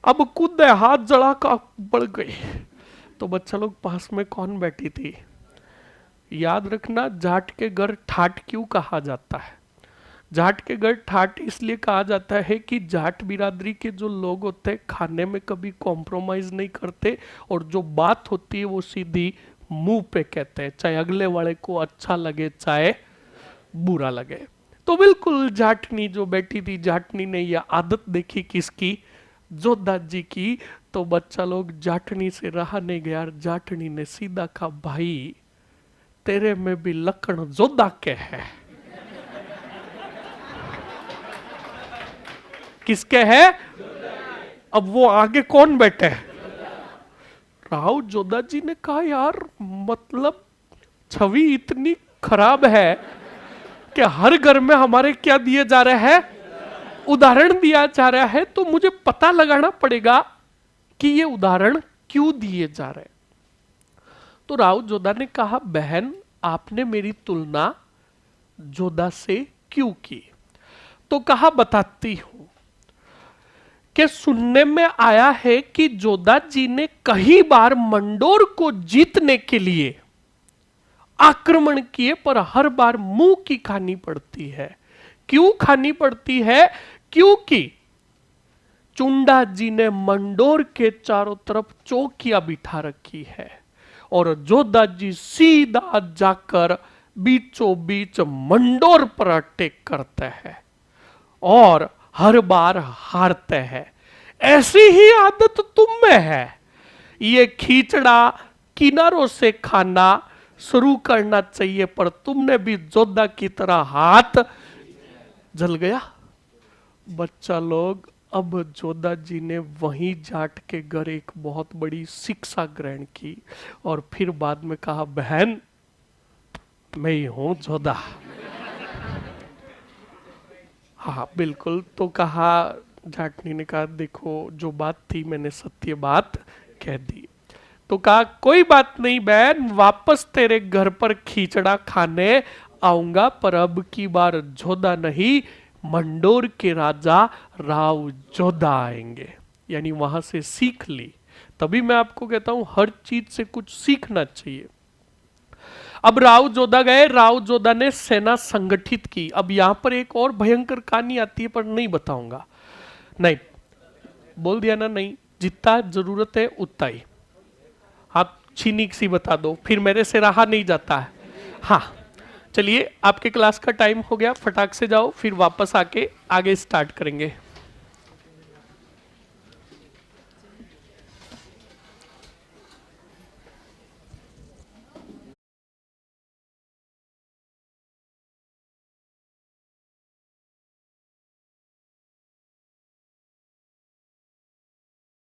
अब कूदे, हाथ जड़ा का बढ़ गई। तो बच्चा लोग, पास में कौन बैठी थी? याद रखना, जाट के घर ठाट क्यों कहा जाता है? जाट के घर ठाट इसलिए कहा जाता है कि जाट बिरादरी के जो लोग होते हैं खाने में कभी कॉम्प्रोमाइज नहीं करते, और जो बात होती है वो सीधी मुंह पे कहते हैं, चाहे अगले वाले को अच्छा लगे चाहे बुरा लगे। तो बिल्कुल जाटनी जो बैठी थी, जाटनी ने यह आदत देखी किसकी, जोधा जी की। तो बच्चा लोग, जाटनी से रहा नहीं गया, जाटनी ने सीधा कहा, भाई तेरे में भी लक्षण जोधा के है। किसके है? अब वो आगे कौन बैठे? राव जोधा जी ने कहा, यार मतलब छवि इतनी खराब है कि हर घर में हमारे क्या दिए जा रहे हैं, उदाहरण दिया जा रहा है, तो मुझे पता लगाना पड़ेगा कि ये उदाहरण क्यों दिए जा रहे हैं। तो राव जोधा ने कहा, बहन आपने मेरी तुलना जोधा से क्यों की? तो कहा, बताती हूं कि सुनने में आया है कि जोधा जी ने कई बार मंडोर को जीतने के लिए आक्रमण किए, पर हर बार मुंह की खानी पड़ती है। क्यों खानी पड़ती है? क्योंकि चुंडा जी ने मंडोर के चारों तरफ चौकियां बिठा रखी है और जोधा जी सीधा जाकर बीचों बीच मंडोर पर अटैक करते हैं और हर बार हारते हैं। ऐसी ही आदत तुम में है। ये खींचड़ा किनारों से खाना शुरू करना चाहिए, पर तुमने भी जोधा की तरह हाथ जल गया बच्चा लोग। अब जोधा जी ने वहीं जाट के घर एक बहुत बड़ी शिक्षा ग्रहण की और फिर बाद में कहा, बहन मैं ही हूं जोधा। हाँ बिल्कुल। तो कहा, जाटनी ने कहा, देखो जो बात थी मैंने सत्य बात कह दी। तो कहा, कोई बात नहीं बहन, वापस तेरे घर पर खिचड़ा खाने आऊंगा, पर अब की बार जोधा नहीं, मंडोर के राजा राव जोधा आएंगे। यानी वहां से सीख ली। तभी मैं आपको कहता हूं हर चीज से कुछ सीखना चाहिए। अब राव जोधा गए, राव जोधा ने सेना संगठित की। अब यहां पर एक और भयंकर कहानी आती है, पर नहीं बताऊंगा। नहीं, बोल दिया ना, नहीं, जितना जरूरत है उतना ही। आप छीनी सी बता दो, फिर मेरे से रहा नहीं जाता है। हाँ चलिए, आपके क्लास का टाइम हो गया, फटाक से जाओ, फिर वापस आके आगे स्टार्ट करेंगे।